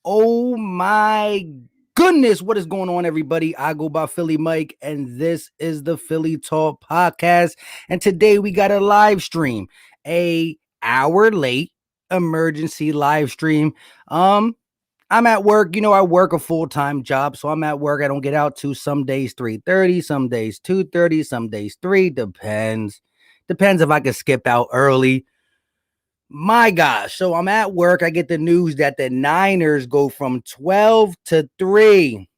Oh my goodness, what is going on, everybody? I go by Philly Mike, and this is the Philly Talk Podcast. And today we got a live stream, a hour late emergency live stream. I'm at work. I work a full-time job, so I'm at work. I don't get out to some days 3:30, some days 2:30, some days 3. Depends if I can skip out early. My gosh. So I'm at work. I get the news that the Niners go from 12 to 3.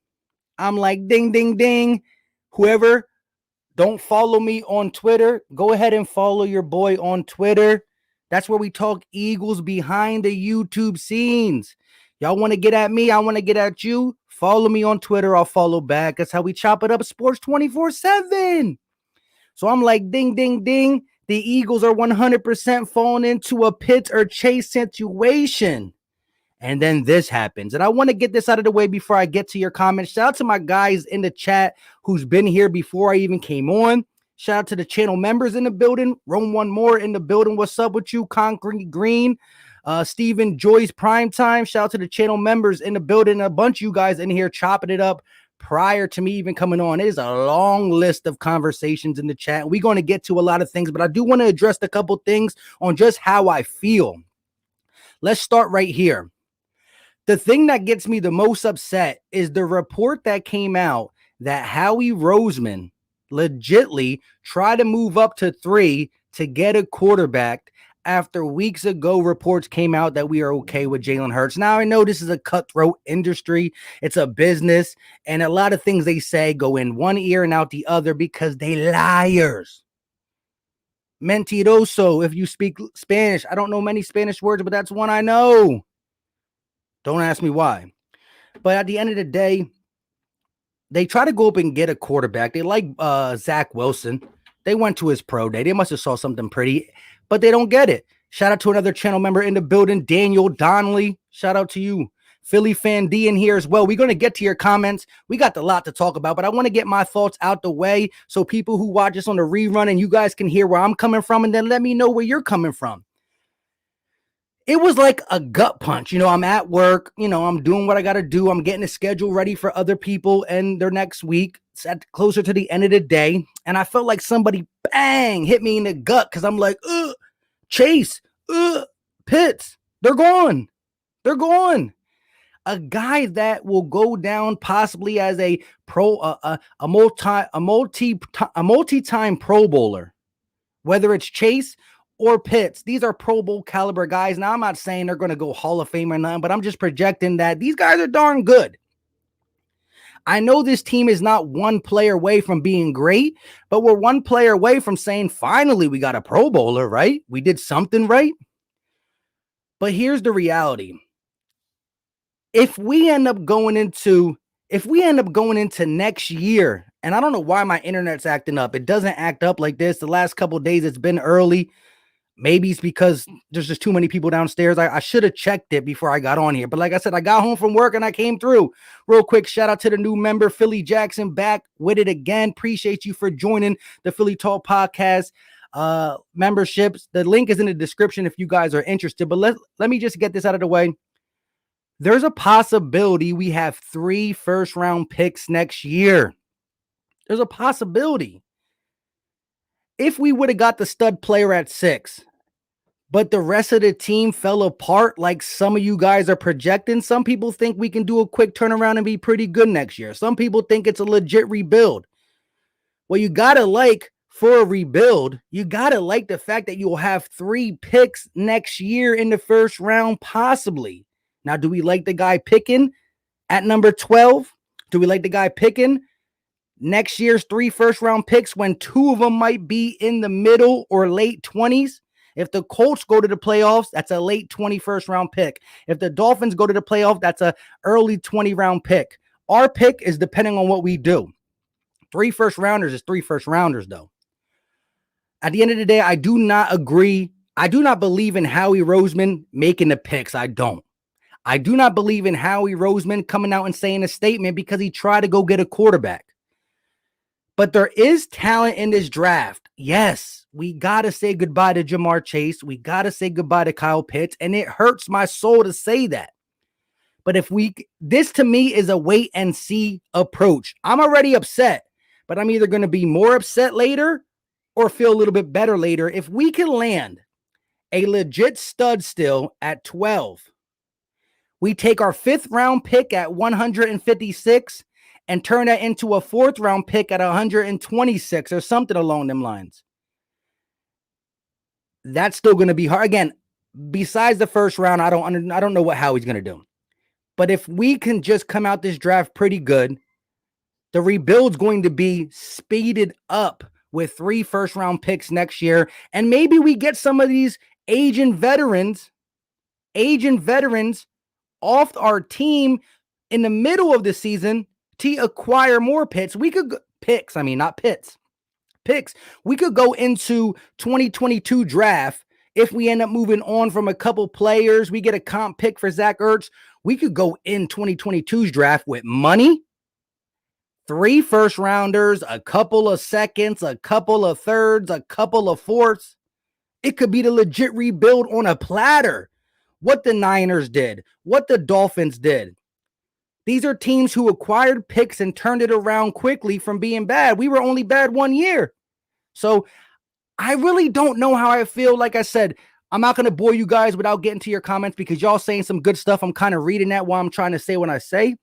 I'm like, ding, ding, ding. Whoever don't follow me on Twitter, go ahead and follow your boy on Twitter. That's where we talk Eagles behind the YouTube scenes. Y'all want to get at me? I want to get at you. Follow me on Twitter. I'll follow back. That's how we chop it up. Sports 24/7. So I'm like, ding, ding, ding. The Eagles are 100% falling into a Pitts or Chase situation. And then this happens. And I want to get this out of the way before I get to your comments. Shout out to my guys in the chat who's been here before I even came on. Shout out to the channel members in the building. Rome One More in the building. What's up with you? Concrete Green. Stephen Joyce Primetime. Shout out to the channel members in the building. A bunch of you guys in here chopping it up prior to me even coming on. It is a long list of conversations in the chat. We're going to get to a lot of things, but I do want to address a couple things on just how I feel. Let's start right here. The thing that gets me the most upset is the report that came out that Howie Roseman legitly tried to move up to 3 to get a quarterback after weeks ago reports came out that we are okay with Jalen Hurts. Now, I know this is a cutthroat industry. It's a business, and a lot of things they say go in one ear and out the other because they liars. Mentiroso, if you speak Spanish. I don't know many Spanish words, but that's one I know. Don't ask me why. But at the end of the day, they try to go up and get a quarterback. They like Zach Wilson. They went to his pro day. They must have saw something pretty, but they don't get it. Shout out to another channel member in the building, Daniel Donnelly. Shout out to you. Philly Fan D in here as well. We're going to get to your comments. We got a lot to talk about, but I want to get my thoughts out the way so people who watch us on the rerun and you guys can hear where I'm coming from, and then let me know where you're coming from. It was like a gut punch. I'm at work. I'm doing what I got to do. I'm getting a schedule ready for other people and their next week. It's closer to the end of the day. And I felt like somebody, bang, hit me in the gut because I'm like, Chase, Pitts, they're gone. They're gone. A guy that will go down possibly as a multi-time Pro Bowler, whether it's Chase or Pitts. These are Pro Bowl caliber guys. Now, I'm not saying they're going to go Hall of Fame or nothing, but I'm just projecting that these guys are darn good. I know this team is not one player away from being great, but we're one player away from saying, finally, we got a Pro Bowler, right? We did something right. But here's the reality. If we end up going into next year, and I don't know why my internet's acting up. It doesn't act up like this. The last couple of days, it's been early. Maybe it's because there's just too many people downstairs. I should have checked it before I got on here. But like I said, I got home from work and I came through. Real quick, shout out to the new member, Philly Jackson, back with it again. Appreciate you for joining the Philly Talk Podcast memberships. The link is in the description if you guys are interested. But let me just get this out of the way. There's a possibility we have 3 first-round picks next year. There's a possibility. If we would have got the stud player at 6, but the rest of the team fell apart like some of you guys are projecting, some people think we can do a quick turnaround and be pretty good next year. Some people think it's a legit rebuild. Well, you got to for a rebuild, you got to the fact that you'll have 3 picks next year in the first round, possibly. Now, do we like the guy picking at number 12? Do we like the guy picking next year's 3 first-round picks when 2 of them might be in the middle or late 20s? If the Colts go to the playoffs, that's a late 21st round pick. If the Dolphins go to the playoff, that's a early 20-round pick. Our pick is depending on what we do. 3 first-rounders is 3 first-rounders, though. At the end of the day, I do not agree. I do not believe in Howie Roseman making the picks. I don't. I do not believe in Howie Roseman coming out and saying a statement because he tried to go get a quarterback. But there is talent in this draft. Yes, we got to say goodbye to Jamar Chase. We got to say goodbye to Kyle Pitts. And it hurts my soul to say that. But this to me is a wait and see approach. I'm already upset, but I'm either going to be more upset later or feel a little bit better later. If we can land a legit stud still at 12, we take our 5th round pick at 156 and turn that into a 4th round pick at 126 or something along them lines. That's still going to be hard. Again, besides the first round, I don't know what Howie's going to do. But if we can just come out this draft pretty good, the rebuild's going to be speeded up with 3 first-round picks next year. And maybe we get some of these aging veterans off our team in the middle of the season to acquire more picks. We could picks. We could go into 2022 draft. If we end up moving on from a couple players, we get a comp pick for Zach Ertz. We could go in 2022's draft with money, 3 first rounders, a couple of seconds, a couple of thirds, a couple of fourths. It could be the legit rebuild on a platter. What the Niners did, what the Dolphins did. These are teams who acquired picks and turned it around quickly from being bad. We were only bad 1 year. So I really don't know how I feel. Like I said, I'm not going to bore you guys without getting to your comments because y'all saying some good stuff. I'm kind of reading that while I'm trying to say what I say.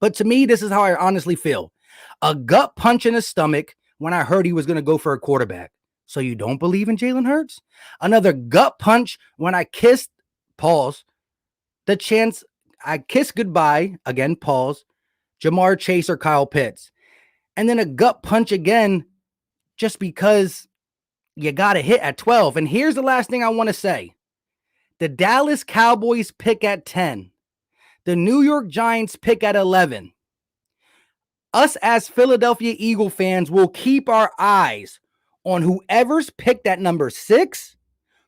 But to me, this is how I honestly feel. A gut punch in the stomach when I heard he was going to go for a quarterback. So you don't believe in Jalen Hurts? Another gut punch when I kissed, the chance I kissed goodbye, again, Jamar Chase or Kyle Pitts. And then a gut punch again just because you got to hit at 12. And here's the last thing I want to say. The Dallas Cowboys pick at 10. The New York Giants pick at 11. Us as Philadelphia Eagle fans will keep our eyes on whoever's picked at number 6,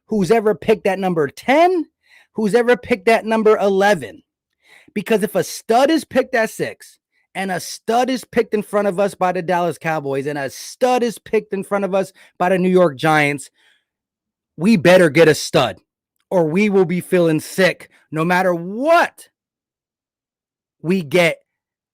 who's ever picked at number 10, who's ever picked at number 11. Because if a stud is picked at 6, and a stud is picked in front of us by the Dallas Cowboys, and a stud is picked in front of us by the New York Giants, we better get a stud, or we will be feeling sick no matter what we get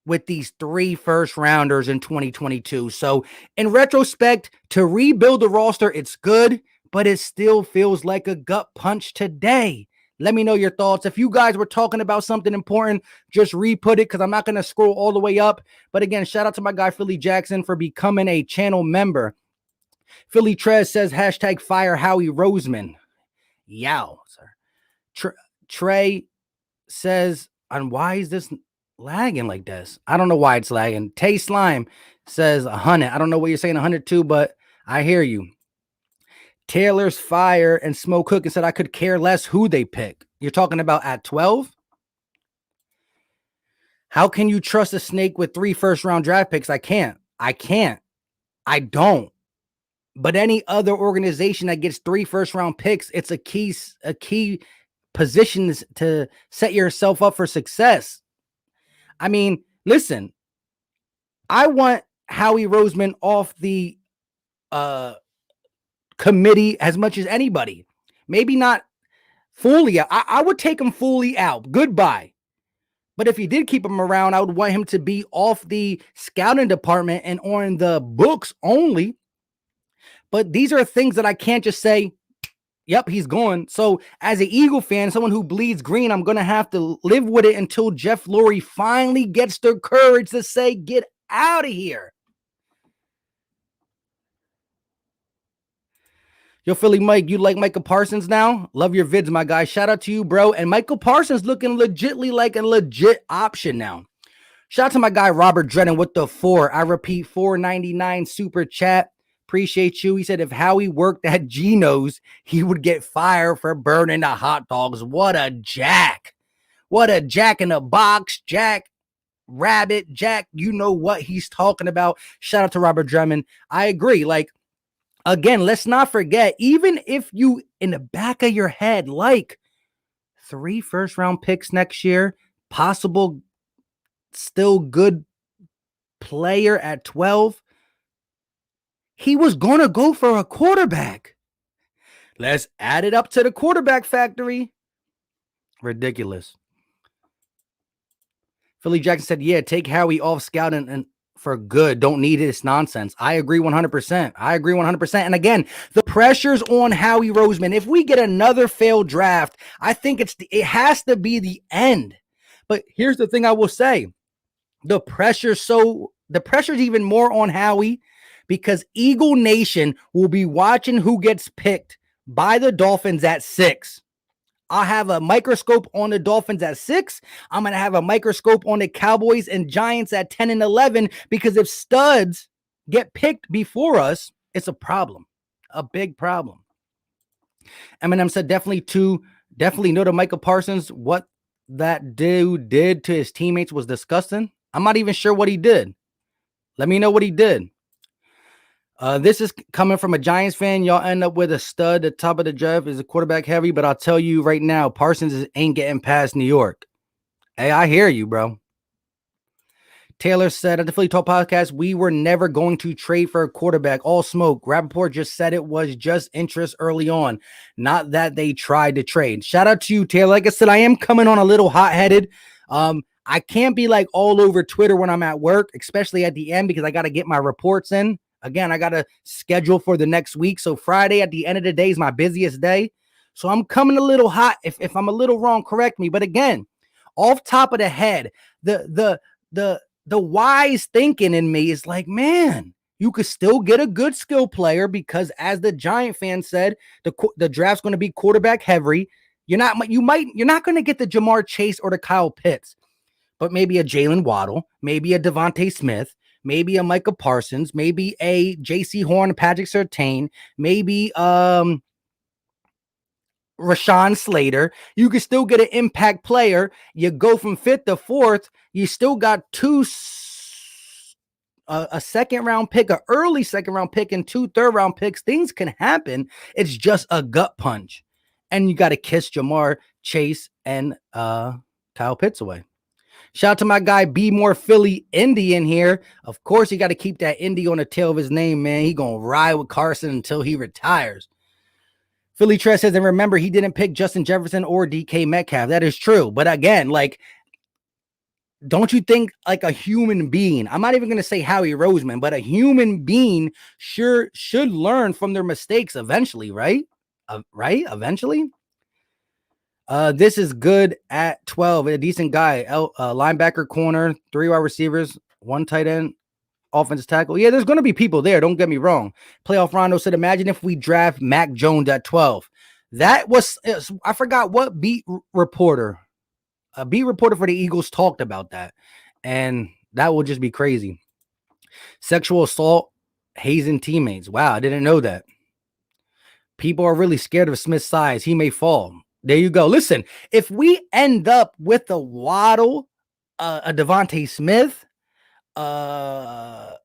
with these 3 first rounders in 2022. So in retrospect, to rebuild the roster, it's good, but it still feels like a gut punch today. Let me know your thoughts. If you guys were talking about something important, just re-put it because I'm not going to scroll all the way up. But again, shout out to my guy, Philly Jackson, for becoming a channel member. Philly Trez says, hashtag fire Howie Roseman. Yow, sir. Trey says, and why is this lagging like this? I don't know why it's lagging. Tay Slime says 100. I don't know what you're saying 102, but I hear you. Taylor's Fire and Smoke Cook and said, I could care less who they pick. You're talking about at 12? How can you trust a snake with 3 first-round draft picks? I can't. I don't. But any other organization that gets 3 first-round picks, it's a key position to set yourself up for success. I mean, listen, I want Howie Roseman off the committee as much as anybody. Maybe not fully out. I would take him fully out. Goodbye. But if you did keep him around, I would want him to be off the scouting department and on the books only. But these are things that I can't just say, yep, he's gone. So as an Eagle fan, someone who bleeds green, I'm going to have to live with it until Jeff Lurie finally gets the courage to say, get out of here. Yo, Philly Mike, you like Michael Parsons now? Love your vids, my guy. Shout out to you, bro. And Michael Parsons looking legitly like a legit option now. Shout out to my guy, Robert Drennan with the 4. I repeat, $4.99 super chat. Appreciate you. He said if Howie worked at Geno's, he would get fired for burning the hot dogs. What a jack. What a jack in a box. Jack Rabbit. Jack, you know what he's talking about. Shout out to Robert Drummond. I agree. Like, again, let's not forget, even if you in the back of your head, like 3 first-round picks next year, possible still good player at 12, He was going to go for a quarterback. Let's add it up to the quarterback factory. Ridiculous. Philly Jackson said, yeah, take Howie off scout and for good. Don't need this nonsense. I agree 100%. I agree 100%. And again, the pressure's on Howie Roseman. If we get another failed draft, I think it has to be the end. But here's the thing I will say. The pressure's even more on Howie because Eagle Nation will be watching who gets picked by the Dolphins at 6. I'll have a microscope on the Dolphins at 6. I'm going to have a microscope on the Cowboys and Giants at 10 and 11 because if studs get picked before us, it's a problem, a big problem. Eminem said definitely know to Michael Parsons. What that dude did to his teammates was disgusting. I'm not even sure what he did. Let me know what he did. This is coming from a Giants fan. Y'all end up with a stud at top of the draft is a quarterback heavy, but I'll tell you right now, Parsons ain't getting past New York. Hey, I hear you, bro. Taylor said at the Philly Talk podcast, we were never going to trade for a quarterback. All smoke. Rappaport just said it was just interest early on, not that they tried to trade. Shout out to you, Taylor. Like I said, I am coming on a little hot-headed. I can't be like all over Twitter when I'm at work, especially at the end because I got to get my reports in. Again, I got to schedule for the next week. So Friday at the end of the day is my busiest day. So I'm coming a little hot. If I'm a little wrong, correct me. But again, off top of the head, the wise thinking in me is like, man, you could still get a good skill player because as the Giant fan said, the draft's going to be quarterback heavy. You're not going to get the Jamar Chase or the Kyle Pitts, but maybe a Jalen Waddle, maybe a Devontae Smith, maybe a Micah Parsons, maybe a J.C. Horn, Patrick Surtain, maybe Rashawn Slater. You can still get an impact player. You go from 5th to 4th. You still got a second-round pick, an early second-round pick, and 2 third-round picks. Things can happen. It's just a gut punch. And you got to kiss Jamar Chase and Kyle Pitts away. Shout out to my guy, Be More Philly Indy in here. Of course, you got to keep that Indy on the tail of his name, man. He going to ride with Carson until he retires. Philly Tress says, and remember, he didn't pick Justin Jefferson or DK Metcalf. That is true. But again, like, don't you think like a human being, I'm not even going to say Howie Roseman, but a human being sure should learn from their mistakes eventually, right? Right? Eventually? This is good at 12. A decent guy. Linebacker, corner, 3 wide receivers, 1 tight end, offensive tackle. Yeah, there's going to be people there. Don't get me wrong. Playoff Rondo said, imagine if we draft Mac Jones at 12. That was, I forgot what beat reporter for the Eagles talked about that. And that will just be crazy. Sexual assault, hazing teammates. Wow, I didn't know that. People are really scared of Smith's size. He may fall. There you go. Listen, if we end up with a Waddle, a Devontae Smith, Surtain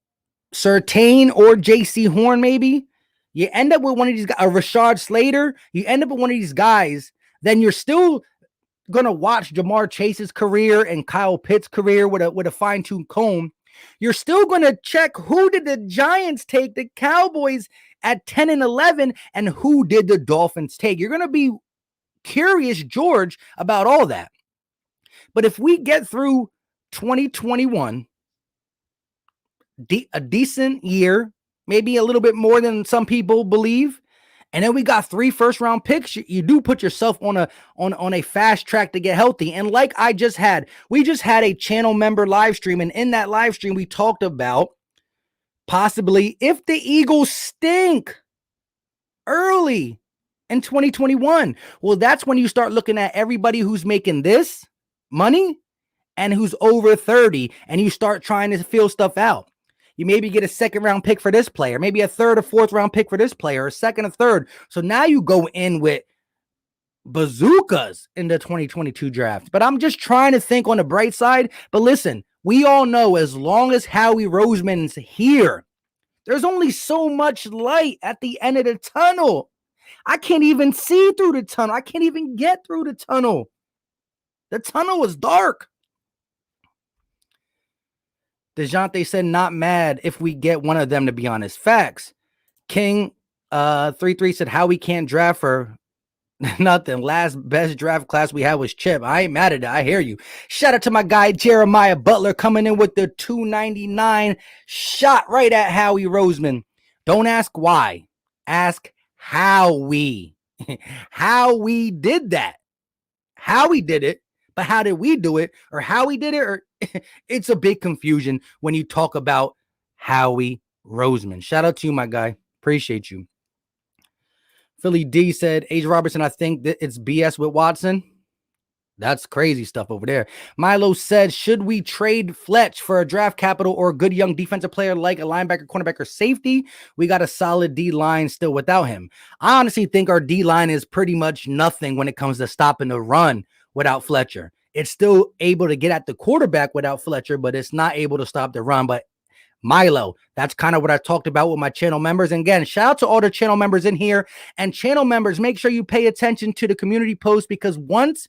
or J.C. Horn, maybe, you end up with one of these guys, a Rashad Slater, you end up with one of these guys, then you're still going to watch Jamar Chase's career and Kyle Pitts' career with a fine-tuned comb. You're still going to check who did the Giants take, the Cowboys at 10 and 11, and who did the Dolphins take. You're going to be curious, George, about all that. But if we get through 2021, a decent year, maybe a little bit more than some people believe, and then we got 3 first-round picks, you do put yourself on a fast track to get healthy. And like we just had a channel member live stream, and in that live stream, we talked about possibly if the Eagles stink early in 2021. Well, that's when you start looking at everybody who's making this money and who's over 30, and you start trying to fill stuff out. You maybe get a 2nd round pick for this player, maybe a 3rd or 4th round pick for this player, a 2nd or 3rd. So now you go in with bazookas in the 2022 draft. But I'm just trying to think on the bright side. But listen, we all know as long as Howie Roseman's here, there's only so much light at the end of the tunnel. I can't even see through the tunnel. I can't even get through the tunnel. The tunnel is dark. DeJounte said, not mad if we get one of them, to be honest. Facts. King 33 said Howie can't draft for nothing. Last best draft class we had was Chip. I ain't mad at it. I hear you. Shout out to my guy Jeremiah Butler coming in with the 299 shot right at Howie Roseman. Don't ask why. Ask how we did that. How we did it, but how did we do it, or how we did it, or it's a big confusion when you talk about Howie Roseman. Shout out to you, my guy. Appreciate you. Philly D said, Age Robertson, I think that it's BS with Watson. That's crazy stuff over there. Milo said, should we trade Fletch for a draft capital or a good young defensive player like a linebacker, cornerback, or safety? We got a solid D-line still without him. I honestly think our D-line is pretty much nothing when it comes to stopping the run without Fletcher. It's still able to get at the quarterback without Fletcher, but it's not able to stop the run. But Milo, that's kind of what I talked about with my channel members. And again, shout out to all the channel members in here. And channel members, make sure you pay attention to the community post, because once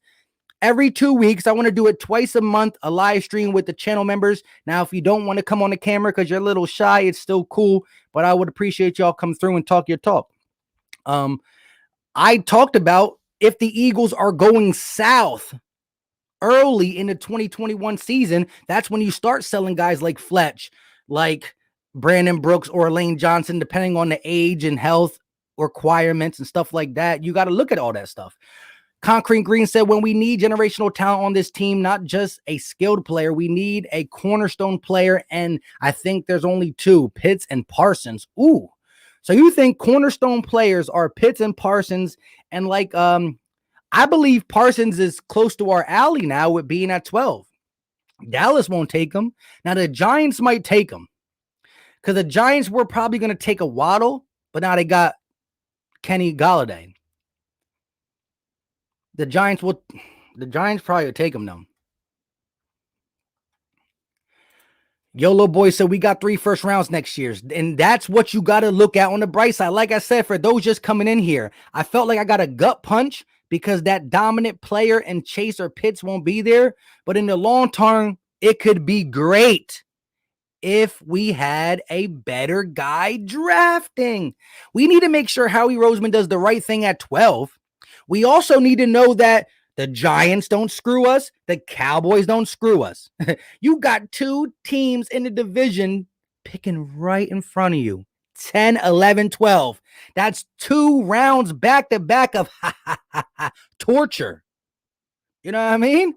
every 2 weeks, I want to do it twice a month, a live stream with the channel members. Now, if you don't want to come on the camera because you're a little shy, it's still cool, but I would appreciate y'all come through and talk your talk. I talked about if the Eagles are going south early in the 2021 season, that's when you start selling guys like Fletch, like Brandon Brooks or Lane Johnson, depending on the age and health requirements and stuff like that. You got to look at all that stuff. Concrete Green said, when we need generational talent on this team, not just a skilled player, we need a cornerstone player. And I think there's only two, Pitts and Parsons. Ooh. So you think cornerstone players are Pitts and Parsons? And like, I believe Parsons is close to our alley now with being at 12. Dallas won't take him. Now the Giants might take him, because the Giants were probably going to take a Waddle, but now they got Kenny Golladay. The Giants probably will take him now. YOLO Boy said we got 3 first rounds next year. And that's what you got to look at on the bright side. Like I said, for those just coming in here, I felt like I got a gut punch because that dominant player and Chase or Pitts won't be there. But in the long term, it could be great if we had a better guy drafting. We need to make sure Howie Roseman does the right thing at 12. We also need to know that the Giants don't screw us. The Cowboys don't screw us. You got 2 teams in the division picking right in front of you. 10, 11, 12. That's 2 rounds back to back of torture. You know what I mean?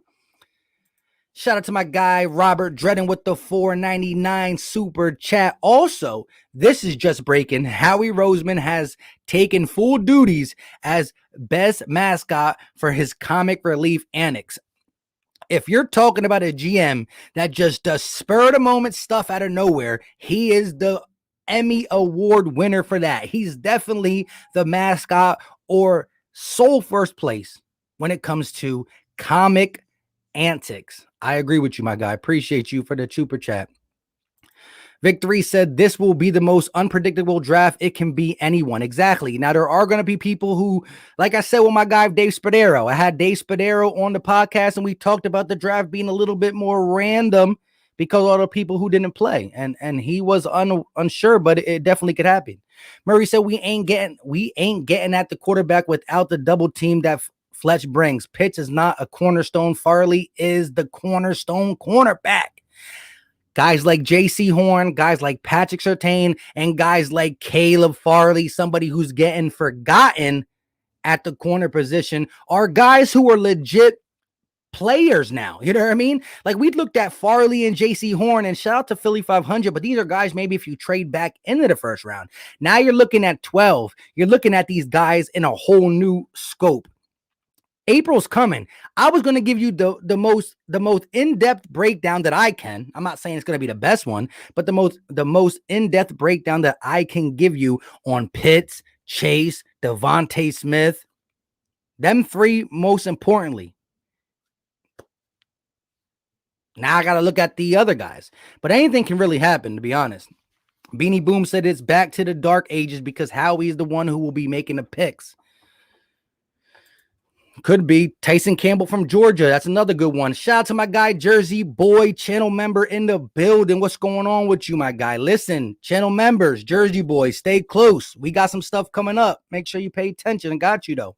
Shout out to my guy, Robert Dredden, with the $4.99 super chat. Also, this is just breaking. Howie Roseman has taken full duties as best mascot for his comic relief annex. If you're talking about a GM that just does spur of the moment stuff out of nowhere, he is the Emmy Award winner for that. He's definitely the mascot or sole first place when it comes to comic antics. I agree with you, my guy. Appreciate you for the super chat. Victory said this will be the most unpredictable draft. It can be anyone. Exactly. Now, there are going to be people who, like I said with my guy, Dave Spadaro. I had Dave Spadaro on the podcast, and we talked about the draft being a little bit more random because of all the people who didn't play. And he was unsure, but it definitely could happen. Murray said we ain't getting at the quarterback without the double team that Fletch brings. Pitts is not a cornerstone. Farley is the cornerstone cornerback. Guys like J.C. Horn, guys like Patrick Surtain, and guys like Caleb Farley, somebody who's getting forgotten at the corner position, are guys who are legit players now. You know what I mean? Like, we looked at Farley and J.C. Horn, and shout out to Philly 500, but these are guys maybe if you trade back into the first round. Now you're looking at 12. You're looking at these guys in a whole new scope. April's coming. I was going to give you the most in-depth breakdown that I can. I'm not saying it's going to be the best one, but the most in-depth breakdown that I can give you on Pitts, Chase, Devontae Smith, them 3 most importantly. Now I got to look at the other guys, but anything can really happen, to be honest. Beanie Boom said it's back to the dark ages because Howie is the one who will be making the picks. Could be Tyson Campbell from Georgia. That's another good one. Shout out to my guy, Jersey Boy, channel member in the building. What's going on with you, my guy? Listen, channel members, Jersey Boy, stay close. We got some stuff coming up. Make sure you pay attention. I got you, though.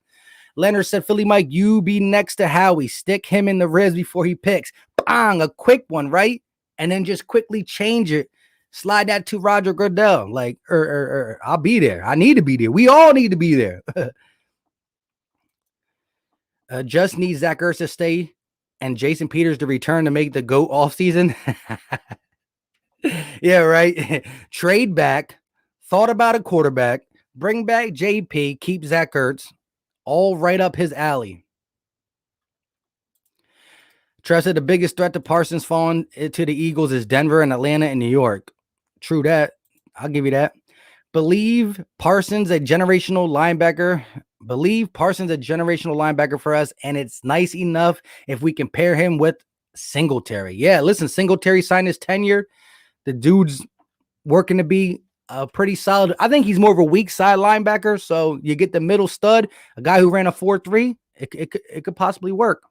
Leonard said, Philly Mike, you be next to Howie. Stick him in the ribs before he picks. Bang, a quick one, right? And then just quickly change it. Slide that to Roger Goodell. Like, I'll be there. I need to be there. We all need to be there. Just need Zach Ertz to stay and Jason Peters to return to make the GOAT offseason. Yeah, right. Trade back. Thought about a quarterback. Bring back JP. Keep Zach Ertz. All right up his alley. Trust said the biggest threat to Parsons falling to the Eagles is Denver and Atlanta and New York. True that. I'll give you that. Believe Parsons a generational linebacker. Believe Parsons a generational linebacker for us, and it's nice enough if we can pair him with Singletary. Yeah, listen, Singletary signed his tenure. The dude's working to be pretty solid. I think he's more of a weak side linebacker, so you get the middle stud, a guy who ran a 4.3. It could possibly work.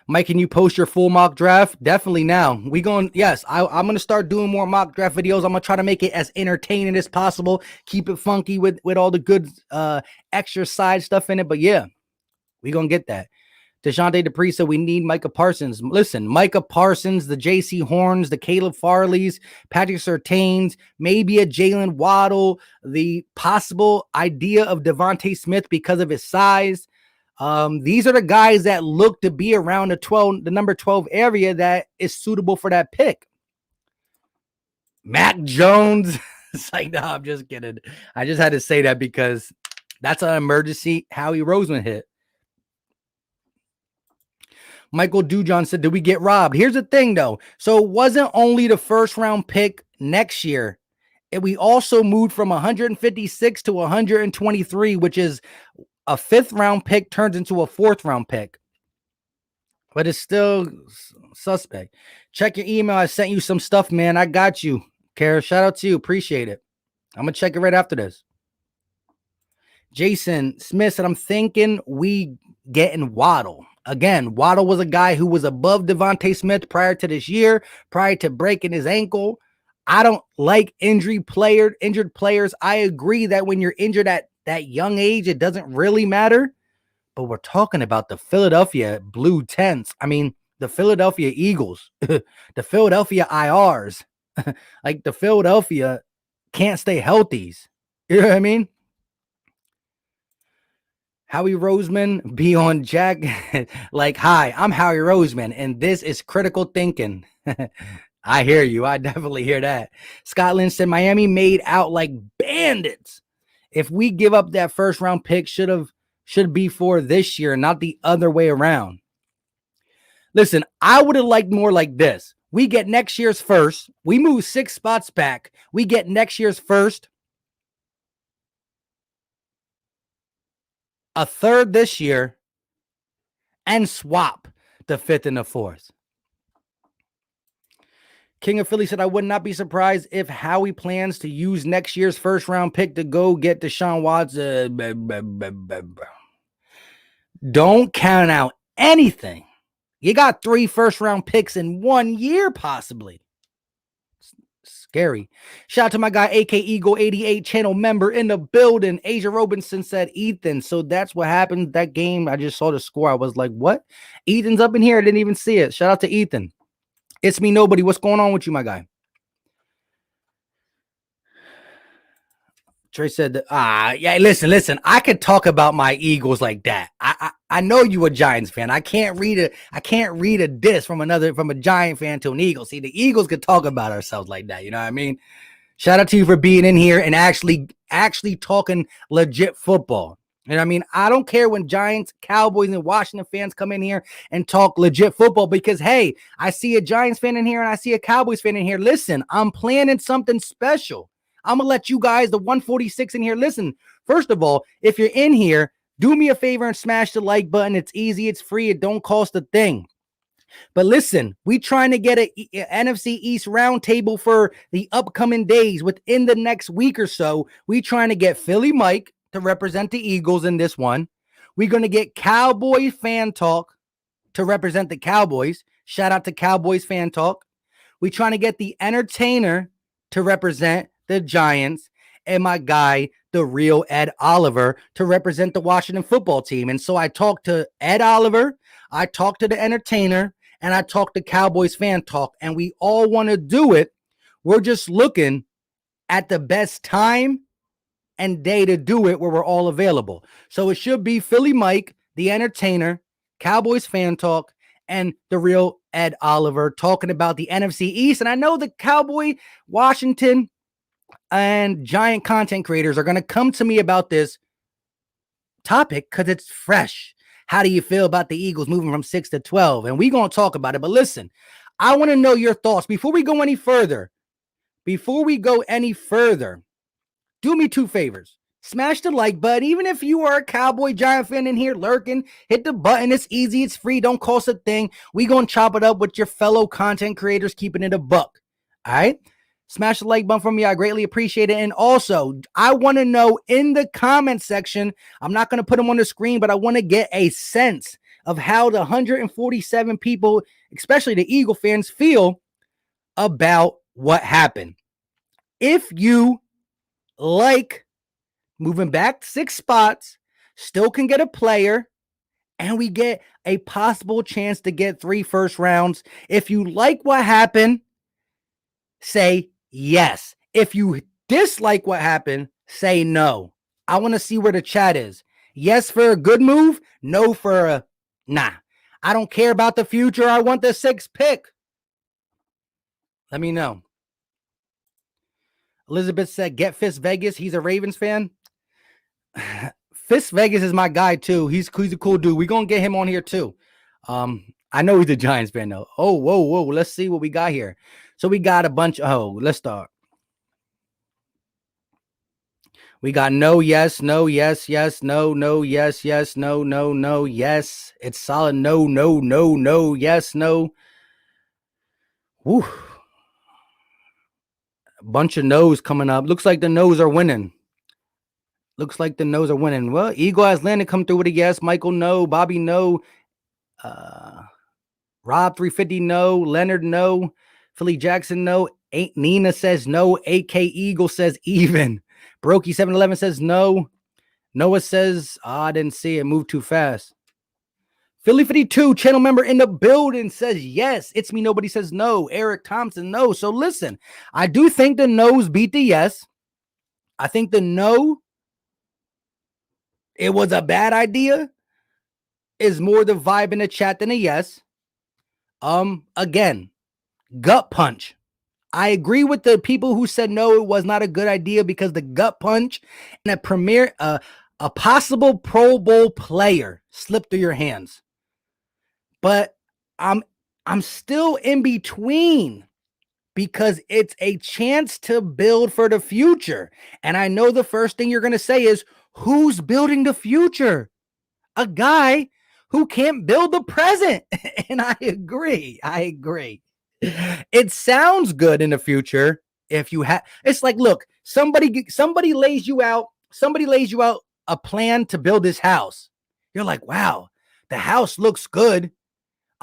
Mike, can you post your full mock draft? Definitely now. I'm going to start doing more mock draft videos. I'm going to try to make it as entertaining as possible. Keep it funky with all the good extra side stuff in it. But yeah, we're going to get that. DeJounte Dupree said we need Micah Parsons. Listen, Micah Parsons, the J.C. Horns, the Caleb Farleys, Patrick Surtains, maybe a Jalen Waddle, the possible idea of Devontae Smith because of his size. These are the guys that look to be around the number 12 area that is suitable for that pick. Mac Jones. It's like, no, I'm just kidding. I just had to say that because that's an emergency Howie Roseman hit. Michael Dujon said, did we get robbed? Here's the thing, though. So it wasn't only the first round pick next year. We also moved from 156 to 123, which is a 5th round pick turns into a 4th round pick. But it's still suspect. Check your email. I sent you some stuff, man. I got you, Kara. Shout out to you. Appreciate it. I'm going to check it right after this. Jason Smith said, I'm thinking we getting Waddle. Again, Waddle was a guy who was above Devontae Smith prior to this year, prior to breaking his ankle. I don't like injured players. I agree that when you're injured at that young age, it doesn't really matter. But we're talking about the Philadelphia Blue Tents. I mean, the Philadelphia Eagles, the Philadelphia IRs. Like the Philadelphia can't stay healthies. You know what I mean? Howie Roseman be on Jack. Like, hi, I'm Howie Roseman, and this is critical thinking. I hear you. I definitely hear that. Scotland said Miami made out like bandits. If we give up that first round pick, should be for this year, not the other way around. Listen, I would have liked more like this. We get next year's first. We move 6 spots back. We get next year's first. A 3rd this year, and swap the 5th and the 4th. King of Philly said, I would not be surprised if Howie plans to use next year's first round pick to go get Deshaun Watson. Don't count out anything. You got 3 first round picks in 1 year, possibly. Scary. Shout out to my guy, AK Eagle 88 channel member in the building. Asia Robinson said Ethan. So that's what happened that game. I just saw the score. I was like, what? Ethan's up in here. I didn't even see it. Shout out to Ethan. It's me, nobody. What's going on with you, my guy? Trey said, yeah, listen. I could talk about my Eagles like that. I know you a Giants fan. I can't read a diss from a Giant fan to an Eagle. See, the Eagles could talk about ourselves like that. You know what I mean? Shout out to you for being in here and actually talking legit football. You know what I mean? I don't care when Giants, Cowboys, and Washington fans come in here and talk legit football because, hey, I see a Giants fan in here and I see a Cowboys fan in here. Listen, I'm planning something special. I'm going to let you guys, the 146 in here, listen. First of all, if you're in here, do me a favor and smash the like button. It's easy. It's free. It don't cost a thing. But listen, we trying to get a NFC East roundtable for the upcoming days. Within the next week or so, we trying to get Philly Mike to represent the Eagles in this one. We're going to get Cowboy fan talk to represent the Cowboys. Shout out to Cowboys fan talk. We're trying to get the entertainer to represent the Giants, and my guy, the real Ed Oliver, to represent the Washington football team. And so I talked to Ed Oliver, I talked to the entertainer, and I talked to Cowboys fan talk, and we all want to do it. We're just looking at the best time and day to do it where we're all available. So it should be Philly Mike, the entertainer, Cowboys fan talk, and the real Ed Oliver talking about the NFC East. And I know the Cowboy, Washington, and Giant content creators are going to come to me about this topic because it's fresh. How do you feel about the Eagles moving from 6 to 12? And we're going to talk about it. But listen, I want to know your thoughts before we go any further. Do me two favors. Smash the like button. Even if you are a Cowboy Giant fan in here lurking, hit the button. It's easy. It's free. Don't cost a thing. We going to chop it up with your fellow content creators, keeping it a buck. All right? Smash the like button for me. I greatly appreciate it. And also, I want to know in the comment section, I'm not going to put them on the screen, but I want to get a sense of how the 147 people, especially the Eagle fans, feel about what happened. If you like moving back 6 spots, still can get a player, and we get a possible chance to get 3 first rounds. If you like what happened, say yes. If you dislike what happened, say no. I want to see where the chat is. Yes for a good move, no for a nah. I don't care about the future. I want the 6th pick. Let me know. Elizabeth said, get Fist Vegas. He's a Ravens fan. Fist Vegas is my guy, too. He's a cool dude. We're going to get him on here, too. I know he's a Giants fan, though. Oh, whoa. Let's see what we got here. So we got a bunch. Let's start. We got no, yes, no, yes, yes, no, no, yes, yes, no, no, no, yes. It's solid. No, no, no, no, yes, no. Woo. A bunch of no's coming up. Looks like the no's are winning. Well, Eagle has landed. Come through with a yes. Michael, no. Bobby, no. Rob 350, no. Leonard, no. Philly Jackson, no. Nina says no. AK Eagle says even. Brokey 711 says no. Noah says, I didn't see it. Moved too fast. Philly 52, channel member in the building, says yes. It's me. Nobody says no. Eric Thompson, no. So listen, I do think the no's beat the yes. I think the no, it was a bad idea, is more the vibe in the chat than a yes. Again, gut punch. I agree with the people who said no, it was not a good idea because the gut punch and a possible Pro Bowl player slipped through your hands. But I'm still in between because it's a chance to build for the future. And I know the first thing you're going to say is, who's building the future? A guy who can't build the present. And I agree. It sounds good in the future if you have. It's like, look, somebody lays you out a plan to build this house. You're like, wow, the house looks good.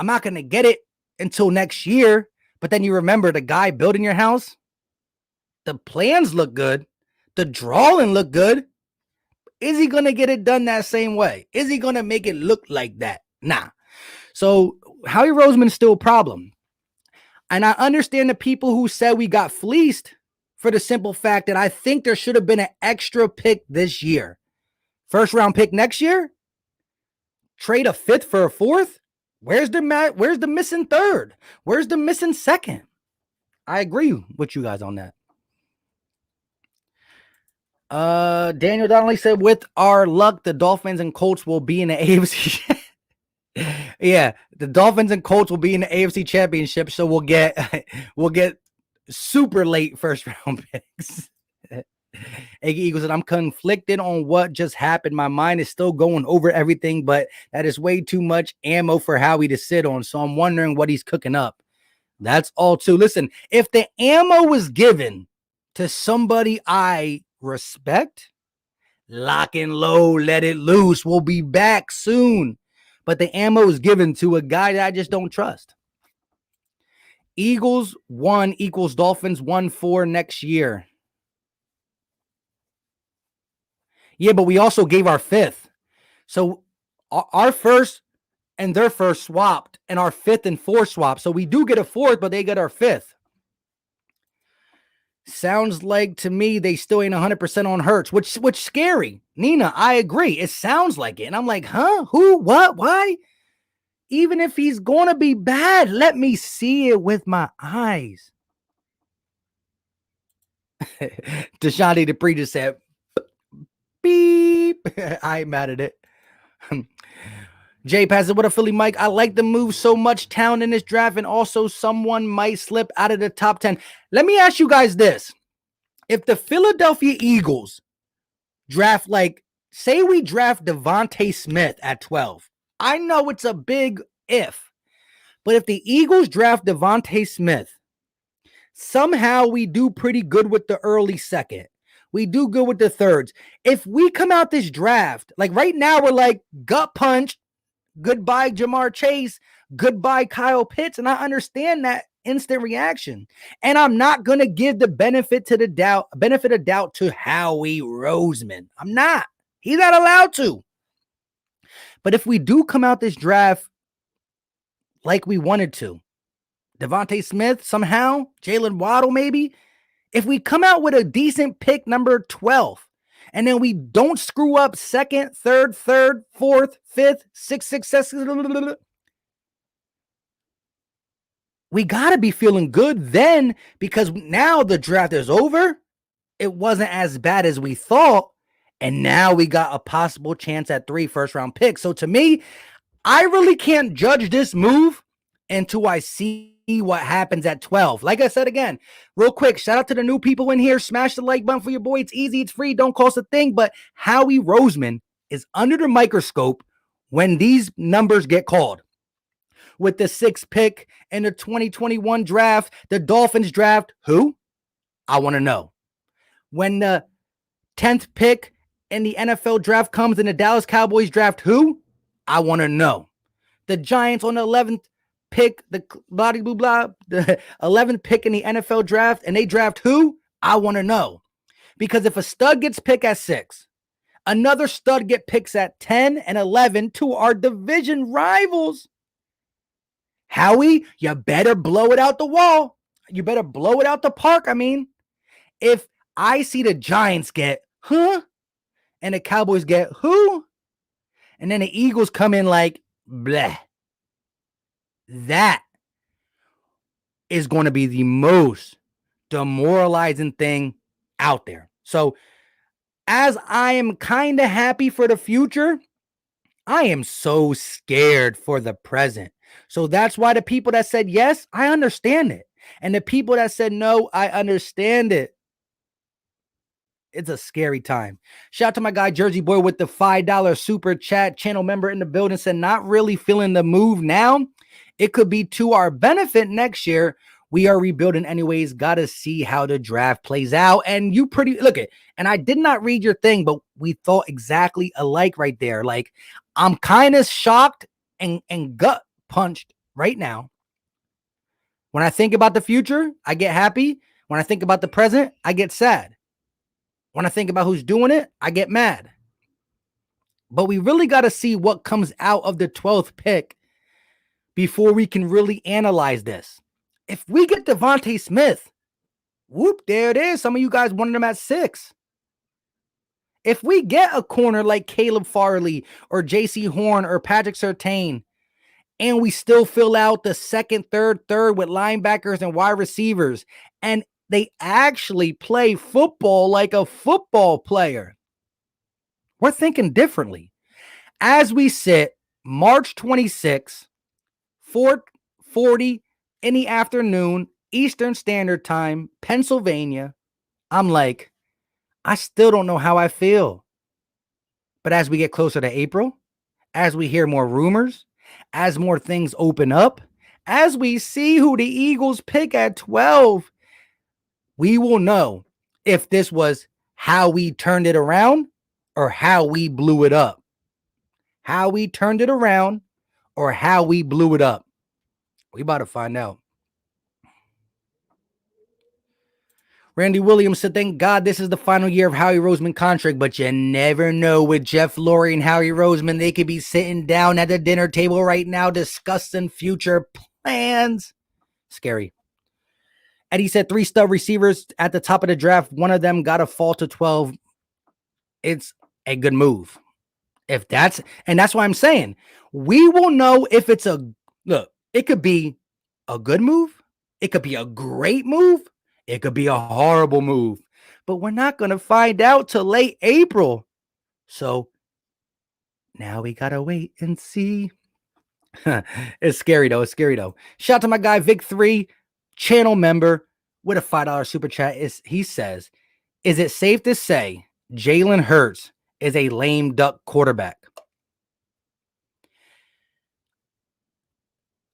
I'm not going to get it until next year. But then you remember the guy building your house. The plans look good. The drawing look good. Is he going to get it done that same way? Is he going to make it look like that? Nah. So Howie Roseman is still a problem. And I understand the people who said we got fleeced for the simple fact that I think there should have been an extra pick this year. First round pick next year? Trade a 5th for a 4th? Where's the missing 3rd? Where's the missing 2nd? I agree with you guys on that. Daniel Donnelly said, with our luck, the Dolphins and Colts will be in the AFC. Yeah, the Dolphins and Colts will be in the AFC Championship, so we'll get super late first round picks. Eagles said, I'm conflicted on what just happened. My mind is still going over everything, but that is way too much ammo for Howie to sit on. So I'm wondering what he's cooking up. That's all too. Listen, if the ammo was given to somebody I respect, Lock and load, let it loose. We'll be back soon. But the ammo is given to a guy that I just don't trust. Eagles 1 equals Dolphins 1-4 next year. Yeah, but we also gave our 5th. So our first and their first swapped, and our 5th and 4th swapped. So we do get a 4th, but they get our 5th. Sounds like to me they still ain't 100% on Hurts, which scary. Nina, I agree. It sounds like it. And I'm like, huh? Who? What? Why? Even if he's going to be bad, let me see it with my eyes. Deshaunte Dupree just said, beep. I ain't mad at it. Jay passes, what a Philly Mike. I like the move so much talent in this draft, and also someone might slip out of the top 10. Let me ask you guys this. If the Philadelphia Eagles draft, like, say we draft Devontae Smith at 12. I know it's a big if, but if the Eagles draft Devontae Smith, somehow we do pretty good with the early second. We do good with the thirds. If we come out this draft, like right now, we're like gut punch, goodbye Jamar Chase, goodbye Kyle Pitts, and I understand that instant reaction. And I'm not going to give the benefit of doubt to Howie Roseman. I'm not. He's not allowed to. But if we do come out this draft like we wanted to, Devontae Smith somehow, Jalen Waddle maybe, if we come out with a decent pick number 12, and then we don't screw up second, third, fourth, fifth, sixth, we got to be feeling good then, because now the draft is over. It wasn't as bad as we thought. And now we got a possible chance at 3 first-round picks. So to me, I really can't judge this move until I see what happens at 12. Like I said again, real quick, shout out to the new people in here. Smash the like button for your boy. It's easy, it's free, don't cost a thing. But Howie Roseman is under the microscope when these numbers get called. With the 6th pick in the 2021 draft, the Dolphins draft, who? I want to know. When the 10th pick in the NFL draft comes and the Dallas Cowboys draft, who? I want to know. The Giants on the 11th pick, the 11th pick in the NFL draft, and they draft who? I want to know. Because if a stud gets picked at 6, another stud get picks at 10 and 11 to our division rivals, Howie, you better blow it out the wall. You better blow it out the park. I mean, if I see the Giants get, and the Cowboys get, who? And then the Eagles come in like, bleh. That is going to be the most demoralizing thing out there. So, as I am kind of happy for the future, I am so scared for the present. So that's why the people that said yes, I understand it. And the people that said no, I understand it. It's a scary time. Shout out to my guy Jersey Boy with the $5 super chat. Channel member in the building said, not really feeling the move now. It could be to our benefit next year. We are rebuilding anyways. Got to see how the draft plays out. And you look at, and I did not read your thing, but we thought exactly alike right there. Like, I'm kind of shocked and gut punched right now. When I think about the future, I get happy. When I think about the present, I get sad. When I think about who's doing it, I get mad. But we really got to see what comes out of the 12th pick before we can really analyze this. If we get Devontae Smith, whoop, there it is. Some of you guys wanted him at 6. If we get a corner like Caleb Farley or J.C. Horn or Patrick Surtain, and we still fill out the second, third with linebackers and wide receivers, and they actually play football like a football player, we're thinking differently. As we sit March 26th, 4:40 in the afternoon, Eastern Standard Time, Pennsylvania, I'm like, I still don't know how I feel. But as we get closer to April, as we hear more rumors, as more things open up, as we see who the Eagles pick at 12, we will know if this was how we turned it around or how we blew it up? How we turned it around or how we blew it up? We about to find out. Randy Williams said, thank God this is the final year of Howie Roseman contract, but you never know with Jeff Lurie and Howie Roseman. They could be sitting down at the dinner table right now discussing future plans. Scary. Eddie said 3 stud receivers at the top of the draft. One of them got to fall to 12. It's a good move. That's why I'm saying we will know if it's it could be a good move. It could be a great move. It could be a horrible move, but we're not going to find out till late April. So now we got to wait and see. It's scary though. Shout out to my guy, Vic3, channel member with a $5 super chat. He says, is it safe to say Jalen Hurts is a lame duck quarterback?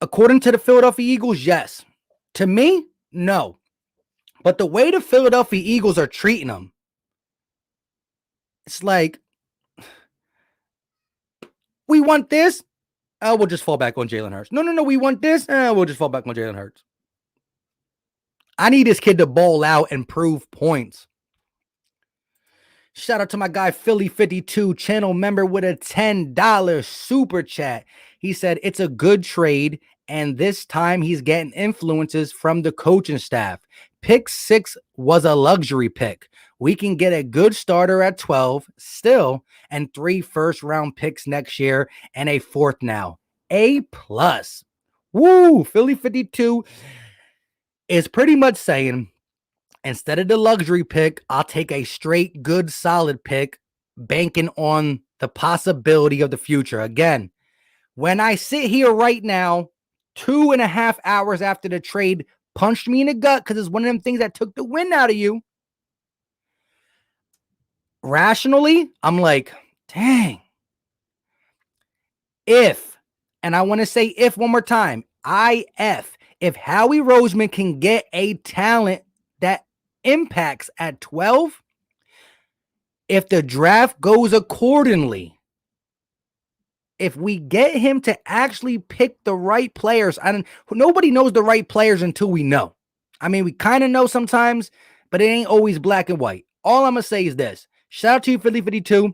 According to the Philadelphia Eagles, yes. To me, no. But the way the Philadelphia Eagles are treating him, it's like, we want this, we'll just fall back on Jalen Hurts. No, we want this, we'll just fall back on Jalen Hurts. I need this kid to ball out and prove points. Shout out to my guy, Philly52, channel member with a $10 super chat. He said, it's a good trade, and this time he's getting influences from the coaching staff. Pick 6 was a luxury pick. We can get a good starter at 12 still, and 3 first-round picks next year and a 4th now. A+. Woo! Philly52 is pretty much saying, instead of the luxury pick, I'll take a straight, good, solid pick, banking on the possibility of the future. Again, when I sit here right now, 2.5 hours after the trade punched me in the gut because it's one of them things that took the wind out of you, rationally, I'm like, dang. And I want to say if one more time, if Howie Roseman can get a talent that impacts at 12, if the draft goes accordingly, if we get him to actually pick the right players, nobody knows the right players until we know. I mean, we kind of know sometimes, but it ain't always black and white. All I'm going to say is this. Shout out to you, Philly52.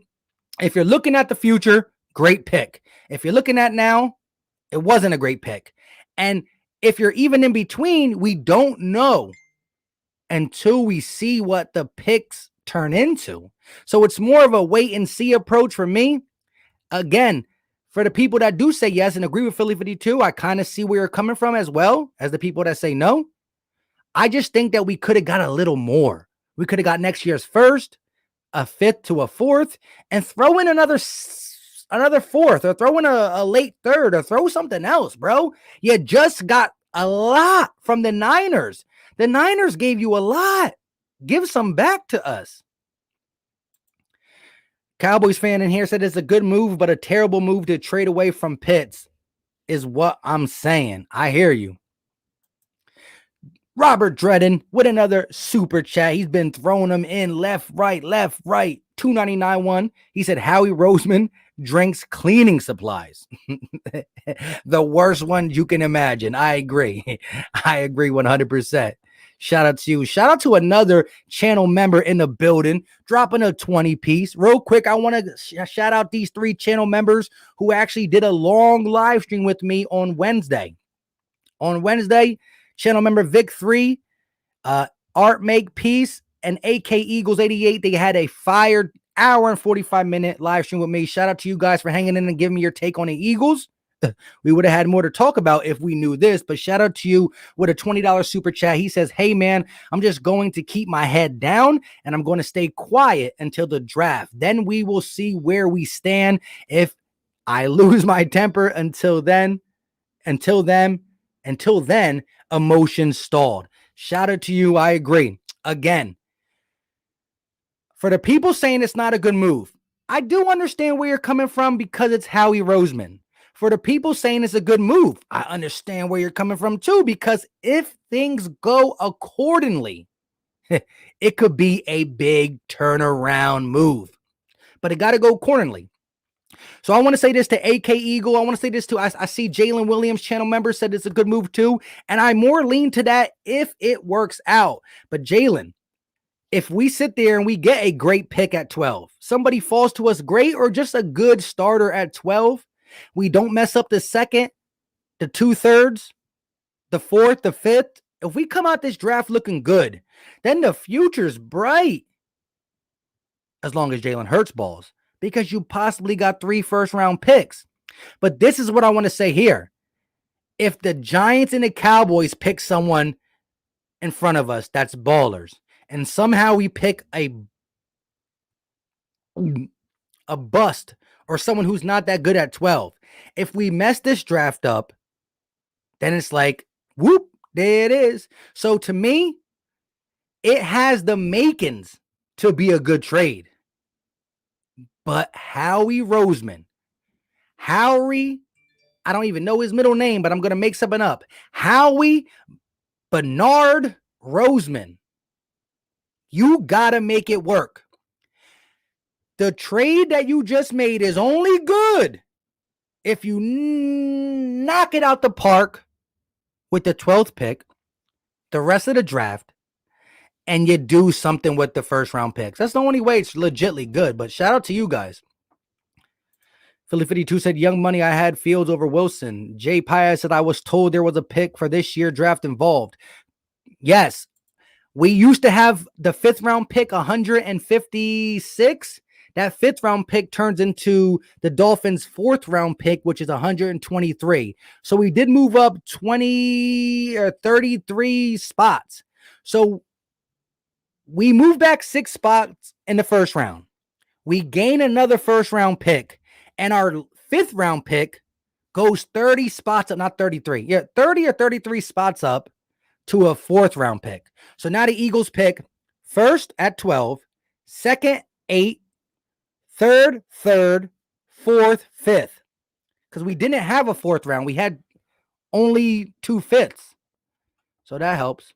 If you're looking at the future, great pick. If you're looking at now, it wasn't a great pick. And if you're even in between, we don't know until we see what the picks turn into. So it's more of a wait and see approach for me. Again, for the people that do say yes and agree with Philly 52, I kind of see where you're coming from as well as the people that say no. I just think that we could have got a little more. We could have got next year's first, a 5th to a 4th, and throw in another 4th, or throw in a late 3rd, or throw something else, bro. You just got a lot from the Niners. The Niners gave you a lot. Give some back to us. Cowboys fan in here said it's a good move, but a terrible move to trade away from Pitts is what I'm saying. I hear you. Robert Dredden with another super chat. He's been throwing them in left, right. $2.99 one. He said Howie Roseman drinks cleaning supplies. The worst one you can imagine. I agree. I agree 100%. Shout out to you. Shout out to another channel member in the building, dropping a 20 piece. Real quick, I want to shout out these 3 channel members who actually did a long live stream with me on Wednesday. Channel member Vic3, Art Make Peace, and AK Eagles 88. They had a fire hour and 45-minute live stream with me. Shout out to you guys for hanging in and giving me your take on the Eagles. We would have had more to talk about if we knew this, but shout out to you with a $20 super chat. He says, hey man, I'm just going to keep my head down and I'm going to stay quiet until the draft. Then we will see where we stand. If I lose my temper until then, emotions stalled. Shout out to you. I agree. Again, for the people saying it's not a good move, I do understand where you're coming from because it's Howie Roseman. For the people saying it's a good move, I understand where you're coming from too, because if things go accordingly, it could be a big turnaround move. but it got to go accordingly. So I want to say this to AK Eagle. I want to say this to, I see Jalen Williams, channel member, said it's a good move too. And I more lean to that if it works out. But Jalen, if we sit there and we get a great pick at 12, somebody falls to us great or just a good starter at 12, we don't mess up the second, the 2/3, the fourth, the fifth. If we come out this draft looking good, then the future's bright. As long as Jalen Hurts balls, because you possibly got 3 first-round picks. But this is what I want to say here. If the Giants and the Cowboys pick someone in front of us that's ballers, and somehow we pick a bust or someone who's not that good at 12, if we mess this draft up, then it's like, whoop, there it is. So to me, it has the makings to be a good trade. But Howie Roseman, I don't even know his middle name, but I'm going to make something up. Howie Bernard Roseman, you got to make it work. The trade that you just made is only good if you knock it out the park with the 12th pick, the rest of the draft, and you do something with the first round picks. That's the only way it's legitly good. But shout out to you guys. Philly 52 said, Young Money, I had Fields over Wilson. Jay Paya said, I was told there was a pick for this year draft involved. Yes, we used to have the 5th round pick 156. That 5th round pick turns into the Dolphins' 4th round pick, which is 123. So we did move up 20 or 33 spots. So we moved back 6 spots in the first round. We gain another first round pick, and our 5th round pick goes 30 spots up, not 33. Yeah, 30 or 33 spots up to a 4th round pick. So now the Eagles pick first at 12, second, 8, third, 4th, 5th. Because we didn't have a 4th round. We had only 2 fifths. So that helps.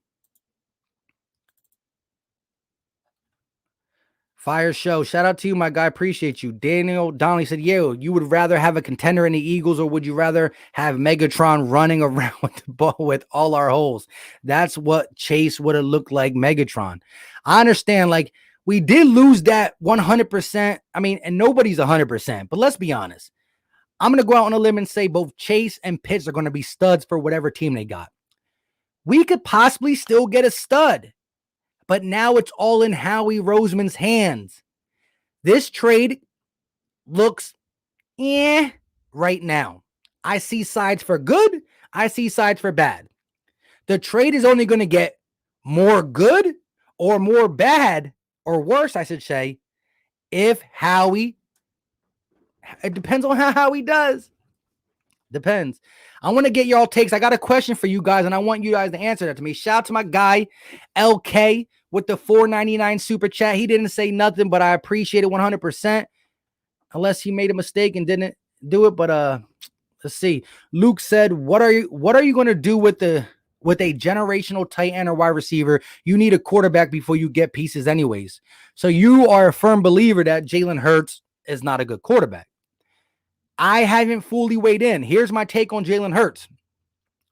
Fire show. Shout out to you, my guy. Appreciate you. Daniel Donnelly said, yo, you would rather have a contender in the Eagles, or would you rather have Megatron running around with the ball with all our holes? That's what Chase would have looked like, Megatron. I understand, like, we did lose that 100%. I mean, and nobody's 100%, but let's be honest. I'm going to go out on a limb and say both Chase and Pitts are going to be studs for whatever team they got. We could possibly still get a stud. But now it's all in Howie Roseman's hands. This trade looks right now. I see sides for good. I see sides for bad. The trade is only going to get more good or more bad or worse, I should say, if Howie, it depends on how Howie does. Depends. I want to get y'all takes. I got a question for you guys, and I want you guys to answer that to me. Shout out to my guy, LK, with the $4.99 super chat. He didn't say nothing, but I appreciate it 100%. Unless he made a mistake and didn't do it. But let's see. Luke said, "What are you going to do with a generational tight end or wide receiver? You need a quarterback before you get pieces, anyways. So you are a firm believer that Jalen Hurts is not a good quarterback." I haven't fully weighed in. Here's my take on Jalen Hurts.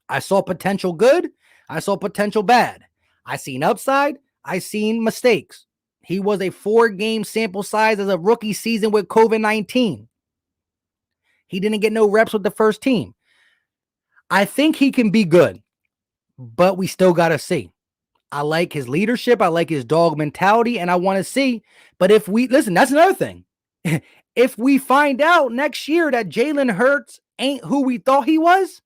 I saw potential good. I saw potential bad. I seen upside. I seen mistakes. He was a 4-game sample size as a rookie season with COVID-19. He didn't get no reps with the first team. I think he can be good, but we still got to see. I like his leadership. I like his dog mentality, and I want to see. But if we, listen, that's another thing. If we find out next year that Jalen Hurts ain't who we thought he was,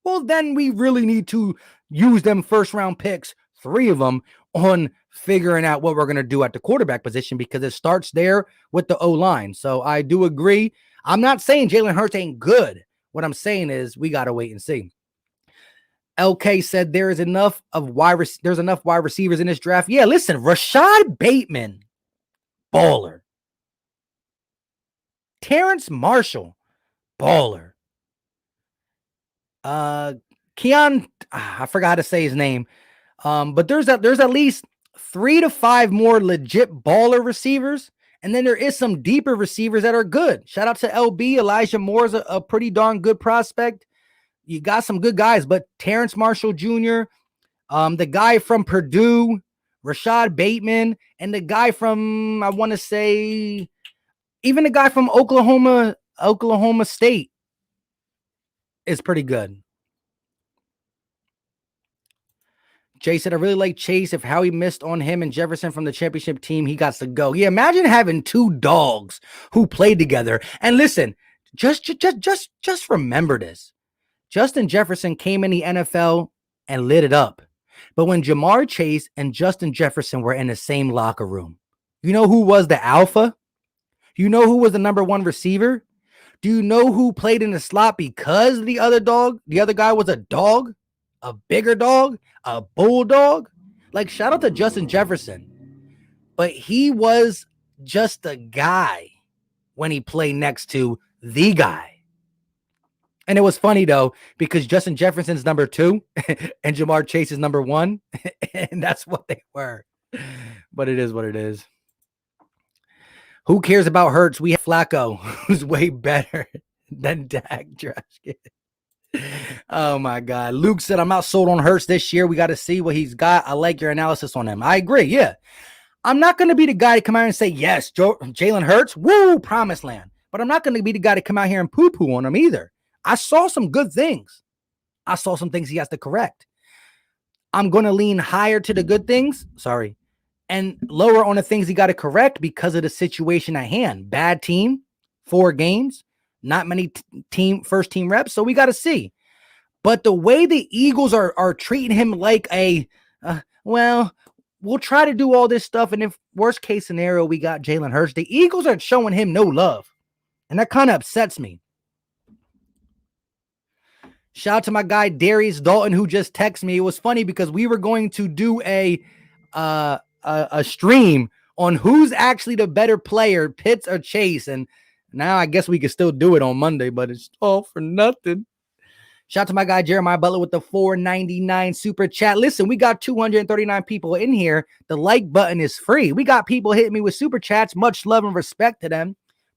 well, then we really need to use them first-round picks, 3 of them, on figuring out what we're going to do at the quarterback position, because it starts there with the O-line. So I do agree. I'm not saying Jalen Hurts ain't good. What I'm saying is we got to wait and see. LK said there's enough wide receivers in this draft. Yeah, listen, Rashad Bateman, baller. Terrence Marshall, baller. Keon, I forgot how to say his name. But there's at least 3 to 5 more legit baller receivers, And then there is some deeper receivers that are good. Shout out to LB. Elijah Moore is a pretty darn good prospect. You got some good guys, but Terrence Marshall Jr., the guy from Purdue, Rashad Bateman, and the guy from, I want to say, even the guy from Oklahoma State is pretty good. Jay said, I really like Chase. If Howie missed on him and Jefferson from the championship team, he got to go. Yeah, imagine having two dogs who played together. And listen, just remember this. Justin Jefferson came in the NFL and lit it up. But when Jamar Chase and Justin Jefferson were in the same locker room, you know who was the alpha? You know who was the number one receiver? Do you know who played in the slot because the other guy was a dog? A bigger dog, a bulldog. Like, shout out to Justin Jefferson. But he was just a guy when he played next to the guy. And it was funny, though, because Justin Jefferson's number 2 and Jamar Chase is number 1. And that's what they were. But it is what it is. Who cares about Hurts? We have Flacco, who's way better than Dak. Oh my God. Luke said, I'm not sold on Hurts this year. We got to see what he's got. I like your analysis on him. I agree. Yeah. I'm not going to be the guy to come out and say, yes, Jalen Hurts, woo, promised land. But I'm not going to be the guy to come out here and poo-poo on him either. I saw some good things. I saw some things he has to correct. I'm going to lean higher to the good things. Sorry. And lower on the things he got to correct because of the situation at hand. Bad team, 4 games. Not many first team reps, so we got to see. But the way the Eagles are treating him like we'll try to do all this stuff, and if worst case scenario, we got Jalen Hurts, the Eagles are showing him no love, and that kind of upsets me. Shout out to my guy Darius Dalton who just texted me. It was funny because we were going to do a stream on who's actually the better player, Pitts or Chase, and now I guess we can still do it on Monday, but it's all for nothing. Shout out to my guy Jeremiah Butler with the $4.99 super chat. Listen, we got 239 people in here. The like button is free. We got people hitting me with super chats. Much love and respect to them.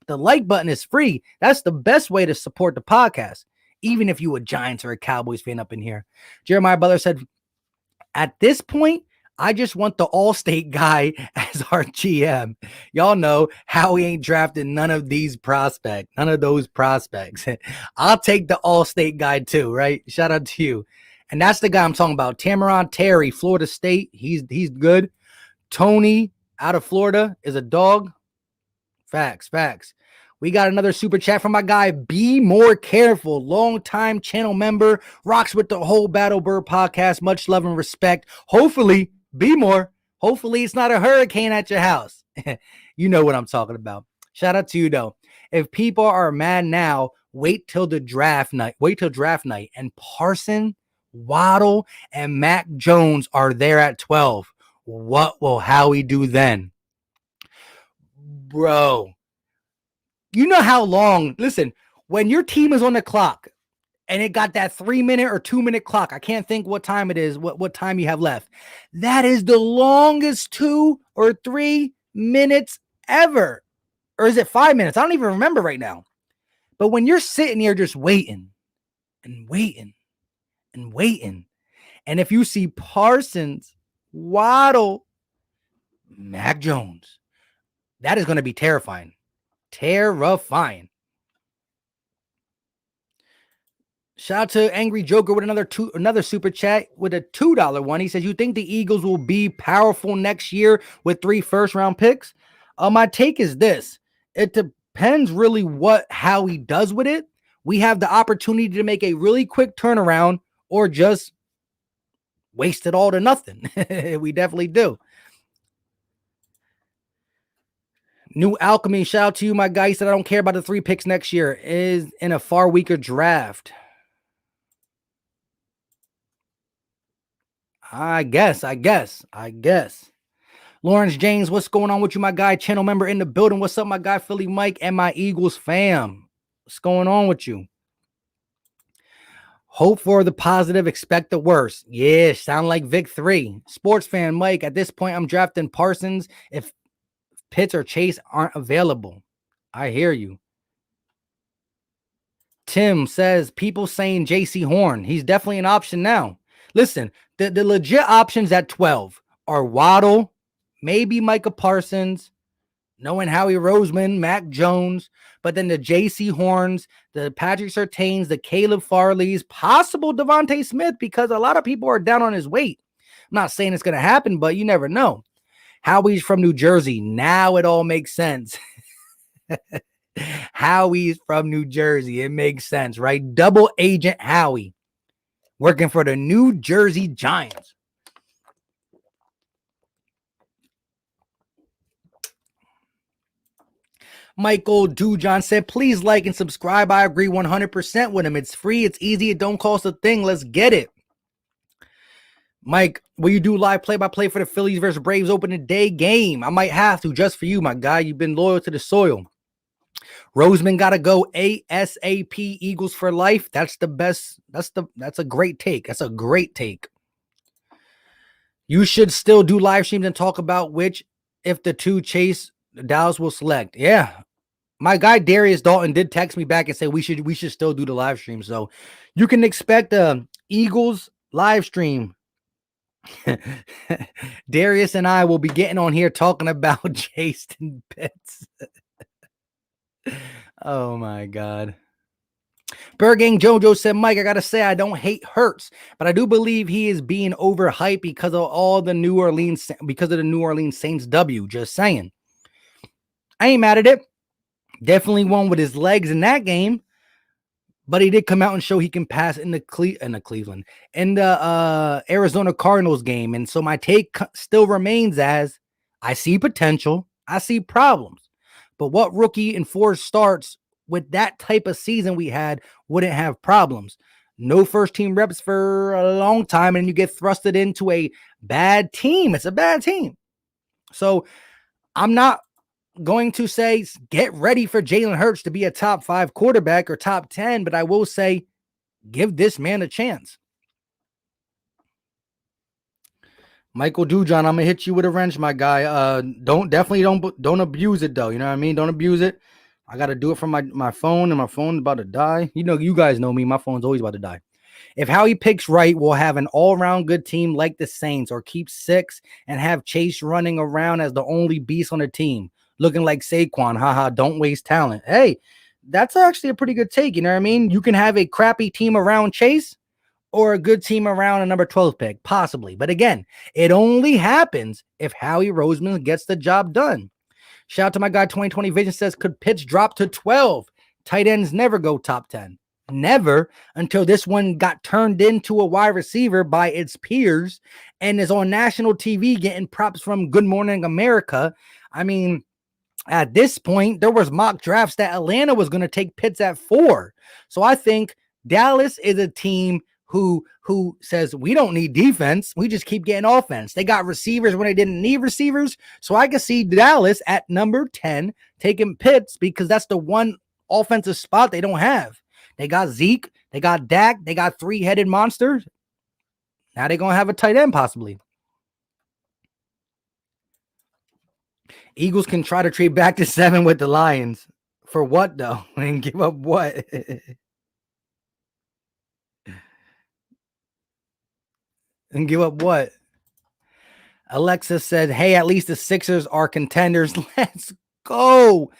The like button is free. That's the best way to support the podcast, even if you a Giants or a Cowboys fan up in here. Jeremiah Butler said, at this point, I just want the All-State guy as our GM. Y'all know Howie ain't drafted none of those prospects. I'll take the All-State guy too, right? Shout out to you. And that's the guy I'm talking about. Tamaron Terry, Florida State. He's good. Tony out of Florida is a dog. Facts. We got another super chat from my guy, Be More Careful, longtime channel member, rocks with the whole Battle Bird podcast. Much love and respect. Hopefully it's not a hurricane at your house. You know what I'm talking about. Shout out to you, though. If people are mad now, wait till draft night. And Parson, Waddle, and Mac Jones are there at 12. What will Howie do then? Bro. You know how long, listen, when your team is on the clock and it got that 3-minute or 2-minute clock, I can't think what time it is, what time you have left. That is the longest 2 or 3 minutes ever. Or is it 5 minutes? I don't even remember right now. But when you're sitting here just waiting and waiting and waiting, and if you see Parsons, Waddle, Mac Jones, that is going to be terrifying. Terrifying. Shout out to Angry Joker with another super chat with a $2 one. He says, you think the Eagles will be powerful next year with 3 first-round picks? My take is this. It depends really how he does with it. We have the opportunity to make a really quick turnaround or just waste it all to nothing. We definitely do. New Alchemy, shout out to you, my guy. He said, I don't care about the 3 picks next year. Is in a far weaker draft. I guess. Lawrence James, what's going on with you, my guy? Channel member in the building. What's up, my guy? Philly Mike and my Eagles fam. What's going on with you? Hope for the positive, expect the worst. Yeah, sound like Vic 3. Sports fan Mike, at this point, I'm drafting Parsons. If Pitts or Chase aren't available. I hear you. Tim says people saying JC Horn. He's definitely an option now. Listen, the legit options at 12 are Waddle, maybe Micah Parsons, knowing Howie Roseman, Mac Jones, but then the JC Horns, the Patrick Surtains, the Caleb Farleys, possible Devontae Smith, because a lot of people are down on his weight. I'm not saying it's going to happen, but you never know. Howie's from New Jersey. Now it all makes sense. Howie's from New Jersey. It makes sense, right? Double agent Howie working for the New Jersey Giants. Michael Dujon said, please like and subscribe. I agree 100% with him. It's free. It's easy. It don't cost a thing. Let's get it. Mike, will you do live play-by-play for the Phillies versus Braves opening day game? I might have to, just for you, my guy. You've been loyal to the soil. Roseman got to go ASAP, Eagles for life. That's the best. That's a great take. That's a great take. You should still do live streams and talk about which, if the two Chase, Dallas will select. Yeah. My guy Darius Dalton did text me back and say we should still do the live stream. So you can expect a Eagles live stream. Darius and I will be getting on here talking about Jason Pitts. Oh my God. Bergang Jojo said, Mike, I gotta say I don't hate Hurts, but I do believe he is being overhyped because of the New Orleans Saints W. Just saying. I ain't mad at it. Definitely won with his legs in that game, but he did come out and show he can pass in the Arizona Cardinals game. And so my take still remains as I see potential. I see problems, but what rookie in 4 starts with that type of season we had wouldn't have problems? No first team reps for a long time, and you get thrusted into a bad team. It's a bad team. So I'm not going to say get ready for Jalen Hurts to be a top 5 quarterback or top 10, but I will say give this man a chance. Michael Dujon, I'm gonna hit you with a wrench, my guy. Don't abuse it though. You know what I mean? Don't abuse it. I gotta do it from my phone, and my phone's about to die. You know, you guys know me. My phone's always about to die. If Howie picks right, we'll have an all-around good team like the Saints, or keep 6 and have Chase running around as the only beast on the team, looking like Saquon. Haha, don't waste talent. Hey, that's actually a pretty good take. You know what I mean? You can have a crappy team around Chase or a good team around a number 12 pick, possibly. But again, it only happens if Howie Roseman gets the job done. Shout out to my guy 2020 Vision says, could Pitts drop to 12? Tight ends never go top 10. Never, until this one got turned into a wide receiver by its peers and is on national TV getting props from Good Morning America. I mean, at this point, there was mock drafts that Atlanta was going to take Pitts at 4. So I think Dallas is a team who says we don't need defense. We just keep getting offense. They got receivers when they didn't need receivers. So I can see Dallas at number 10 taking Pitts because that's the one offensive spot they don't have. They got Zeke. They got Dak. They got 3-headed monsters. Now they're going to have a tight end possibly. Eagles can try to trade back to 7 with the Lions. For what, though? And give up what? And give up what? Alexa said, hey, at least the Sixers are contenders. Let's go.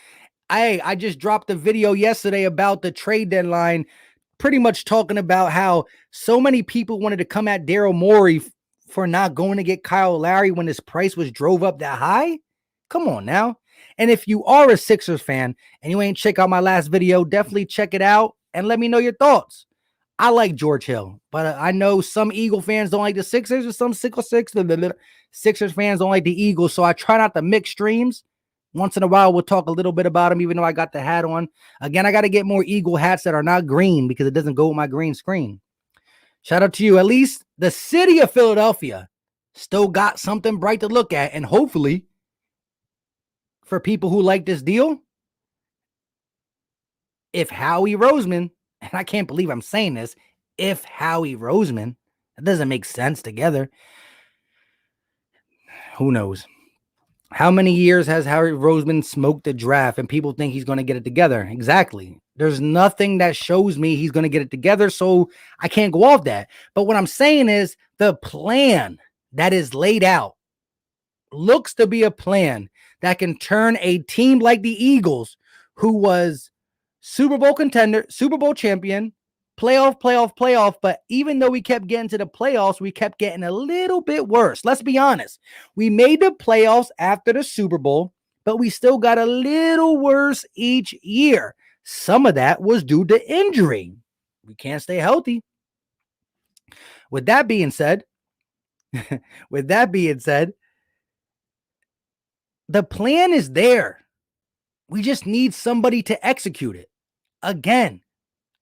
I just dropped a video yesterday about the trade deadline, pretty much talking about how so many people wanted to come at Daryl Morey for not going to get Kyle Lowry when his price was drove up that high. Come on now. And if you are a Sixers fan and you ain't check out my last video, definitely check it out and let me know your thoughts. I like George Hill, but I know some Eagle fans don't like the Sixers, or some Sixers fans don't like the Eagles. So I try not to mix streams. Once in a while, we'll talk a little bit about them, even though I got the hat on. Again, I got to get more Eagle hats that are not green because it doesn't go with my green screen. Shout out to you. At least the city of Philadelphia still got something bright to look at. And hopefully, for people who like this deal, if Howie Roseman, and I can't believe I'm saying this, if Howie Roseman, that doesn't make sense together. Who knows? How many years has Howie Roseman smoked the draft and people think he's going to get it together? Exactly. There's nothing that shows me he's going to get it together, so I can't go off that. But what I'm saying is the plan that is laid out looks to be a plan that can turn a team like the Eagles, who was Super Bowl contender, Super Bowl champion, playoff. But even though we kept getting to the playoffs, we kept getting a little bit worse. Let's be honest. We made the playoffs after the Super Bowl, but we still got a little worse each year. Some of that was due to injury. We can't stay healthy. With that being said, the plan is there. We just need somebody to execute it. Again,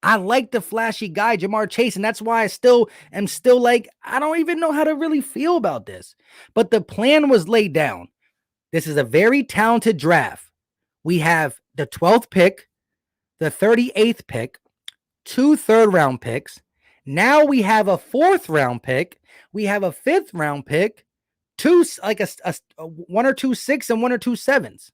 I like the flashy guy, Jamar Chase, and that's why I still am like, I don't even know how to really feel about this. But the plan was laid down. This is a very talented draft. We have the 12th pick, the 38th pick, 2 third-round picks. Now we have a 4th-round pick. We have a 5th-round pick, one or two 6 and 1 or 2 7s.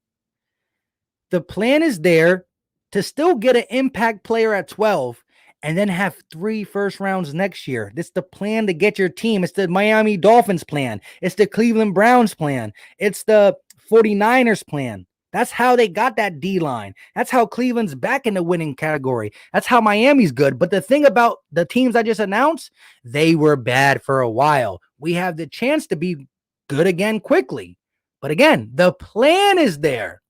The plan is there to still get an impact player at 12 and then have 3 first rounds next year. This is the plan to get your team. It's the Miami Dolphins plan. It's the Cleveland Browns plan. It's the 49ers plan. That's how they got that D-line. That's how Cleveland's back in the winning category. That's how Miami's good. But the thing about the teams I just announced, they were bad for a while. We have the chance to be good again quickly. But again, the plan is there.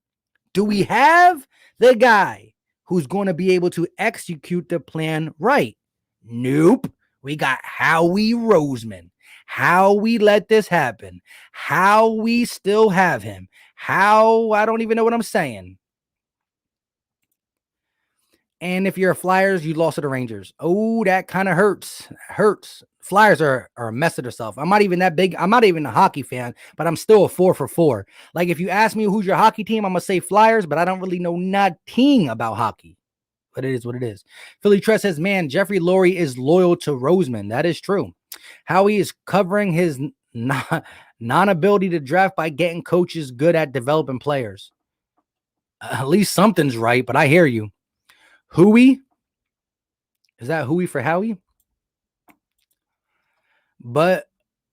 Do we have the guy who's going to be able to execute the plan right? Nope. We got Howie Roseman. How we let this happen. How we still have him. How, I don't even know what I'm saying. And if you're a Flyers, you lost to the Rangers. Oh, that kind of hurts. Flyers are a mess of themselves. I'm not even that big. I'm not even a hockey fan, but I'm still a 4 for 4. Like, if you ask me who's your hockey team, I'm going to say Flyers, but I don't really know nothing about hockey. But it is what it is. Philly Tress says, man, Jeffrey Lurie is loyal to Roseman. That is true. Howie is covering his non-ability to draft by getting coaches good at developing players. At least something's right, but I hear you. Howie? Is that Howie for Howie? But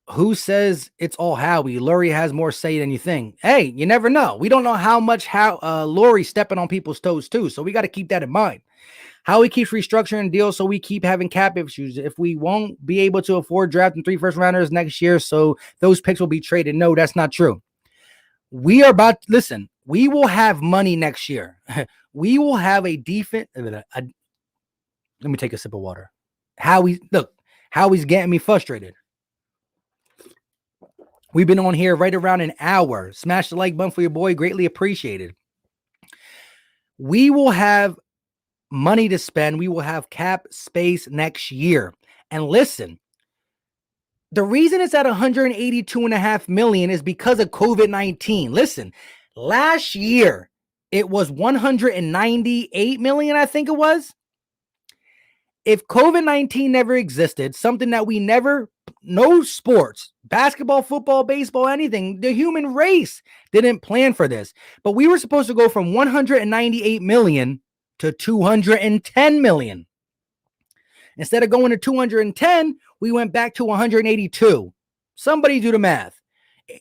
who says it's all Howie? Lurie has more say than you think. Hey, you never know. We don't know how much Lurie stepping on people's toes too, so we got to keep that in mind. Howie keeps restructuring deals, so we keep having cap issues. If we won't be able to afford drafting 3 first rounders next year, so those picks will be traded. No, that's not true. We are about, listen, we will have money next year. We will have a defense. Let me take a sip of water. Howie's getting me frustrated. We've been on here right around an hour. Smash the like button for your boy. Greatly appreciated. We will have money to spend. We will have cap space next year. And listen, the reason it's at $182.5 million is because of COVID-19. Listen, last year it was $198 million, I think it was. If COVID-19 never existed, something that we never, no sports, basketball, football, baseball, anything, the human race didn't plan for this. But we were supposed to go from $198 million to $210 million. Instead of going to 210, we went back to 182. Somebody do the math.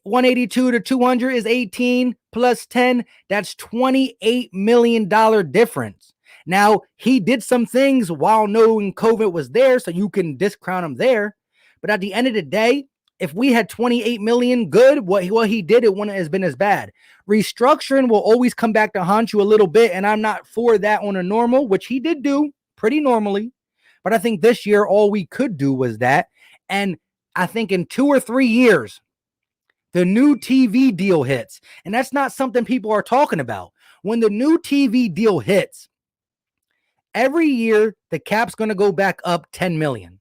182 to 200 is 18 plus 10. That's $28 million difference. Now, he did some things while knowing COVID was there, so you can discount him there. But at the end of the day, if we had 28 million good, what he did, it wouldn't have been as bad. Restructuring will always come back to haunt you a little bit, and I'm not for that on a normal, which he did do pretty normally. But I think this year, all we could do was that. And I think in 2 or 3 years, the new TV deal hits. And that's not something people are talking about. When the new TV deal hits, every year, the cap's going to go back up 10 million.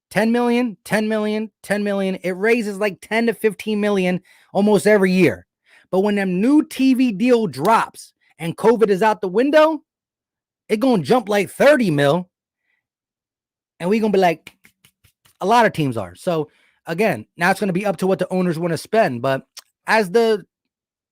10 million, 10 million, 10 million. It raises like 10 to 15 million almost every year. But when them new TV deal drops and COVID is out the window, it's going to jump like 30 mil. And we're going to be like, a lot of teams are. So again, now it's going to be up to what the owners want to spend. But as the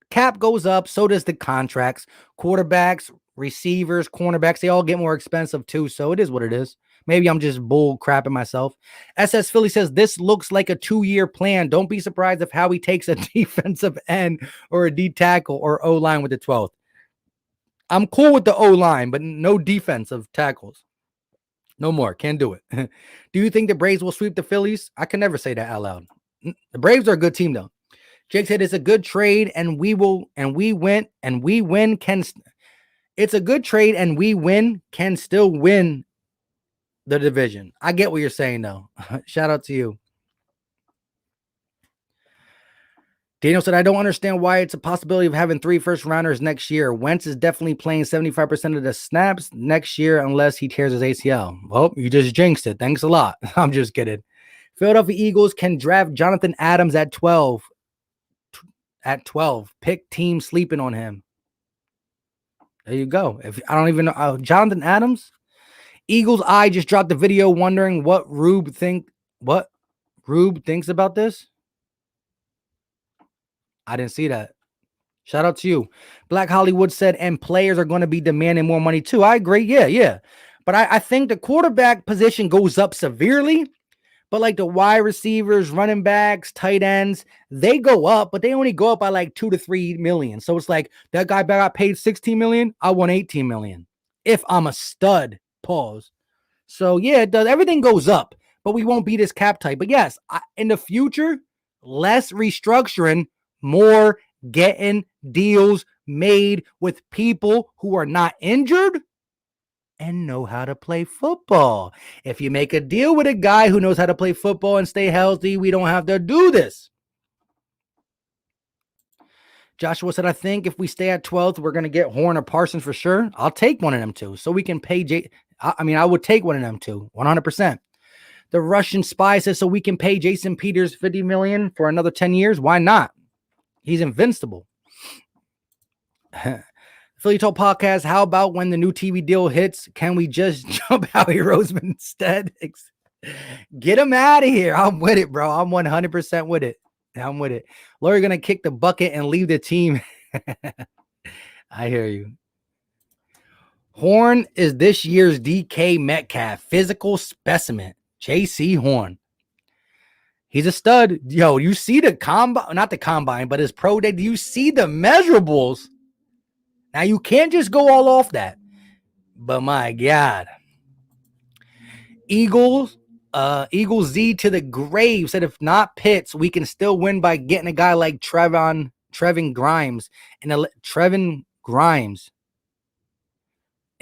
cap goes up, so does the contracts. Quarterbacks, receivers, cornerbacks, they all get more expensive too. So it is what it is. Maybe I'm just bull crapping myself. SS Philly says this looks like a 2-year plan. Don't be surprised if Howie takes a defensive end or a D tackle or O line with the 12th. I'm cool with the O line, but no defensive tackles. No more. Can't do it. Do you think the Braves will sweep the Phillies? I can never say that out loud. The Braves are a good team, though. Jake said it's a good trade, and we win. It's a good trade, and we win. Can still win the division. I get what you're saying, though. Shout out to you. Daniel said, I don't understand why it's a possibility of having 3 first-rounders next year. Wentz is definitely playing 75% of the snaps next year unless he tears his ACL. Well, you just jinxed it. Thanks a lot. I'm just kidding. Philadelphia Eagles can draft Jonathan Adams at 12. Pick team sleeping on him. There you go. If I don't even know Jonathan Adams. Eagles Eye just dropped a video wondering what Rube thinks about this. I didn't see that. Shout out to you. Black Hollywood said, and players are going to be demanding more money too. I agree. Yeah. But I think the quarterback position goes up severely. But like the wide receivers, running backs, tight ends, they go up, but they only go up by like 2 to 3 million. So it's like that guy got paid 16 million. I want 18 million. If I'm a stud, pause. So yeah, it does. Everything goes up, but we won't be this cap tight. But yes, in the future, less restructuring, more getting deals made with people who are not injured and know how to play football. If you make a deal with a guy who knows how to play football and stay healthy, we don't have to do this. Joshua said, I think if we stay at 12th, we're going to get Horn or Parsons for sure. I'll take one of them two so we can pay I would take one of them two, 100%. The Russian spy says, so we can pay Jason Peters $50 million for another 10 years. Why not? He's invincible. Philly Talk Podcast, how about when the new TV deal hits, can we just jump Howie Roseman instead? Get him out of here. I'm with it, bro. I'm 100% with it. I'm with it. Lori going to kick the bucket and leave the team. I hear you. Horn is this year's DK Metcalf, physical specimen. JC Horn. He's a stud. Yo, you see the combine, not the combine, but his pro day. Do you see the measurables? Now, you can't just go all off that. But my God. Eagles Z to the grave said if not Pitts, we can still win by getting a guy like Trevin Grimes in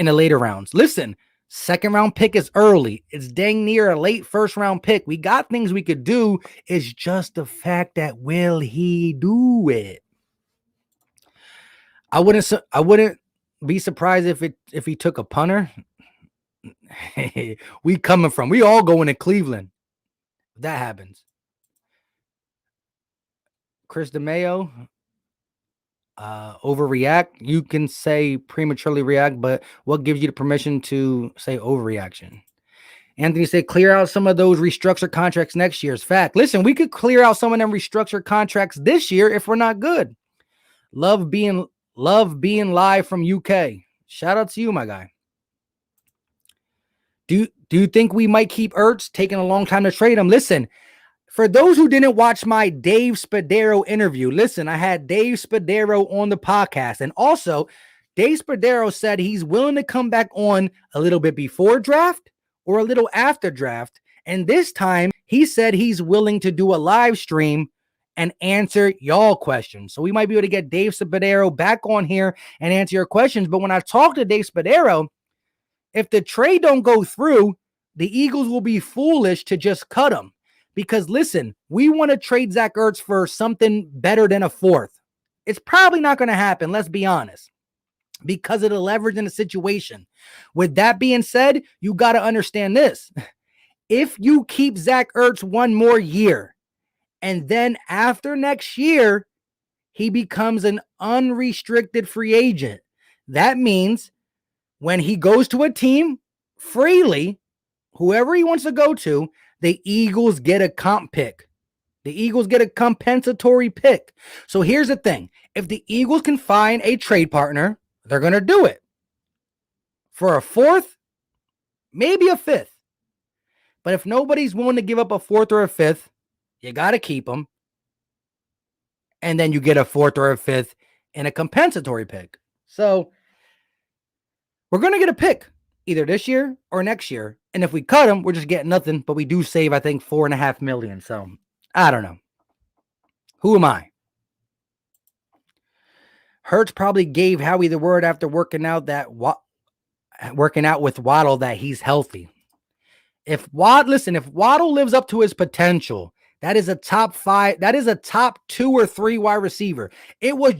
the later rounds. Listen, second round pick is early. It's dang near a late first round pick. We got things we could do. It's just the fact that will he do it? I wouldn't be surprised if he took a punter. We all going to Cleveland. If that happens. Chris DeMayo, overreact. You can say prematurely react, but what gives you the permission to say overreaction? Anthony said, clear out some of those restructured contracts next year's fact. Listen, we could clear out some of them restructured contracts this year if we're not good. Love being live from UK. Shout out to you, my guy. Do you think we might keep Ertz? Taking a long time to trade him. Listen, for those who didn't watch my Dave Spadaro interview, listen, I had Dave Spadaro on the podcast. And also, Dave Spadaro said he's willing to come back on a little bit before draft or a little after draft. And this time, he said he's willing to do a live stream and answer y'all questions. So we might be able to get Dave Spadaro back on here and answer your questions. But when I talk to Dave Spadaro, if the trade don't go through, the Eagles will be foolish to just cut him. Because listen, we want to trade Zach Ertz for something better than a 4th. It's probably not going to happen, let's be honest, because of the leverage in the situation. With that being said, you got to understand this. If you keep Zach Ertz one more year, and then after next year, he becomes an unrestricted free agent, that means when he goes to a team freely, whoever he wants to go to, the Eagles get a comp pick. The Eagles get a compensatory pick. So here's the thing. If the Eagles can find a trade partner, they're going to do it. For a fourth, maybe a fifth. But if nobody's willing to give up a fourth or a fifth, you got to keep them. And then you get a fourth or a fifth in a compensatory pick. So we're going to get a pick either this year or next year. And if we cut them, we're just getting nothing. But we do save, I think, $4.5 million. So I don't know. Who am I? Hurts probably gave Howie the word after working out with Waddle that he's healthy. If Waddle lives up to his potential, that is a top 5. That is a top 2 or 3 wide receiver. It was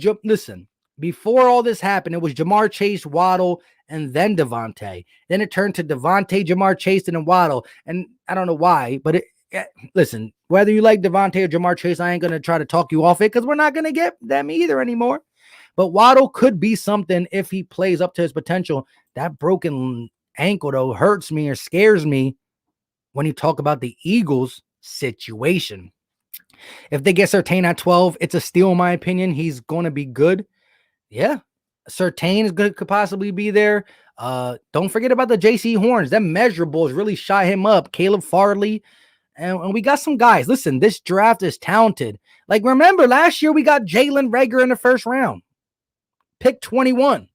before all this happened, it was Jamar Chase, Waddle, and then Devontae. Then it turned to Devontae, Jamar Chase, and then Waddle. And I don't know why, but listen, whether you like Devontae or Jamar Chase, I ain't gonna try to talk you off it because we're not gonna get them either anymore. But Waddle could be something if he plays up to his potential. That broken ankle, though, hurts me or scares me when you talk about the Eagles situation. If they get Surtain at 12, it's a steal, in my opinion. He's going to be good. Yeah. Surtain could possibly be there. Don't forget about the JC Horns. Them measurables really shot him up. Caleb Farley. And we got some guys. Listen, this draft is talented. Like, remember, last year we got Jalen Reagor in the first round. Pick 21.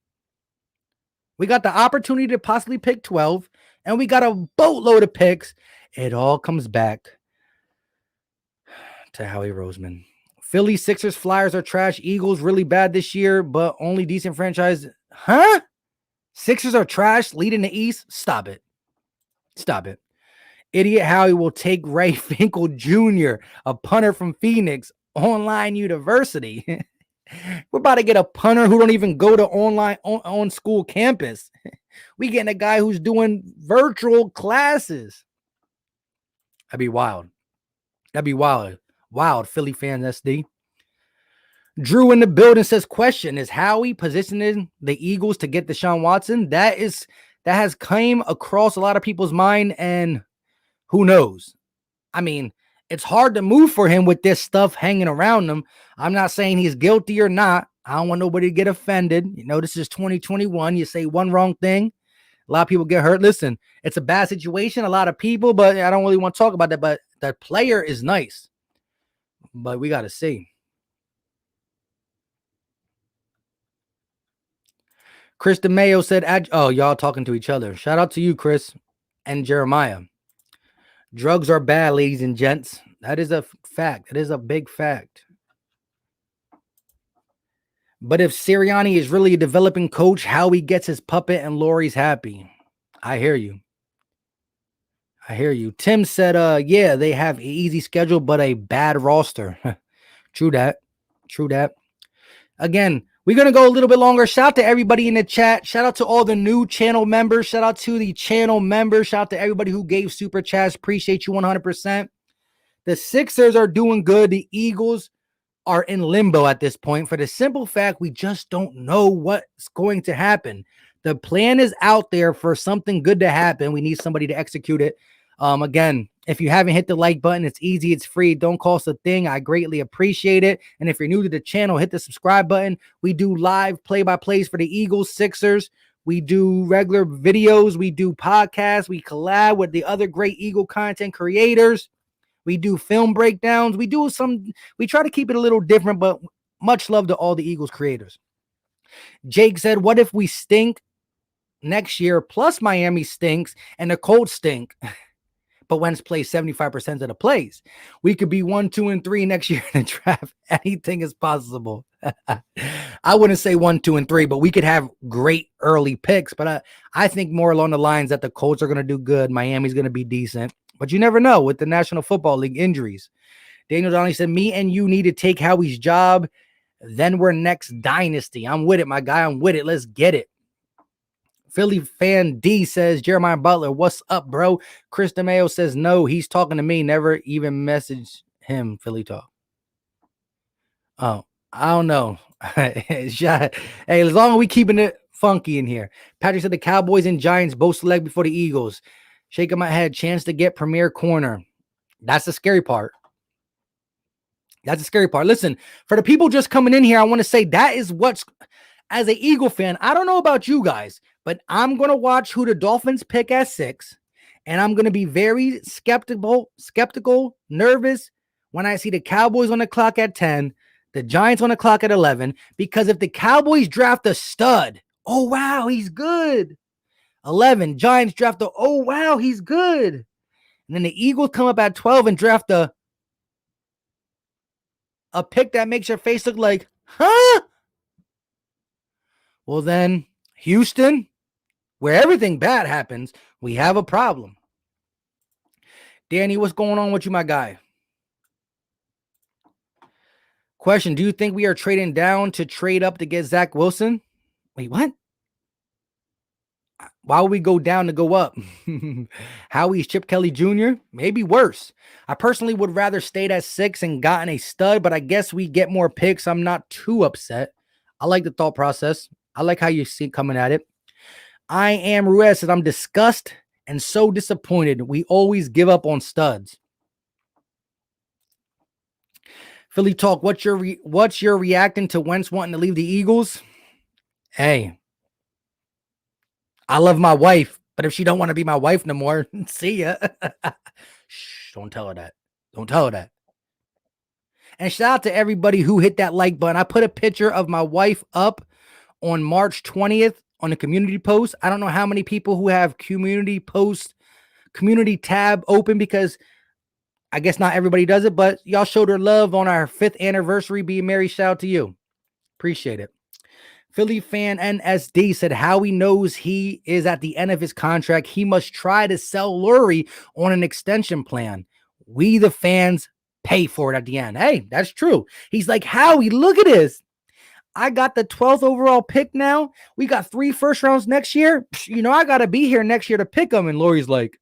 We got the opportunity to possibly pick 12, and we got a boatload of picks. It all comes back to Howie Roseman. Philly, Sixers, Flyers are trash. Eagles really bad this year, but only decent franchise. Huh? Sixers are trash, leading the East? Stop it. Stop it. Idiot Howie will take Ray Finkel Jr., a punter from Phoenix, online university. We're about to get a punter who don't even go to on school campus. We getting a guy who's doing virtual classes. That'd be wild. That'd be wild. Wild, Philly fans, SD. Drew in the building says, question, is Howie positioning the Eagles to get Deshaun Watson? That has came across a lot of people's mind, and who knows? I mean, it's hard to move for him with this stuff hanging around him. I'm not saying he's guilty or not. I don't want nobody to get offended. You know, this is 2021. You say one wrong thing, a lot of people get hurt. Listen, it's a bad situation, a lot of people, but I don't really want to talk about that. But that player is nice. But we got to see. Chris DeMayo said, oh, y'all talking to each other. Shout out to you, Chris and Jeremiah. Drugs are bad, ladies and gents. That is a fact. It is a big fact. But if Sirianni is really a developing coach, Howie gets his puppet and Laurie's happy. I hear you. I hear you. Tim said, yeah, they have an easy schedule, but a bad roster. True that. True that. Again, we're going to go a little bit longer. Shout out to everybody in the chat. Shout out to all the new channel members. Shout out to the channel members. Shout out to everybody who gave super chats. Appreciate you 100%. The Sixers are doing good. The Eagles are in limbo at this point for the simple fact we just don't know what's going to happen. The plan is out there for something good to happen. We need somebody to execute it. Again, if you haven't hit the like button, it's easy, it's free, don't cost a thing. I greatly appreciate it. And if you're new to the channel, hit the subscribe button. We do live play-by-plays for the Eagles, Sixers. We do regular videos. We do podcasts. We collab with the other great Eagle content creators. We do film breakdowns. We try to keep it a little different, but much love to all the Eagles creators. Jake said, what if we stink next year plus Miami stinks and the Colts stink? But Wentz plays 75% of the plays. We could be 1, 2, and 3 next year in the draft. Anything is possible. I wouldn't say 1, 2, and 3, but we could have great early picks. But I think more along the lines that the Colts are going to do good. Miami's going to be decent. But you never know with the National Football League injuries. Daniel Donnelly said, me and you need to take Howie's job. Then we're next dynasty. I'm with it, my guy. I'm with it. Let's get it. Philly fan D says, Jeremiah Butler, what's up, bro? Chris DeMayo says, no, he's talking to me. Never even messaged him, Philly talk. Oh, I don't know. Hey, as long as we keeping it funky in here. Patrick said the Cowboys and Giants both select before the Eagles. Shaking my head, chance to get premier corner. That's the scary part. That's the scary part. Listen, for the people just coming in here, I want to say that is what's, as an Eagle fan, I don't know about you guys, but I'm going to watch who the Dolphins pick at 6. And I'm going to be very skeptical, nervous when I see the Cowboys on the clock at 10, the Giants on the clock at 11, because if the Cowboys draft a stud, oh, wow, he's good. 11, Giants draft a, oh, wow, he's good. And then the Eagles come up at 12 and draft a pick that makes your face look like, huh? Well, then, Houston, where everything bad happens, we have a problem. Danny, what's going on with you, my guy? Question, do you think we are trading down to trade up to get Zach Wilson? Wait, what? Why would we go down to go up? Howie's Chip Kelly Jr.? Maybe worse. I personally would rather stayed at 6 and gotten a stud, but I guess we get more picks. I'm not too upset. I like the thought process. I like how you see coming at it. I am Ruiz, and I'm disgusted and so disappointed. We always give up on studs. Philly Talk, what's your reacting to Wentz wanting to leave the Eagles? Hey, I love my wife, but if she don't want to be my wife no more, see ya. Shh, don't tell her that. Don't tell her that. And shout out to everybody who hit that like button. I put a picture of my wife up on March 20th on the community post. I don't know how many people who have community tab open, because I guess not everybody does it, but y'all showed her love on our 5th anniversary being married. Shout out to you. Appreciate it. Philly fan NSD said Howie knows he is at the end of his contract. He must try to sell Lurie on an extension plan. We, the fans, pay for it at the end. Hey, that's true. He's like, Howie, look at this. I got the 12th overall pick now. We got 3 first rounds next year. You know, I got to be here next year to pick them. And Lurie's like,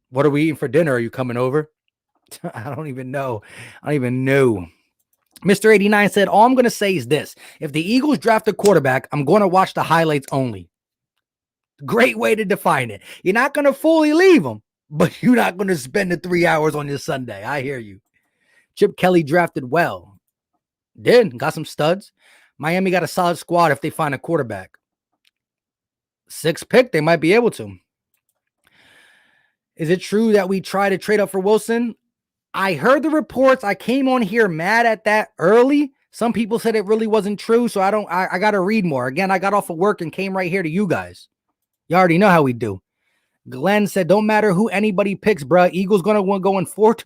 what are we eating for dinner? Are you coming over? I don't even know. Mr. 89 said, all I'm going to say is this. If the Eagles draft a quarterback, I'm going to watch the highlights only. Great way to define it. You're not going to fully leave them, but you're not going to spend the 3 hours on your Sunday. I hear you. Chip Kelly drafted well. Got some studs. Miami got a solid squad if they find a quarterback. 6th pick, they might be able to. Is it true that we try to trade up for Wilson? I heard the reports. I came on here mad at that early. Some people said it really wasn't true, so I got to read more. Again, I got off of work and came right here to you guys. You already know how we do. Glenn said, don't matter who anybody picks, bruh. Eagles going to want to go in 4th.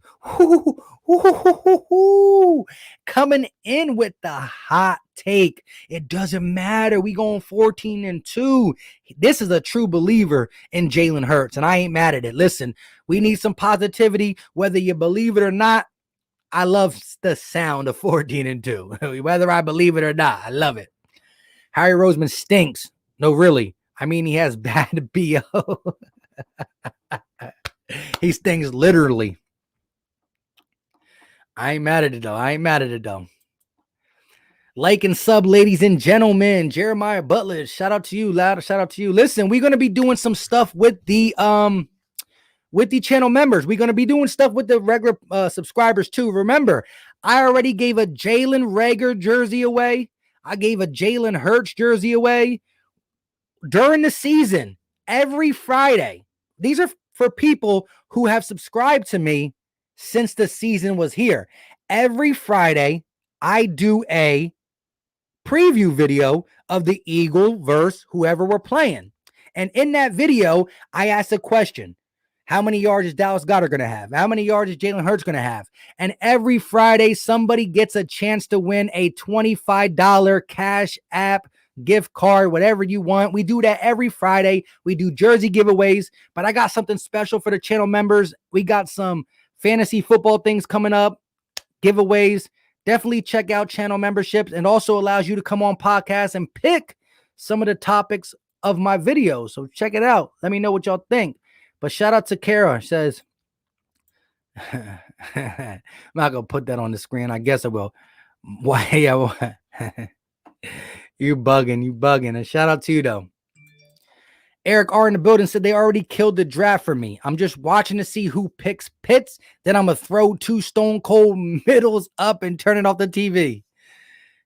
Coming in with the hot take. It doesn't matter. We going 14-2. This is a true believer in Jalen Hurts, and I ain't mad at it. Listen, we need some positivity, whether you believe it or not. I love the sound of 14-2, whether I believe it or not. I love it. Harry Roseman stinks. No, really. I mean, he has bad BO. He stings literally. I ain't mad at it though. Like and sub, ladies and gentlemen. Jeremiah Butler, shout out to you. Loud shout out to you. Listen, we're gonna be doing some stuff with the channel members. We're gonna be doing stuff with the regular subscribers too. Remember, I already gave a Jalen Reagor jersey away. I gave a Jalen Hurts jersey away during the season. Every Friday. These are for people who have subscribed to me since the season was here. Every Friday, I do a preview video of the Eagle versus whoever we're playing. And in that video, I ask a question. How many yards is Dallas Goedert going to have? How many yards is Jalen Hurts going to have? And every Friday, somebody gets a chance to win a $25 Cash App gift card, whatever you want. We do that every Friday. We do jersey giveaways, but I got something special for the channel members. We got some fantasy football things coming up, giveaways. Definitely check out channel memberships, and also allows you to come on podcasts and pick some of the topics of my videos. So check it out. Let me know what y'all think. But shout out to Kara. She says, I'm not going to put that on the screen. I guess I will. Why? You bugging. And shout out to you, though. Eric R in the building said they already killed the draft for me. I'm just watching to see who picks Pitts. Then I'm going to throw 2 stone cold middles up and turn it off the TV.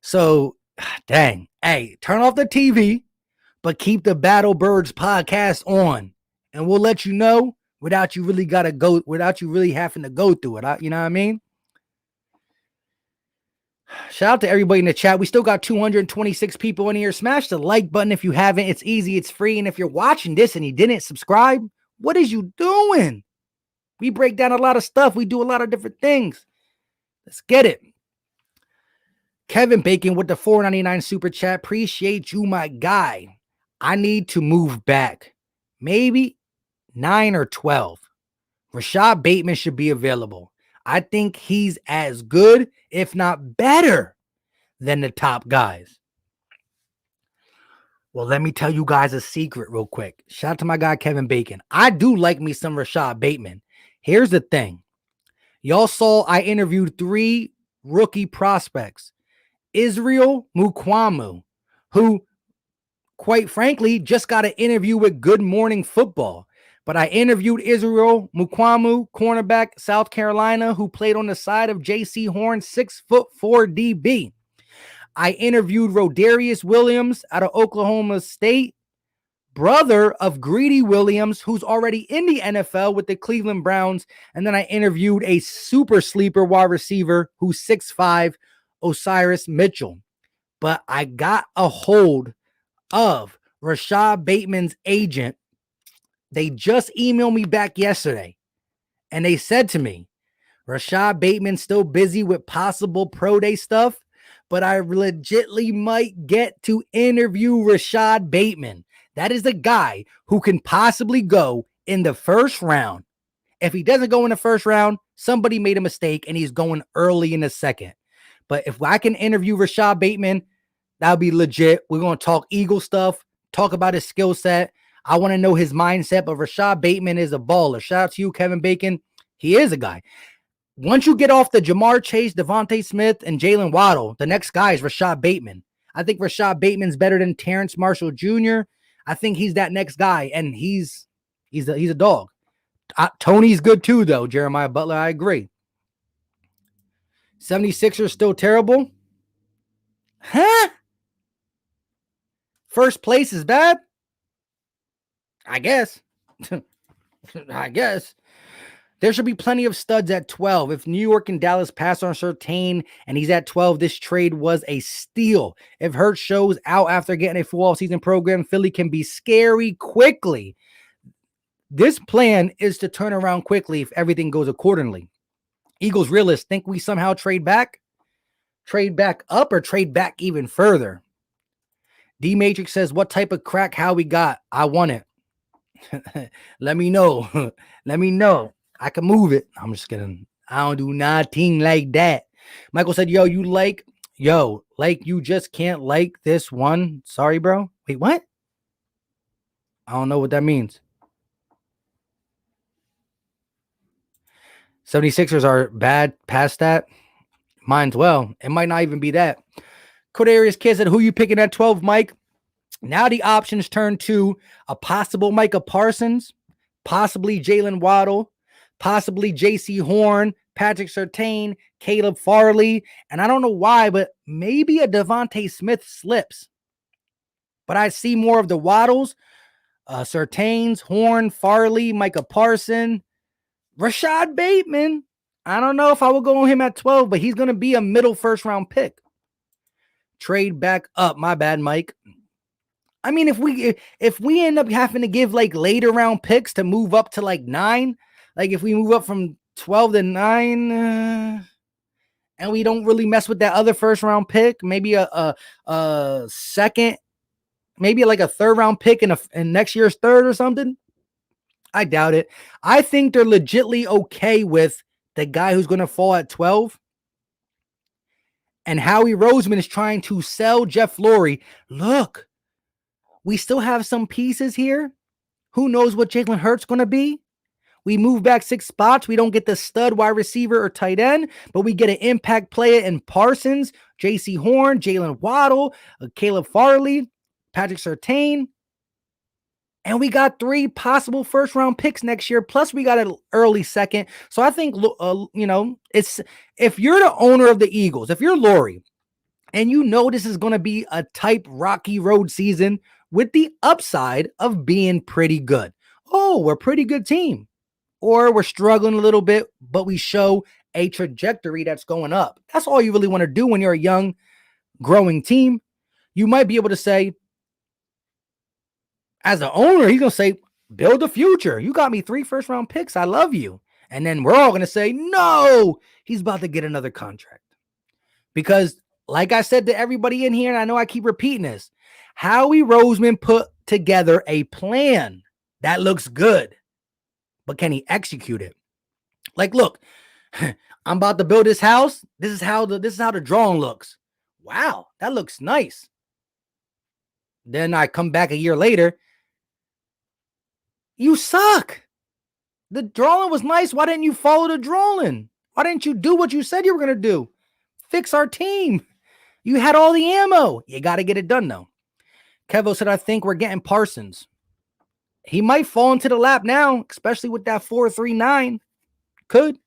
So, dang. Hey, turn off the TV, but keep the Battle Birds podcast on. And we'll let you know without you really having to go through it. You know what I mean? Shout out to everybody in the chat. We still got 226 people in here. Smash the like button if you haven't. It's easy. It's free. And if you're watching this and you didn't subscribe, what is you doing? We break down a lot of stuff. We do a lot of different things. Let's get it. Kevin Bacon with the $4.99 super chat. Appreciate you, my guy. I need to move back. Maybe 9 or 12. Rashad Bateman should be available. I think he's as good, if not better, than the top guys. Well, let me tell you guys a secret real quick. Shout out to my guy, Kevin Bacon. I do like me some Rashad Bateman. Here's the thing. Y'all saw I interviewed 3 rookie prospects. Israel Mukuamu, who, quite frankly, just got an interview with Good Morning Football. But I interviewed Israel Mukuamu, cornerback, South Carolina, who played on the side of J.C. Horn, 6'4" DB. I interviewed Rodarius Williams out of Oklahoma State, brother of Greedy Williams, who's already in the NFL with the Cleveland Browns. And then I interviewed a super sleeper wide receiver who's 6'5", Osiris Mitchell. But I got a hold of Rashad Bateman's agent. They just emailed me back yesterday, and they said to me, Rashad Bateman's still busy with possible pro day stuff, but I legitly might get to interview Rashad Bateman. That is the guy who can possibly go in the first round. If he doesn't go in the first round, somebody made a mistake, and he's going early in the second. But if I can interview Rashad Bateman, that'll be legit. We're going to talk Eagle stuff, talk about his skill set. I want to know his mindset, but Rashad Bateman is a baller. Shout out to you, Kevin Bacon. He is a guy. Once you get off the Jamar Chase, Devontae Smith, and Jalen Waddle, the next guy is Rashad Bateman. I think Rashad Bateman's better than Terrence Marshall Jr. I think he's that next guy, and he's a dog. Tony's good too, though, Jeremiah Butler. I agree. 76ers still terrible? Huh? First place is bad? I guess. I guess. There should be plenty of studs at 12. If New York and Dallas pass on Surtain and he's at 12, this trade was a steal. If Hurts shows out after getting a full off-season program, Philly can be scary quickly. This plan is to turn around quickly if everything goes accordingly. Eagles realists think we somehow trade back up, or trade back even further. D-Matrix says, what type of crack Howie got? I want it. Let me know. Let me know. I can move it. I'm just kidding. I don't do nothing like that. Michael said, you just can't like this one. Sorry, bro. Wait, what? I don't know what that means. 76ers are bad past that. Mine's well. It might not even be that. Codarius Kid said, who you picking at 12, Mike? Now the options turn to a possible Micah Parsons, possibly Jalen Waddle, possibly J.C. Horn, Patrick Surtain, Caleb Farley, and I don't know why, but maybe a Devontae Smith slips. But I see more of the Waddles, Surtains, Horn, Farley, Micah Parsons, Rashad Bateman. I don't know if I will go on him at 12, but he's going to be a middle first round pick. Trade back up. My bad, Mike. I mean, if we end up having to give like later round picks to move up to like 9, like if we move up from 12 to 9, and we don't really mess with that other first round pick, maybe a second, maybe like a third round pick in next year's third or something. I doubt it. I think they're legitly okay with the guy who's going to fall at 12. And Howie Roseman is trying to sell Jeff Lurie. Look, we still have some pieces here. Who knows what Jalen Hurts going to be? We move back 6 spots. We don't get the stud wide receiver or tight end, but we get an impact player in Parsons, J.C. Horn, Jalen Waddle, Caleb Farley, Patrick Surtain. And we got 3 possible first round picks next year. Plus, we got an early second. So I think, it's if you're the owner of the Eagles, if you're Lori, and you know this is going to be a type rocky road season with the upside of being pretty good. Oh, we're a pretty good team. Or we're struggling a little bit, but we show a trajectory that's going up. That's all you really want to do when you're a young, growing team. You might be able to say, as an owner, he's going to say, build the future. You got me 3 first round picks. I love you. And then we're all going to say, no, he's about to get another contract. Because, like I said to everybody in here, and I know I keep repeating this, Howie Roseman put together a plan that looks good, but can he execute it? Like, look, I'm about to build this house. This is how the drawing looks. Wow, that looks nice. Then I come back a year later. You suck. The drawing was nice. Why didn't you follow the drawing? Why didn't you do what you said you were going to do? Fix our team. You had all the ammo. You got to get it done, though. Kevo said, I think we're getting Parsons. He might fall into the lap now, especially with that 4.39. Could.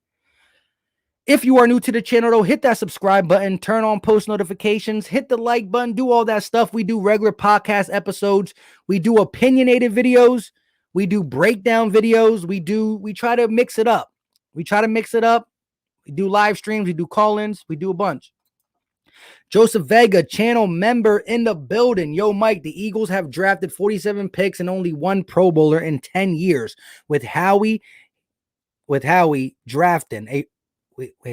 If you are new to the channel, though, hit that subscribe button, turn on post notifications, hit the like button, do all that stuff. We do regular podcast episodes. We do opinionated videos. We do breakdown videos. We try to mix it up. We do live streams. We do call-ins. We do a bunch. Joseph Vega, channel member in the building. Yo, Mike, the Eagles have drafted 47 picks and only 1 Pro Bowler in 10 years. With Howie drafting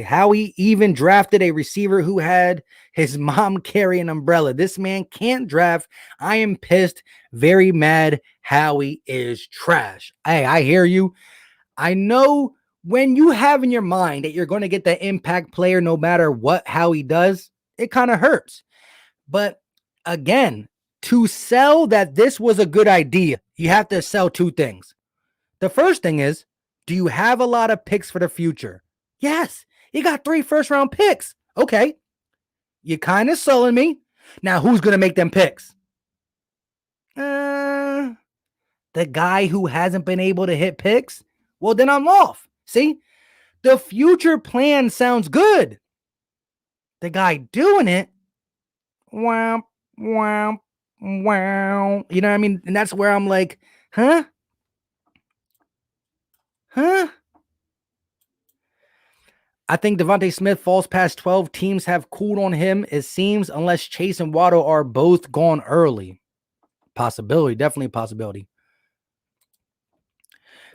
Howie even drafted a receiver who had his mom carry an umbrella. This man can't draft. I am pissed. Very mad. Howie is trash. Hey, I hear you. I know when you have in your mind that you're going to get the impact player no matter what Howie does, it kind of hurts. But again, to sell that this was a good idea, you have to sell 2 things. The first thing is, do you have a lot of picks for the future? Yes, you got 3 first round picks. Okay. You're kind of selling me. Now, who's going to make them picks? The guy who hasn't been able to hit picks? Well, then I'm off. See? The future plan sounds good. The guy doing it, wow, wow, wow. You know what I mean? And that's where I'm like, huh? I think Devontae Smith falls past 12. Teams have cooled on him, it seems, unless Chase and Waddle are both gone early. Possibility, definitely a possibility.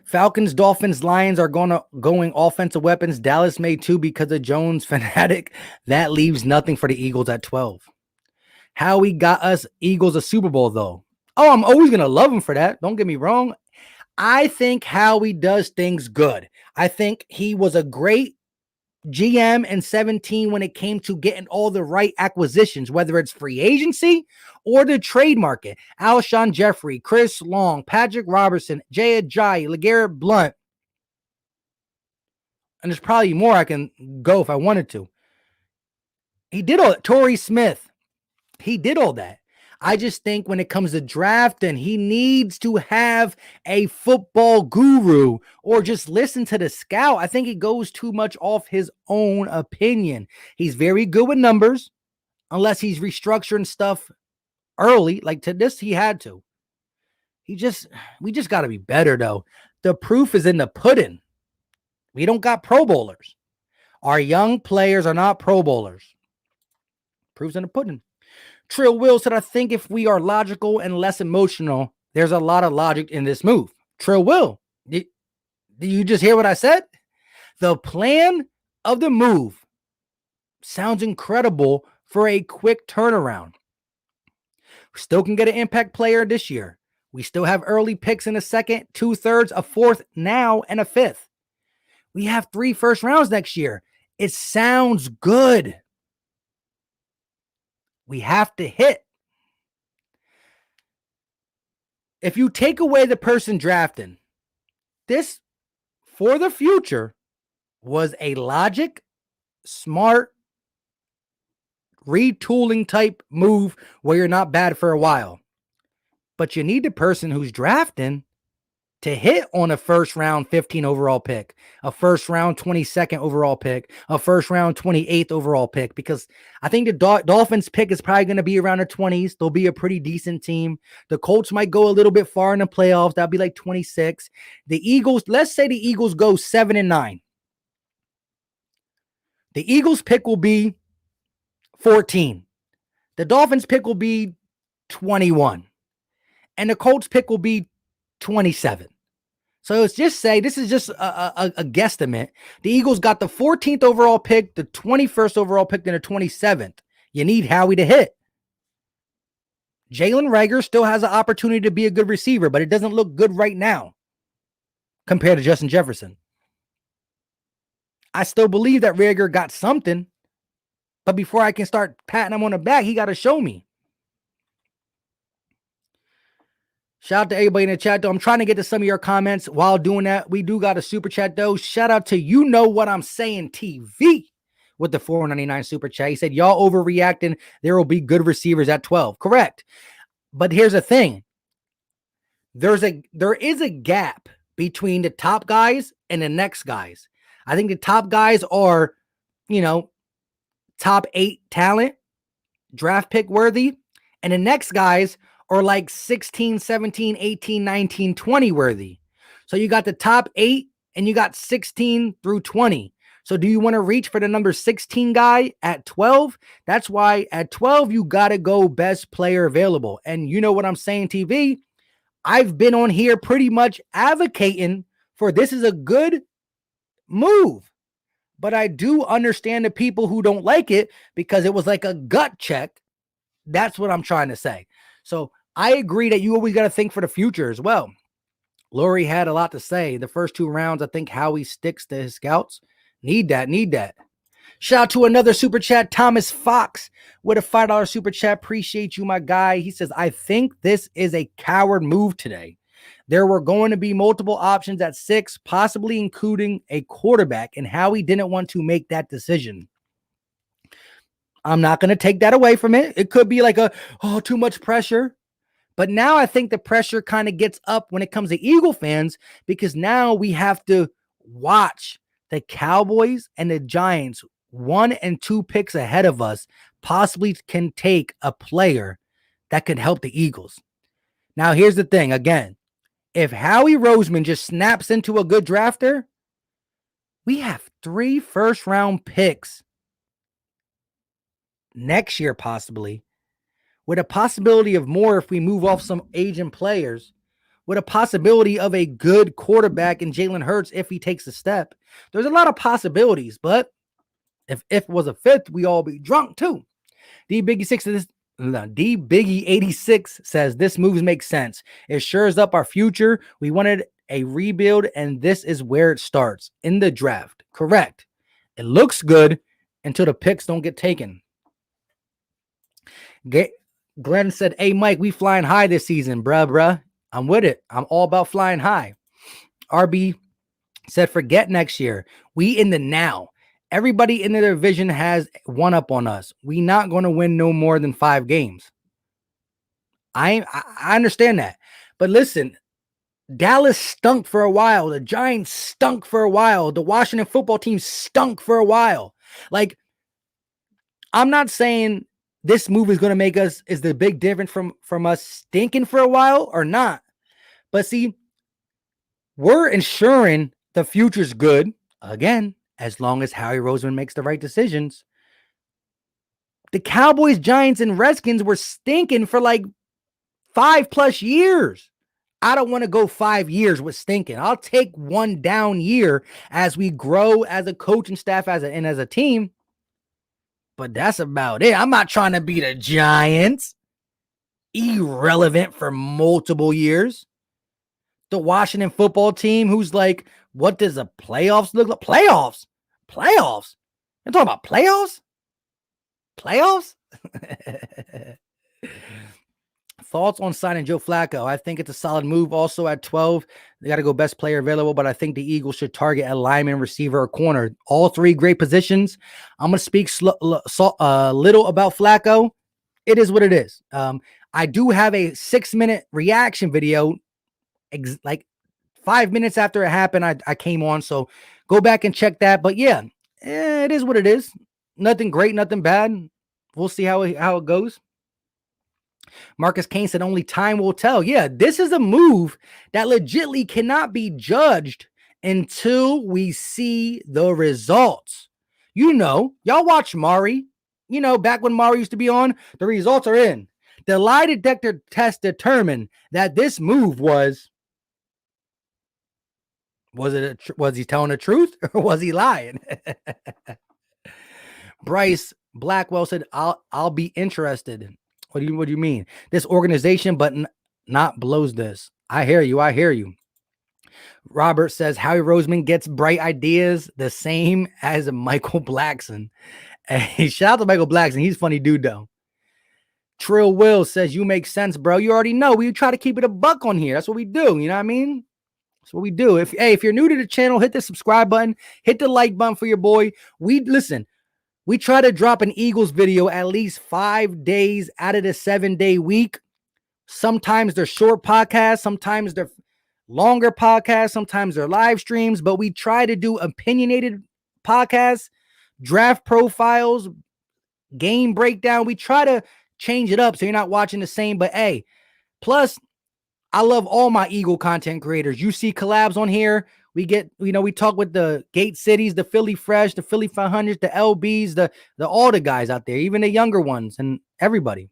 Falcons, Dolphins, Lions are going offensive weapons. Dallas made 2 because of Jones fanatic. That leaves nothing for the Eagles at 12. Howie got us Eagles a Super Bowl, though. Oh, I'm always going to love him for that. Don't get me wrong. I think Howie does things good. I think he was a great GM in 17 when it came to getting all the right acquisitions, whether it's free agency or the trade market. Alshon Jeffrey, Chris Long, Patrick Robertson, Jay Ajayi, LeGarrette Blount. And there's probably more I can go if I wanted to. He did all that. Torrey Smith. He did all that. I just think when it comes to drafting, he needs to have a football guru or just listen to the scout. I think he goes too much off his own opinion. He's very good with numbers, unless he's restructuring stuff early. Like to this, he had to. We just got to be better, though. The proof is in the pudding. We don't got Pro Bowlers. Our young players are not Pro Bowlers. Proof's in the pudding. Trill Will said, I think if we are logical and less emotional, there's a lot of logic in this move. Trill Will, did you just hear what I said? The plan of the move sounds incredible for a quick turnaround. We still can get an impact player this year. We still have early picks in a second, 2/3, a 4th now, and a 5th. We have 3 first rounds next year. It sounds good. We have to hit. If you take away the person drafting, this for the future was a logic, smart, retooling type move where you're not bad for a while. but you need the person who's drafting to hit on a first round 15 overall pick, a first round 22nd overall pick, a first round 28th overall pick, because I think the Dolphins pick is probably going to be around the 20s. They'll be a pretty decent team. The Colts might go a little bit far in the playoffs. That'll be like 26. The Eagles, let's say the Eagles go 7-9. The Eagles pick will be 14. The Dolphins pick will be 21. And the Colts pick will be 27. So let's just say this is just a guesstimate. The Eagles got the 14th overall pick, the 21st overall pick, and the 27th. You need Howie to hit. Jalen Reagor still has an opportunity to be a good receiver, but it doesn't look good right now compared to Justin Jefferson. I still believe that Reagor got something, but before I can start patting him on the back, he got to show me. Shout out to everybody in the chat, though. I'm trying to get to some of your comments while doing that. We do got a super chat, though. Shout out to You Know What I'm Saying TV with the $4.99 super chat. He said, y'all overreacting. There will be good receivers at 12. Correct. But here's the thing. There is a gap between the top guys and the next guys. I think the top guys are, top 8 talent, draft pick worthy. And the next guys or like 16, 17, 18, 19, 20 worthy. So you got the top 8 and you got 16 through 20. So do you want to reach for the number 16 guy at 12? That's why at 12, you got to go best player available. And You Know What I'm Saying TV, I've been on here pretty much advocating for this is a good move. But I do understand the people who don't like it because it was like a gut check. That's what I'm trying to say. So I agree that you always got to think for the future as well. Lori had a lot to say. The first 2 rounds, I think Howie sticks to his scouts. Need that. Shout out to another super chat, Thomas Fox with a $5 super chat. Appreciate you, my guy. He says, I think this is a coward move today. There were going to be multiple options at 6, possibly including a quarterback, and Howie didn't want to make that decision. I'm not going to take that away from it. It could be like too much pressure. But now I think the pressure kind of gets up when it comes to Eagle fans because now we have to watch the Cowboys and the Giants 1 and 2 picks ahead of us possibly can take a player that could help the Eagles. Now, here's the thing. Again, if Howie Roseman just snaps into a good drafter, we have 3 first-round picks next year possibly, with a possibility of more if we move off some aging players, with a possibility of a good quarterback in Jalen Hurts if he takes a step. There's a lot of possibilities, but if it was a 5th, we all be drunk too. D Biggie 86 says this move makes sense. It shores up our future. We wanted a rebuild, and this is where it starts in the draft. Correct. It looks good until the picks don't get taken. Glenn said, hey, Mike, we flying high this season, bruh. I'm with it. I'm all about flying high. RB said, forget next year. We in the now. Everybody in the division has one up on us. We not going to win no more than 5 games. I understand that. But listen, Dallas stunk for a while. The Giants stunk for a while. The Washington football team stunk for a while. Like, I'm not saying this move is going to make us is the big difference from us stinking for a while or not. But see, we're ensuring the future's good, again, as long as Howie Roseman makes the right decisions. The Cowboys, Giants, and Redskins were stinking for like 5+ years. I don't want to go 5 years with stinking. I'll take 1 down year as we grow as a coaching staff as a team. But that's about it. I'm not trying to be the Giants. Irrelevant for multiple years. The Washington football team who's like, what does the playoffs look like? Playoffs? You're talking about playoffs? Thoughts on signing Joe Flacco? I think it's a solid move. Also at 12, they got to go best player available, but I think the Eagles should target a lineman, receiver, or corner. All 3 great positions. I'm going to speak little about Flacco. it is what it is. I do have a 6-minute reaction video, like 5 minutes after it happened. I came on, so go back and check that. But yeah, it is what it is. Nothing great, nothing bad. We'll see how it goes. Marcus Kane said only time will tell. Yeah, this is a move that legitimately cannot be judged until we see the results. Y'all watch Mari. Back when Mari used to be on, the results are in. The lie detector test determined that this move was he telling the truth or was he lying? Bryce Blackwell said, I'll be interested. What do you mean? This organization, but not blows this. I hear you. Robert says Howie Roseman gets bright ideas the same as Michael Blackson. Hey, shout out to Michael Blackson. He's a funny dude, though. Trill Will says, you make sense, bro. You already know. We try to keep it a buck on here. That's what we do. You know what I mean? That's what we do. If you're new to the channel, hit the subscribe button. Hit the like button for your boy. We try to drop an Eagles video at least 5 days out of the 7-day week. Sometimes they're short podcasts. Sometimes they're longer podcasts. Sometimes they're live streams. But we try to do opinionated podcasts, draft profiles, game breakdown. We try to change it up so you're not watching the same. But hey, plus, I love all my Eagle content creators. You see collabs on here. We get, we talk with the Gate Cities, the Philly Fresh, the Philly 500s, the LBs, the all the guys out there, even the younger ones, and everybody.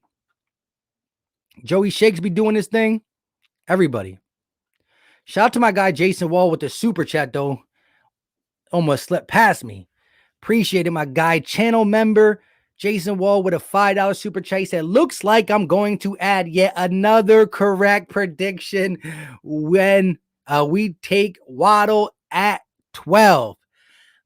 Joey Shakes be doing this thing. Everybody. Shout out to my guy Jason Wall with the super chat, though. Almost slipped past me. Appreciate it, my guy. Channel member Jason Wall with a $5 super chat. He said, looks like I'm going to add yet another correct prediction when we take Waddle at 12.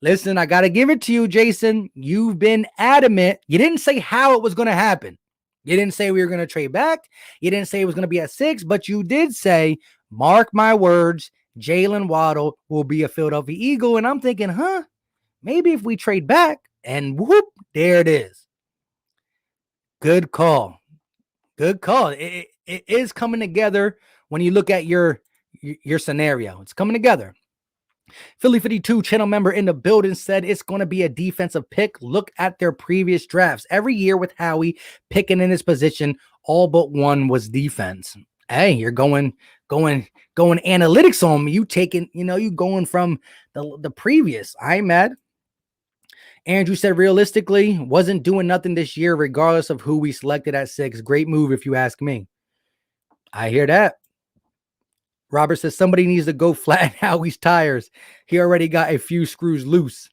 Listen, I got to give it to you, Jason. You've been adamant. You didn't say how it was going to happen. You didn't say we were going to trade back. You didn't say it was going to be at 6, but you did say, mark my words, Jalen Waddle will be a Philadelphia Eagle. And I'm thinking, maybe if we trade back, and whoop, there it is. Good call. It is coming together when you look at your scenario. It's coming together. Philly 52 channel member in the building said it's going to be a defensive pick. Look at their previous drafts. Every year with Howie picking in his position, all but one was defense. Hey, you're going analytics on me. You taking, you going from the previous. I ain't mad. Andrew said, realistically, wasn't doing nothing this year, regardless of who we selected at 6. Great move, if you ask me. I hear that. Robert says, somebody needs to go flatten Howie's tires. He already got a few screws loose.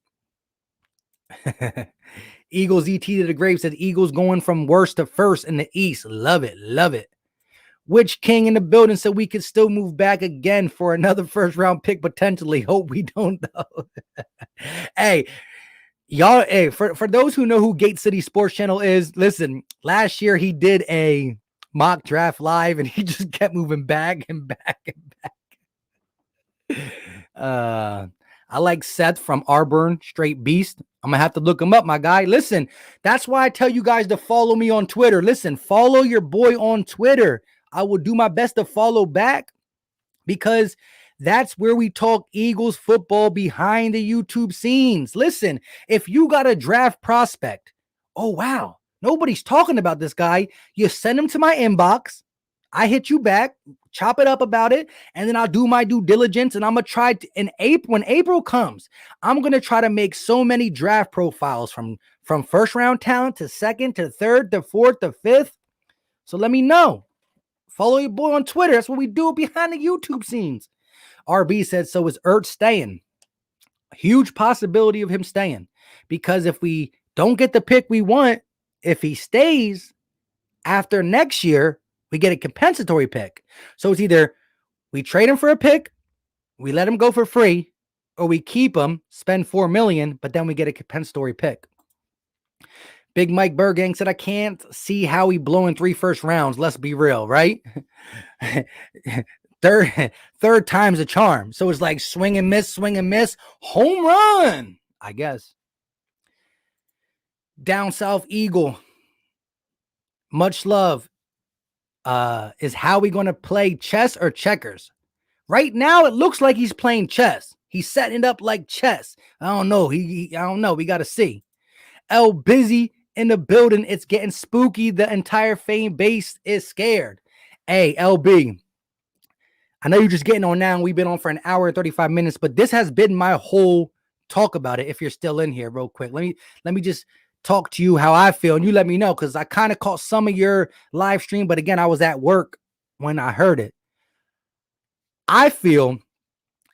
Eagles ET to the grave said, Eagles going from worst to first in the East. Love it. Witch King in the building said we could still move back again for another first-round pick, potentially. Hope we don't, though. Hey, y'all, for those who know who Gate City Sports Channel is, listen, last year he did a mock draft live and he just kept moving back and back and back. I like Seth from Auburn, straight beast. I'm going to have to look him up, my guy. Listen, that's why I tell you guys to follow me on Twitter. Listen, follow your boy on Twitter. I will do my best to follow back because that's where we talk Eagles football behind the YouTube scenes. Listen, if you got a draft prospect, oh, wow, nobody's talking about this guy. You send him to my inbox. I hit you back, chop it up about it, and then I'll do my due diligence, and I'm going to try in April. When April comes, I'm going to try to make so many draft profiles from first-round talent to second to third to fourth to fifth. So let me know. Follow your boy on Twitter. That's what we do behind the YouTube scenes. RB said, so is Ertz staying? A huge possibility of him staying. Because if we don't get the pick we want, if he stays after next year, we get a compensatory pick. So it's either we trade him for a pick, we let him go for free, or we keep him, spend $4 million, but then we get a compensatory pick. Big Mike Bergang said, I can't see Howie blowing 3 first rounds. Let's be real, right? Third time's a charm. So it's like swing and miss, home run, I guess. Down South Eagle Much love. Is Howie going to play chess or checkers? Right now, it looks like he's playing chess. He's setting it up like chess. I don't know. I don't know. We got to see. L busy in the building. It's getting spooky. The entire fan base is scared. Hey, LB, I know you're just getting on now, and we've been on for an hour and 35 minutes, but this has been my whole talk about it. If you're still in here, real quick, let me just talk to you how I feel, and you let me know, because I kind of caught some of your live stream, but again, I was at work when I heard it. I feel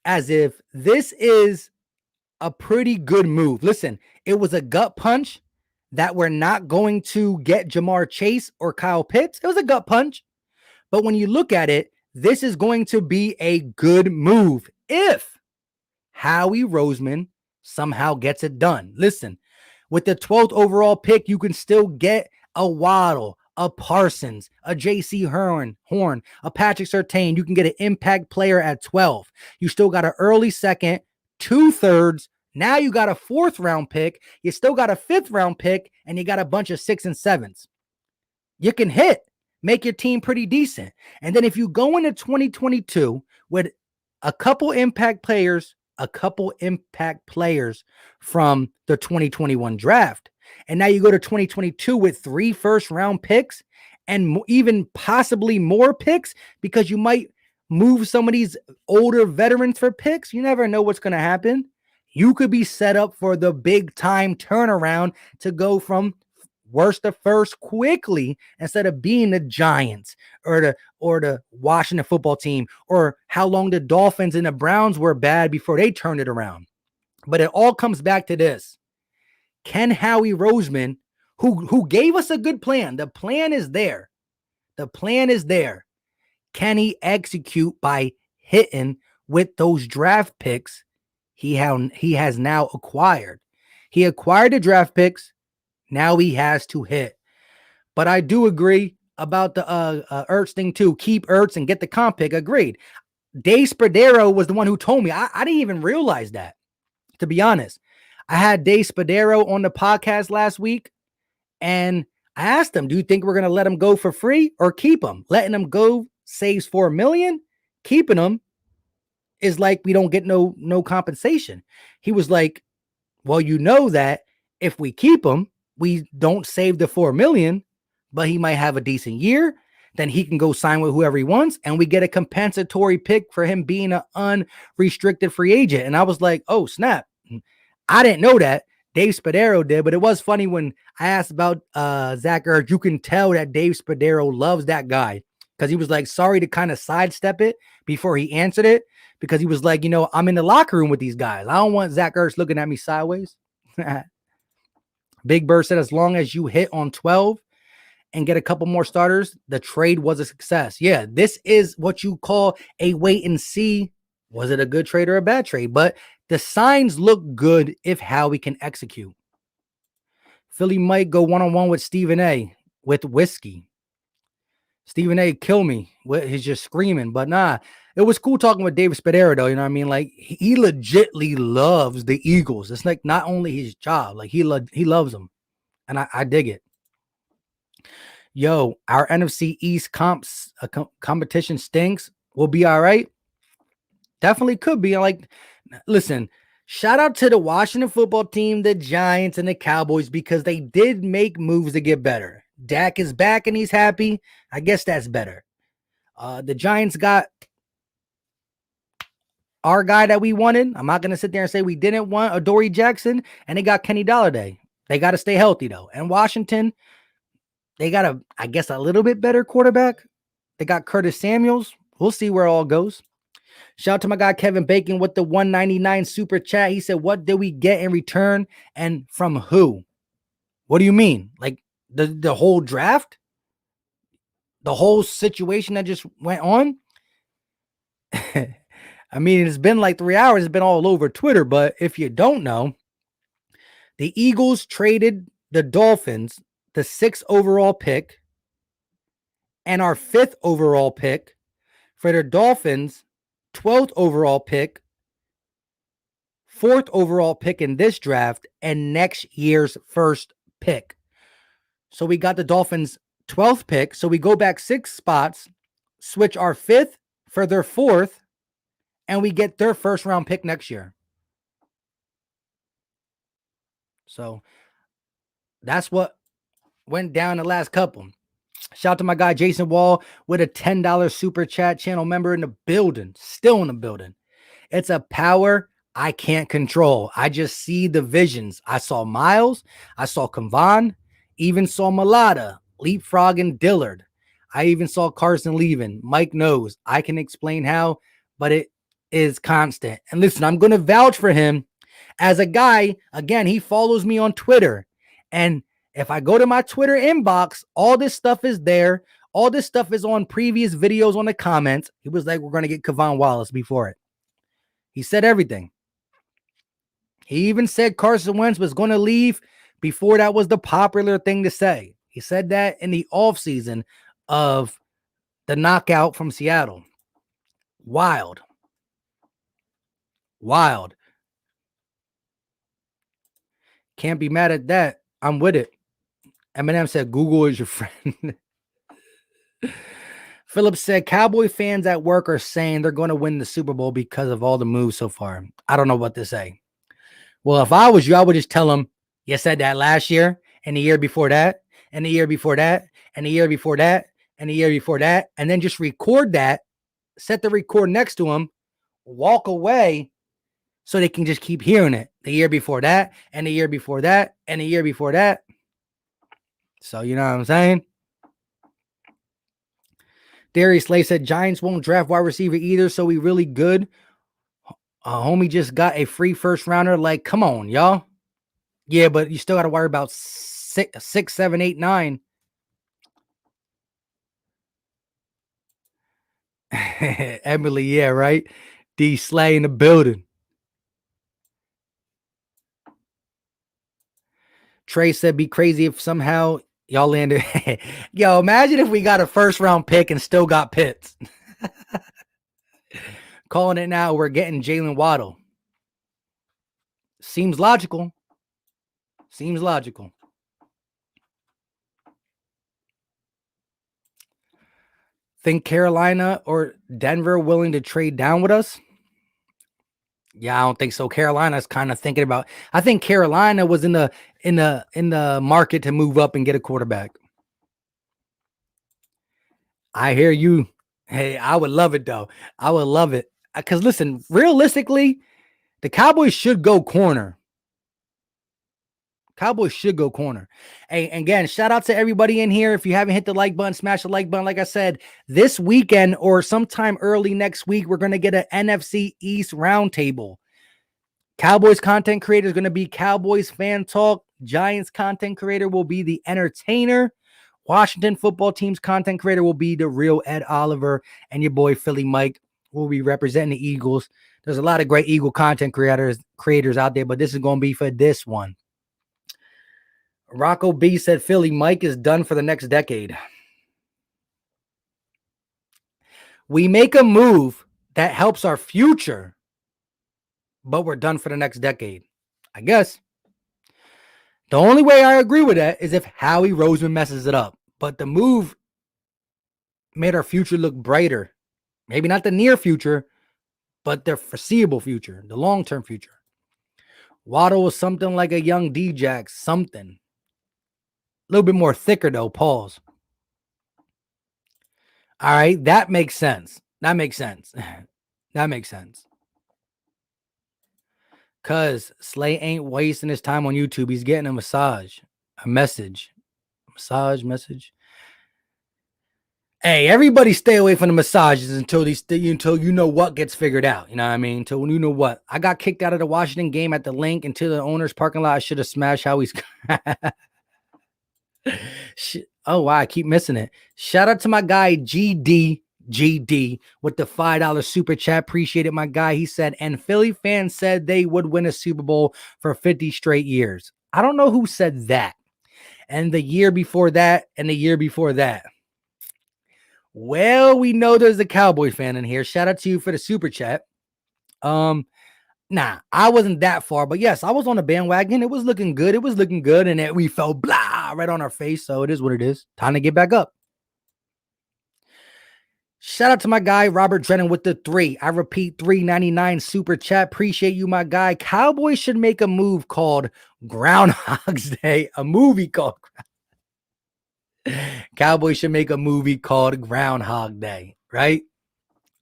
as if this is a pretty good move. Listen, it was a gut punch that we're not going to get Jamar Chase or Kyle Pitts. It was a gut punch. But when you look at it, this is going to be a good move if Howie Roseman somehow gets it done. Listen, with the 12th overall pick, you can still get a Waddle, a Parsons, a J.C. Horn, a Patrick Surtain. You can get an impact player at 12. You still got an early second, 2/3. Now you got a 4th round pick. You still got a 5th round pick, and you got a bunch of 6 and 7s. You can hit, make your team pretty decent. And then if you go into 2022 with a couple impact players from the 2021 draft, and now you go to 2022 with 3 first-round picks and even possibly more picks, because you might move some of these older veterans for picks. You never know what's going to happen. You could be set up for the big-time turnaround to go from worst to first quickly, instead of being the Giants or the Washington football team, or how long the Dolphins and the Browns were bad before they turned it around. But it all comes back to this. Can Howie Roseman, who gave us a good plan, the plan is there. Can he execute by hitting with those draft picks he has now acquired? He acquired the draft picks. Now he has to hit. But I do agree about the Ertz thing too. Keep Ertz and get the comp pick. Agreed. Dave Spadaro was the one who told me. I didn't even realize that, to be honest. I had Dave Spadaro on the podcast last week, and I asked him, do you think we're going to let him go for free or keep him? Letting him go saves $4 million. Keeping him is like we don't get no compensation. He was like, well, you know that if we keep him, we don't save the $4 million, but he might have a decent year. Then he can go sign with whoever he wants, and we get a compensatory pick for him being an unrestricted free agent. And I was like, oh, snap. I didn't know that. Dave Spadaro did, but it was funny when I asked about Zach Ertz. You can tell that Dave Spadaro loves that guy, because he was like, sorry to kind of sidestep it before he answered it, because he was like, I'm in the locker room with these guys. I don't want Zach Ertz looking at me sideways. Big Bird said, as long as you hit on 12 and get a couple more starters, the trade was a success. Yeah, this is what you call a wait and see. Was it a good trade or a bad trade? But the signs look good if Howie can execute. Philly might go one-on-one with Stephen A. with whiskey. Stephen A. kill me. He's just screaming. But nah, it was cool talking with David Spadaro, though. You know what I mean? Like, he legitly loves the Eagles. It's like not only his job. Like, he loves them. And I dig it. Yo, our NFC East competition stinks. We'll be all right. Definitely could be. Like, listen, shout out to the Washington football team, the Giants, and the Cowboys, because they did make moves to get better. Dak is back and he's happy. I guess that's better. The Giants got our guy that we wanted. I'm not going to sit there and say we didn't want Adoree Jackson, and they got Kenny Golladay. They got to stay healthy, though. And Washington, they got a little bit better quarterback. They got Curtis Samuels. We'll see where it all goes. Shout out to my guy Kevin Bacon with the 199 super chat. He said, what did we get in return and from who? What do you mean? Like the whole draft? The whole situation that just went on? I mean, it's been like 3 hours. It's been all over Twitter. But if you don't know, the Eagles traded the Dolphins the 6th overall pick and our 5th overall pick for the Dolphins' 12th overall pick, 4th overall pick in this draft, and next year's first pick. So we got the Dolphins 12th pick. So we go back 6 spots, switch our 5th for their 4th, and we get their first round pick next year. So that's what went down the last couple. Shout out to my guy Jason Wall with a $10 super chat, channel member in the building, still in the building. It's a power I can't control. I just see the visions. I saw Miles, I saw Kavan, even saw Mulata, leapfrogging Dillard. I even saw Carson leaving. Mike knows. I can explain how, but it is constant. And listen, I'm going to vouch for him as a guy. Again, he follows me on Twitter. And if I go to my Twitter inbox, all this stuff is there. All this stuff is on previous videos on the comments. He was like, we're going to get Kavon Wallace before it. He said everything. He even said Carson Wentz was going to leave before that was the popular thing to say. He said that in the offseason of the knockout from Seattle. Wild. Wild. Can't be mad at that. I'm with it. Eminem said, Google is your friend. Phillips said, Cowboy fans at work are saying they're going to win the Super Bowl because of all the moves so far. I don't know what to say. Well, if I was you, I would just tell them, you said that last year, and the year before that, and the year before that, and the year before that, and the year before that, and then just record that, set the record next to them, walk away so they can just keep hearing it. The year before that, and the year before that, and the year before that. So, you know what I'm saying? Darius Slay said, Giants won't draft wide receiver either, so we really good. Homie just got a free first rounder. Like, come on, y'all. Yeah, but you still got to worry about 6, 7, 8, 9. Emily, yeah, right? D Slay in the building. Trey said, be crazy if somehow y'all landed. Yo, imagine if we got a first round pick and still got Pitts. Calling it now, we're getting Jalen Waddle. Seems logical. Seems logical. Think Carolina or Denver willing to trade down with us? Yeah, I don't think so. Carolina's kind of thinking about. I think Carolina was in the market to move up and get a quarterback. I hear you. Hey, I would love it though. I would love it. Because listen, realistically, the Cowboys should go corner. Cowboys should go corner. Hey, again, shout out to everybody in here. If you haven't hit the like button, smash the like button. Like I said, this weekend or sometime early next week, we're going to get an NFC East roundtable. Cowboys content creator is going to be Cowboys Fan Talk. Giants content creator will be the entertainer. Washington football team's content creator will be the real Ed Oliver. And your boy Philly Mike will be representing the Eagles. There's a lot of great Eagle content creators out there, but this is going to be for this one. Rocco B said Philly Mike is done for the next decade. We make a move that helps our future, but we're done for the next decade. I guess. The only way I agree with that is if Howie Roseman messes it up. But the move made our future look brighter. Maybe not the near future, but the foreseeable future, the long-term future. Waddle was something like a young D-Jack, something. A little bit more thicker, though, pause. All right, that makes sense. That makes sense. That makes sense. Because Slay ain't wasting his time on YouTube. He's getting a massage, a message. Massage, message. Hey, everybody stay away from the massages until you know what gets figured out. You know what I mean? Until you know what. I got kicked out of the Washington game at the link into the owner's parking lot. I should have smashed Howie's. Oh, wow. I keep missing it. Shout out to my guy, GD with the $5 super chat. Appreciate it, my guy. He said, and Philly fans said they would win a Super Bowl for 50 straight years. I don't know who said that. And the year before that, and the year before that. Well, we know there's a Cowboy fan in here. Shout out to you for the super chat. Nah, I wasn't that far, but yes, I was on the bandwagon. It was looking good. It was looking good, and then we fell blah right on our face. So it is what it is. Time to get back up. Shout out to my guy Robert Drennan with the 3. I repeat, $3.99 super chat. Appreciate you, my guy. Cowboys should make a move called Groundhog's Day. A movie called Cowboys should make a movie called Groundhog Day, right?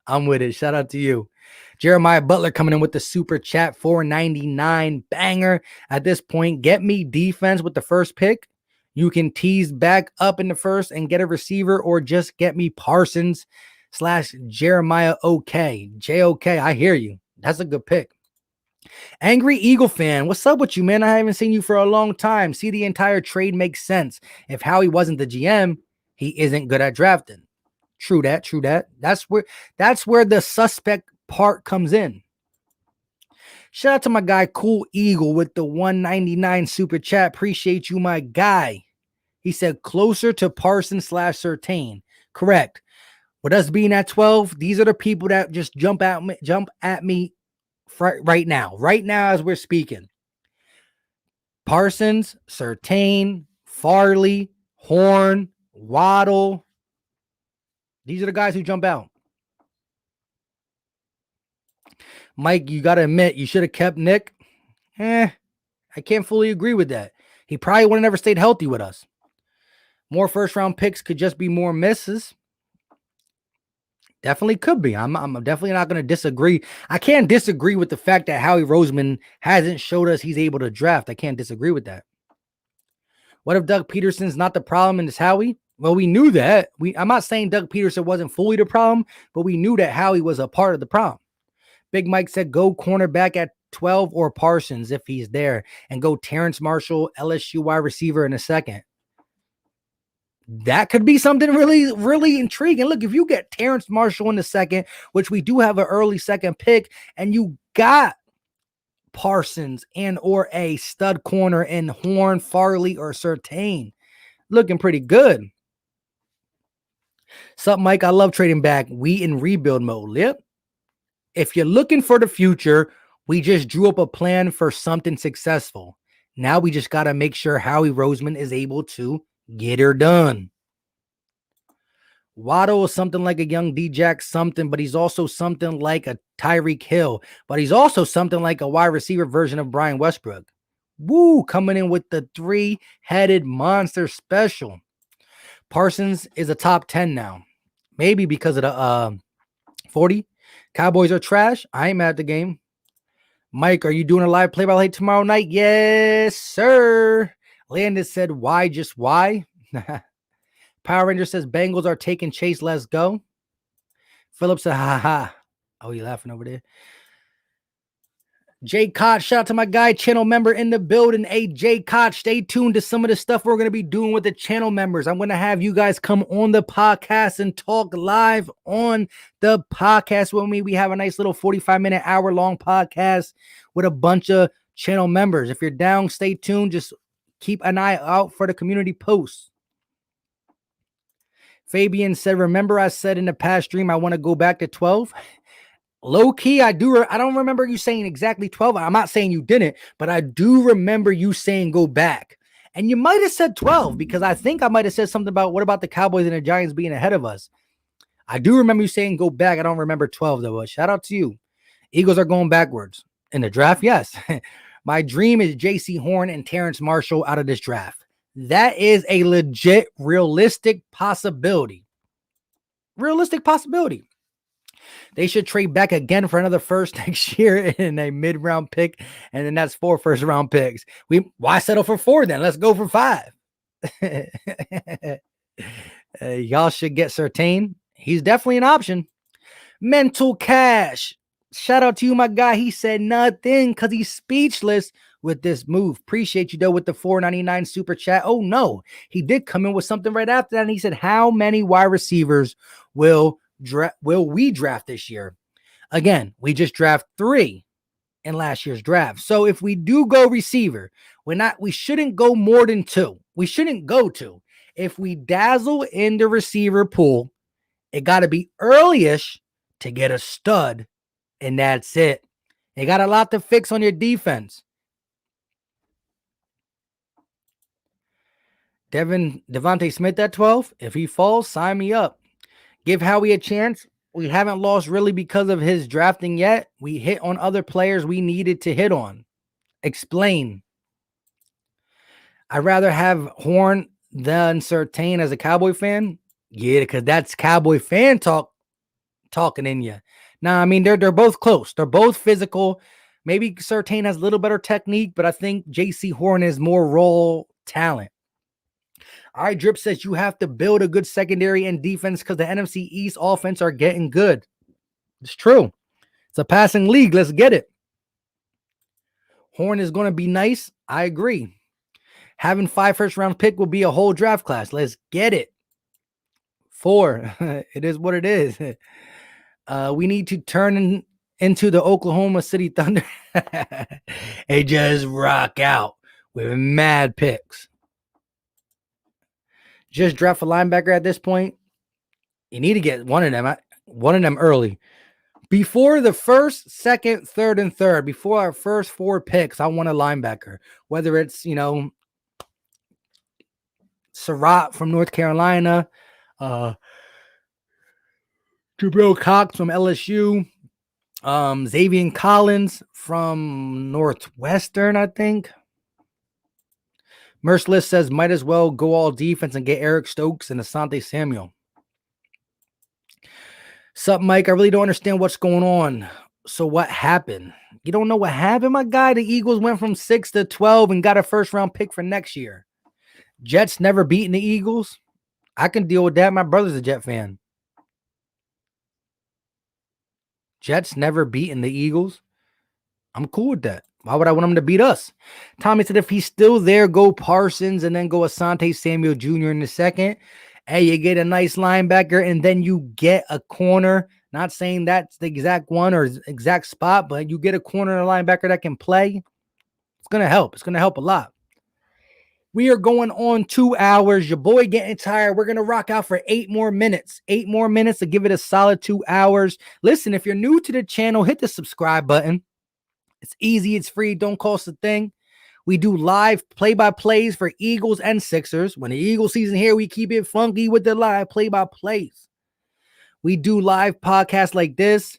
I'm with it. Shout out to you. Jeremiah Butler coming in with the super chat, $4.99 banger. At this point, get me defense with the first pick. You can tease back up in the first and get a receiver, or just get me Parsons / Jeremiah OK. JOK, I hear you. That's a good pick. Angry Eagle fan, what's up with you, man? I haven't seen you for a long time. See, the entire trade makes sense. If Howie wasn't the GM, he isn't good at drafting. True that, true that. That's where the suspect part comes in. Shout out to my guy Cool Eagle with the $1.99 super chat. Appreciate you, my guy. He said closer to Parsons / Surtain. Correct. With us being at 12, these are the people that just jump at me right now. Right now as we're speaking. Parsons, Surtain, Farley, Horn, Waddle. These are the guys who jump out. Mike, you got to admit, you should have kept Nick. I can't fully agree with that. He probably would have never stayed healthy with us. More first-round picks could just be more misses. Definitely could be. I'm definitely not going to disagree. I can't disagree with the fact that Howie Roseman hasn't showed us he's able to draft. I can't disagree with that. What if Doug Peterson's not the problem and it's Howie? Well, we knew that. I'm not saying Doug Peterson wasn't fully the problem, but we knew that Howie was a part of the problem. Big Mike said go cornerback at 12 or Parsons if he's there, and go Terrence Marshall, LSU wide receiver in a second. That could be something really, really intriguing. Look, if you get Terrence Marshall in the second, which we do have an early second pick, and you got Parsons and or a stud corner in Horn, Farley, or Surtain, looking pretty good. Sup, Mike? I love trading back. We in rebuild mode. Yep. If you're looking for the future, we just drew up a plan for something successful. Now we just got to make sure Howie Roseman is able to get her done. Waddle is something like a young D-Jack something, but he's also something like a Tyreek Hill, but he's also something like a wide receiver version of Brian Westbrook. Woo, coming in with the 3-headed monster special. Parsons is a top 10 now. Maybe because of the 40. Cowboys are trash. I ain't mad at the game. Mike, are you doing a live play-by-play tomorrow night? Yes, sir. Landis said, why, just why? Power Ranger says, Bengals are taking Chase. Let's go. Philip said, ha ha. Oh, you laughing over there? Jay Koch, shout out to my guy, channel member in the building. Hey, Jay Koch, stay tuned to some of the stuff we're going to be doing with the channel members. I'm going to have you guys come on the podcast and talk live on the podcast with me. We have a nice little 45-minute, hour-long podcast with a bunch of channel members. If you're down, stay tuned. Just keep an eye out for the community posts. Fabian said, remember I said in the past stream I want to go back to 12? Low key, I don't remember you saying exactly 12. I'm not saying you didn't, but I do remember you saying go back. And you might have said 12 because I think I might have said something about what about the Cowboys and the Giants being ahead of us. I do remember you saying go back. I don't remember 12 though. But shout out to you. Eagles are going backwards in the draft. Yes. My dream is JC Horn and Terrence Marshall out of this draft. That is a legit, realistic possibility. Realistic possibility. They should trade back again for another first next year in a mid-round pick, and then that's 4 first-round picks. Why settle for 4 then? Let's go for 5. Y'all should get Surtain. He's definitely an option. Mental Cash. Shout out to you, my guy. He said nothing because he's speechless with this move. Appreciate you, though, with the $4.99 super chat. Oh, no. He did come in with something right after that, and he said, how many wide receivers will we draft this year? Again, we just draft 3 in last year's draft. So if we do go receiver, we shouldn't go more than 2. We shouldn't go 2. If we dazzle in the receiver pool, it got to be early-ish to get a stud, and that's it. You got a lot to fix on your defense. Devontae Smith at 12. If he falls, sign me up. Give Howie a chance. We haven't lost really because of his drafting yet. We hit on other players we needed to hit on. Explain. I'd rather have Horn than Surtain as a Cowboy fan. Yeah, because that's Cowboy fan talking in you. Nah, I mean, they're both close. They're both physical. Maybe Surtain has a little better technique, but I think JC Horn is more raw talent. All right, Drip says you have to build a good secondary and defense because the NFC East offense are getting good. It's true. It's a passing league. Let's get it. Horn is going to be nice. I agree. Having 5 first-round pick will be a whole draft class. Let's get it. 4. It is what it is. We need to turn into the Oklahoma City Thunder and just rock out with mad picks. Just draft a linebacker at this point. You need to get one of them early. Before the first, second, third, and third, before our first 4 picks, I want a linebacker. Whether it's, Surratt from North Carolina, Jabril Cox from LSU, Xavier Collins from Northwestern, I think. Merciless says, might as well go all defense and get Eric Stokes and Asante Samuel. Sup, Mike? I really don't understand what's going on. So what happened? You don't know what happened, my guy? The Eagles went from 6 to 12 and got a first-round pick for next year. Jets never beaten the Eagles. I can deal with that. My brother's a Jet fan. Jets never beaten the Eagles. I'm cool with that. Why would I want him to beat us? Tommy said if he's still there, go Parsons and then go Asante Samuel Jr. in the second. Hey, you get a nice linebacker and then you get a corner. Not saying that's the exact one or exact spot, but you get a corner and a linebacker that can play. It's going to help. It's going to help a lot. We are going on 2 hours. Your boy getting tired. We're going to rock out for 8 more minutes. 8 more minutes to give it a solid 2 hours. Listen, if you're new to the channel, hit the subscribe button. It's easy. It's free. Don't cost a thing. We do live play-by-plays for Eagles and Sixers. When the Eagles season here, we keep it funky with the live play-by-plays. We do live podcasts like this.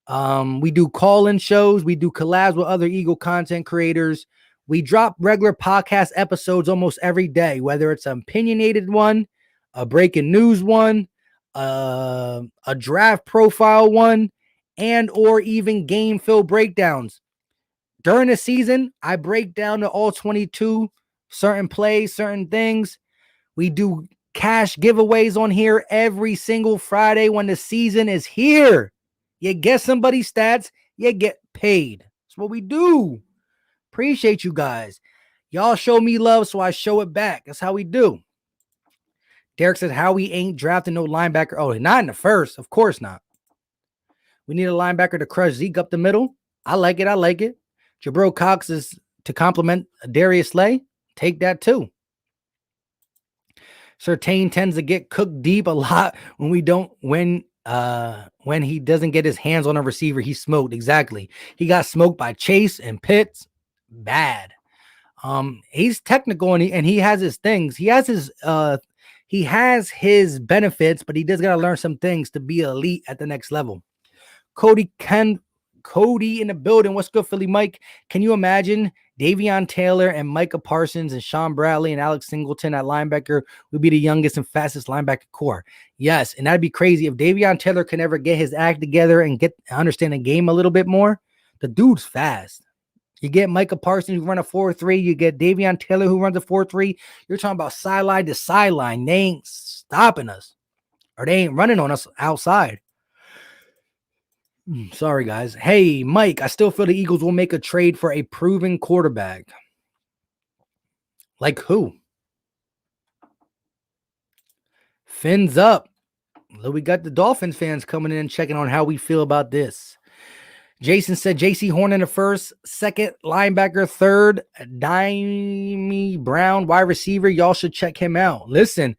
We do call-in shows. We do collabs with other Eagle content creators. We drop regular podcast episodes almost every day, whether it's an opinionated one, a breaking news one, a draft profile one, and or even game fill breakdowns. During the season, I break down the all 22, certain plays, certain things. We do cash giveaways on here every single Friday when the season is here. You get somebody's stats, you get paid. That's what we do. Appreciate you guys. Y'all show me love, so I show it back. That's how we do. Derek says, Howie ain't drafting no linebacker. Oh, not in the first. Of course not. We need a linebacker to crush Zeke up the middle. I like it. I like it. Jabril Cox is to complement Darius Slay. Take that too. Surtain tends to get cooked deep a lot when he doesn't get his hands on a receiver. He's smoked. Exactly. He got smoked by Chase and Pitts. Bad. He's technical and he has his things. He has his benefits, but he does got to learn some things to be elite at the next level. Cody in the building. What's good, Philly Mike? Can you imagine Davion Taylor and Micah Parsons and Sean Bradley and Alex Singleton at linebacker would be the youngest and fastest linebacker core? Yes, and that'd be crazy if Davion Taylor can ever get his act together and understand the game a little bit more. The dude's fast. You get Micah Parsons who run a 4.3. You get Davion Taylor who runs a 4.3. You're talking about sideline to sideline. They ain't stopping us, or they ain't running on us outside. Sorry, guys. Hey, Mike, I still feel the Eagles will make a trade for a proven quarterback. Like who? Fins up. We got the Dolphins fans coming in and checking on how we feel about this. Jason said J.C. Horn in the first, second linebacker, third, Dimey Brown, wide receiver. Y'all should check him out. Listen,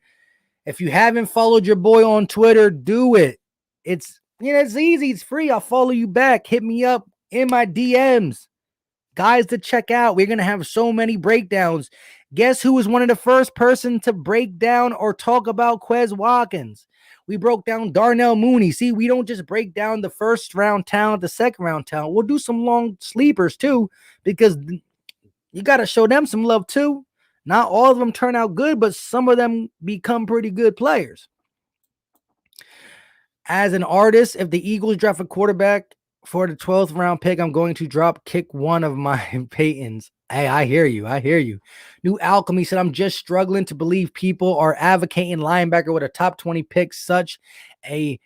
if you haven't followed your boy on Twitter, do it. It's easy. It's free. I'll follow you back. Hit me up. in my DMs. Guys to check out. We're going to have so many breakdowns. Guess who was one of the first person to break down or talk about Quez Watkins? We broke down Darnell Mooney. See, we don't just break down the first round talent, the second round talent. We'll do some long sleepers too, because you got to show them some love too. Not all of them turn out good, but some of them become pretty good players. As an artist, if the Eagles draft a quarterback for the 12th round pick, I'm going to drop kick one of my Peytons. Hey, I hear you. I hear you. New Alchemy said, I'm just struggling to believe people are advocating linebacker with a top 20 pick, such a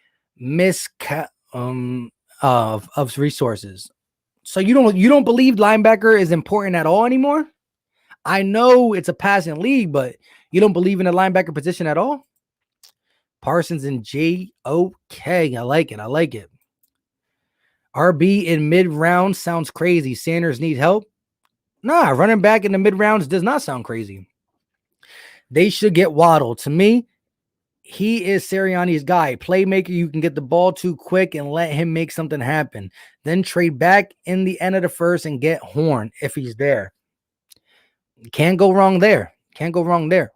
of resources. So you don't believe linebacker is important at all anymore? I know it's a passing league, but you don't believe in the linebacker position at all? Parsons and J.O.K. I like it. I like it. RB in mid-round sounds crazy. Sanders need help? Nah, running back in the mid-rounds does not sound crazy. They should get Waddle. To me, he is Sirianni's guy. Playmaker, you can get the ball too quick and let him make something happen. Then trade back in the end of the first and get Horn if he's there. Can't go wrong there. Can't go wrong there.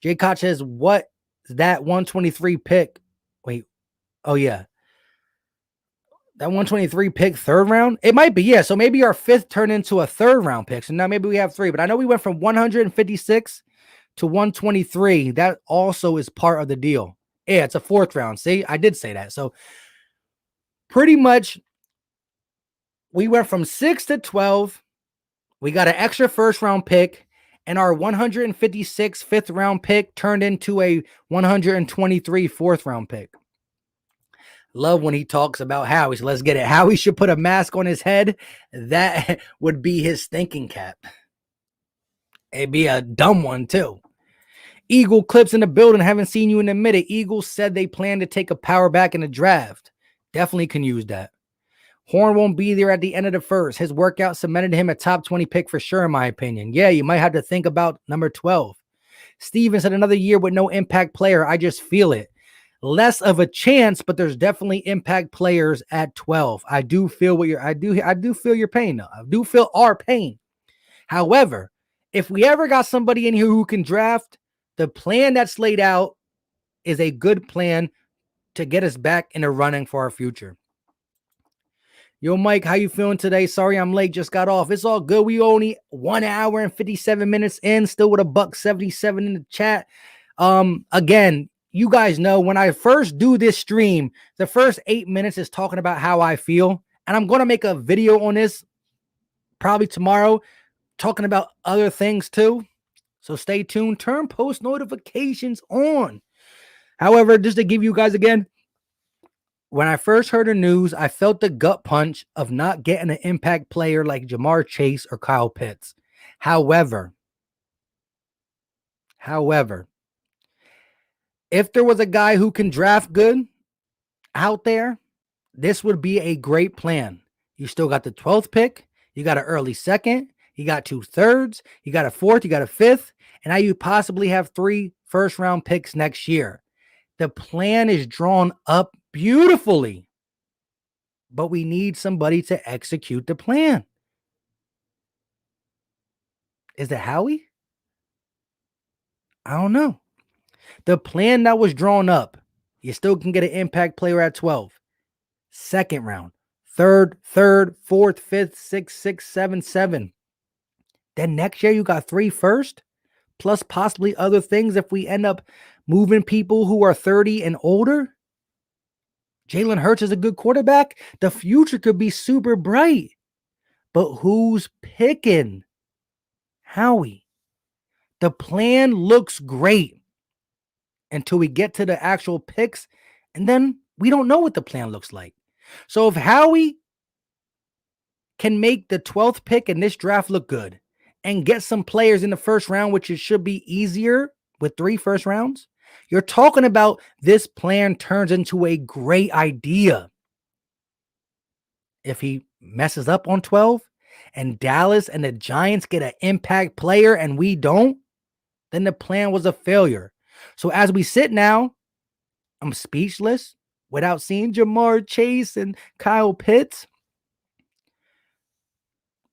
Jay Koch says, what is that 123 pick? Wait. Oh, yeah. That 123 pick, third round? It might be, yeah. So maybe our fifth turned into a third round pick. So now maybe we have three. But I know we went from 156 to 123. That also is part of the deal. Yeah, it's a fourth round. See, I did say that. So pretty much we went from 6 to 12. We got an extra first round pick. And our 156 fifth round pick turned into a 123 fourth round pick. Love when he talks about Howie. So let's get it. Howie should put a mask on his head. That would be his thinking cap. It'd be a dumb one too. Eagle Clips in the building. Haven't seen you in a minute. Eagles said they plan to take a power back in the draft. Definitely can use that. Horn won't be there at the end of the first. His workout cemented him a top 20 pick for sure, in my opinion. Yeah, you might have to think about number 12. Steven said another year with no impact player. I just feel it. Less of a chance, but there's definitely impact players at 12. I do feel I do feel your pain though. I do feel our pain. However, if we ever got somebody in here who can draft, the plan that's laid out is a good plan to get us back in the running for our future. Yo, Mike, how you feeling today? Sorry I'm late, just got off. It's all good. We only 1 hour and 57 minutes in, still with a $177 in the chat. Again, you guys know when I first do this stream, the first 8 minutes is talking about how I feel. And I'm going to make a video on this probably tomorrow, talking about other things too. So stay tuned. Turn post notifications on. However, just to give you guys again, when I first heard the news, I felt the gut punch of not getting an impact player like Jamar Chase or Kyle Pitts. However, if there was a guy who can draft good out there, this would be a great plan. You still got the 12th pick. You got an early second. You got 2 thirds. You got a fourth. You got a fifth. And now you possibly have 3 first round picks next year. The plan is drawn up beautifully, but we need somebody to execute the plan. Is it Howie? I don't know. The plan that was drawn up, you still can get an impact player at 12. Second round, third, fourth, fifth, sixth, 7, 7. Then next year you got 3 first, plus possibly other things if we end up moving people who are 30 and older. Jalen Hurts is a good quarterback. The future could be super bright. But who's picking? Howie. The plan looks great until we get to the actual picks, and then we don't know what the plan looks like. So if Howie can make the 12th pick in this draft look good and get some players in the first round, which it should be easier with 3 first rounds, you're talking about this plan turns into a great idea. If he messes up on 12 and Dallas and the Giants get an impact player and we don't, then the plan was a failure. So as we sit now, I'm speechless without seeing Jamar Chase and Kyle Pitts.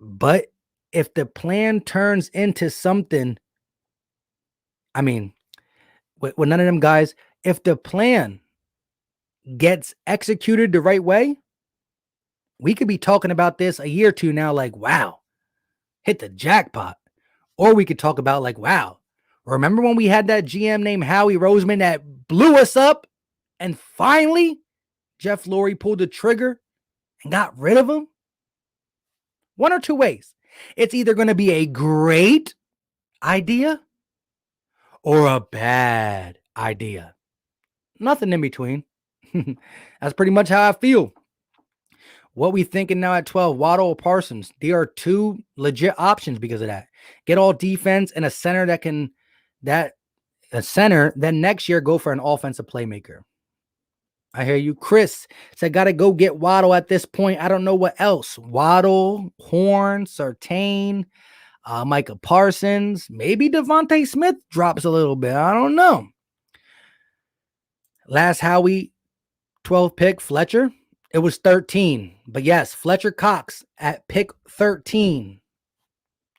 But if the plan turns into something, I mean, with none of them guys, if the plan gets executed the right way, we could be talking about this a year or two now, like, wow, hit the jackpot. Or we could talk about, like, wow, remember when we had that GM named Howie Roseman that blew us up and finally Jeff Lurie pulled the trigger and got rid of him? One or two ways. It's either going to be a great idea or a bad idea. Nothing in between. That's pretty much how I feel. What we thinking now at 12? Waddle or Parsons? They are two legit options because of that. Get all defense and a center then next year go for an offensive playmaker. I hear you. Chris said, got to go get Waddle at this point. I don't know what else. Waddle, Horn, Surtain, Micah Parsons. Maybe Devontae Smith drops a little bit. I don't know. Last Howie 12 pick, Fletcher. It was 13. But yes, Fletcher Cox at pick 13.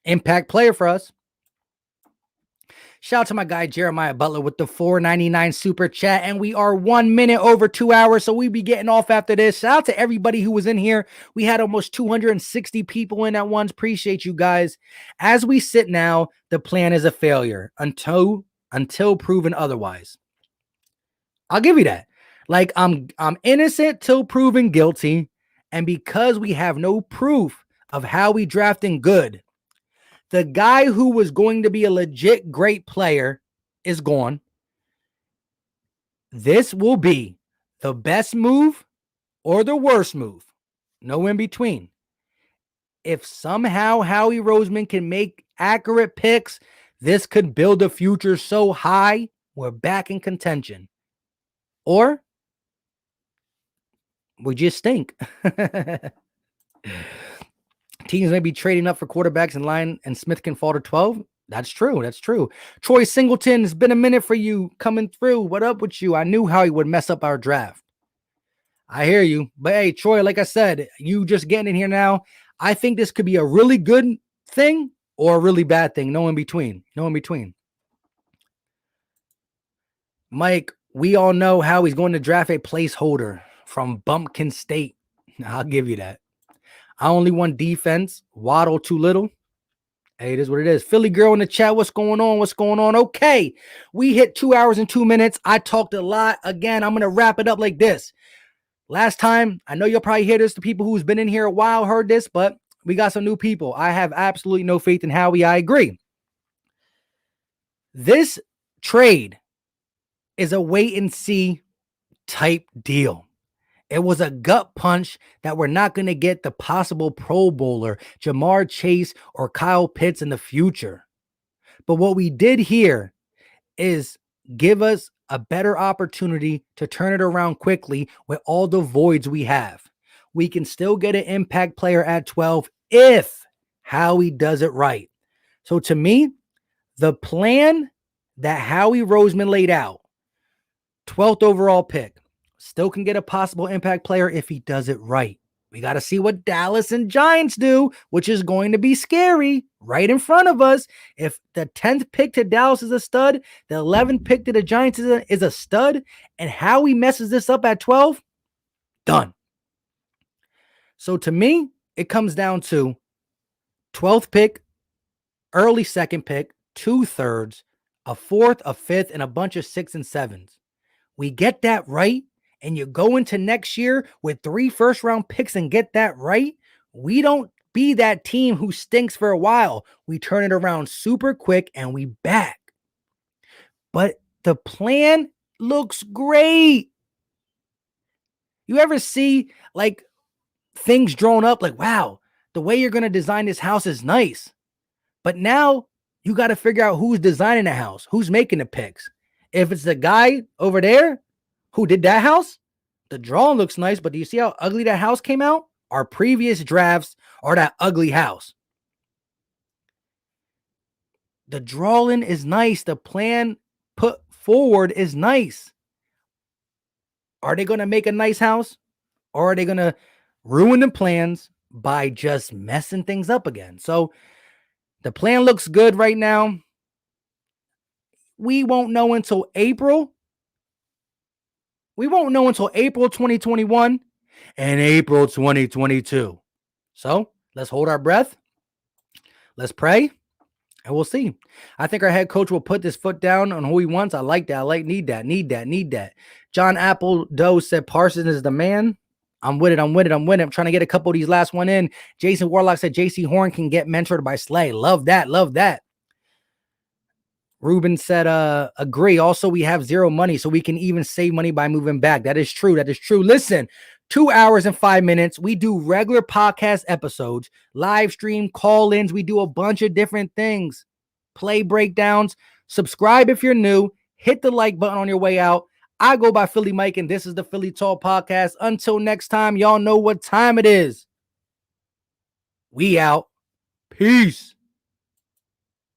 Impact player for us. Shout out to my guy Jeremiah Butler with the $4.99 super chat. And we are 1 minute over 2 hours. So we be getting off after this. Shout out to everybody who was in here. We had almost 260 people in at once. Appreciate you guys. As we sit now, the plan is a failure until proven otherwise. I'll give you that. Like, I'm innocent till proven guilty. And because we have no proof of how we drafting good, the guy who was going to be a legit great player is gone. This will be the best move or the worst move. No in between. If somehow Howie Roseman can make accurate picks, this could build a future so high we're back in contention. Or we just stink. Teams may be trading up for quarterbacks in line and Smith can fall to 12. That's true. That's true. Troy Singleton, it's been a minute for you coming through. What up with you? I knew how he would mess up our draft. I hear you. But hey, Troy, like I said, you just getting in here now. I think this could be a really good thing or a really bad thing. No in between. No in between. Mike, we all know how he's going to draft a placeholder from Bumpkin State. I'll give you that. I only want defense. Waddle too little. Hey, it is what it is. Philly girl in the chat. What's going on? What's going on? Okay. We hit 2 hours and 2 minutes. I talked a lot. Again, I'm going to wrap it up like this. Last time, I know you'll probably hear this. The people who's been in here a while heard this, but we got some new people. I have absolutely no faith in Howie. I agree. This trade is a wait and see type deal. It was a gut punch that we're not going to get the possible Pro Bowler, Jamar Chase or Kyle Pitts in the future. But what we did here is give us a better opportunity to turn it around quickly with all the voids we have. We can still get an impact player at 12 if Howie does it right. So to me, the plan that Howie Roseman laid out, 12th overall pick, still can get a possible impact player if he does it right. We got to see what Dallas and Giants do, which is going to be scary right in front of us. If the 10th pick to Dallas is a stud, the 11th pick to the Giants is a stud, and Howie messes this up at 12, done. So to me, it comes down to 12th pick, early second pick, 2/3, a 4th, a 5th, and a bunch of 6s and 7s. We get that right, and you go into next year with 3 first-round picks and get that right, we don't be that team who stinks for a while. We turn it around super quick, and we back. But the plan looks great. You ever see, like, things drawn up like, wow, the way you're going to design this house is nice. But now you got to figure out who's designing the house, who's making the picks. If it's the guy over there who did that house, the drawing looks nice, but do you see how ugly that house came out? Our previous drafts are that ugly house. The drawing is nice. The plan put forward is nice. Are they going to make a nice house? Or are they going to ruin the plans, by just messing things up again. So the plan looks good right now. We won't know until April. We won't know until April 2021 and April 2022. So let's hold our breath. Let's pray. And we'll see. I think our head coach will put this foot down on who he wants. I like that. Need that. John Appledoe said Parsons is the man. I'm with it. I'm trying to get a couple of these last one in. Jason Warlock said JC Horn can get mentored by Slay. Love that. Ruben said, agree. Also, we have zero money, so we can even save money by moving back. That is true. Listen, 2 hours and 5 minutes. We do regular podcast episodes, live stream, call-ins. We do a bunch of different things. Play breakdowns. Subscribe if you're new. Hit the like button on your way out. I go by Philly Mike, and this is the Philly Talk Podcast. Until next time, y'all know what time it is. We out. Peace.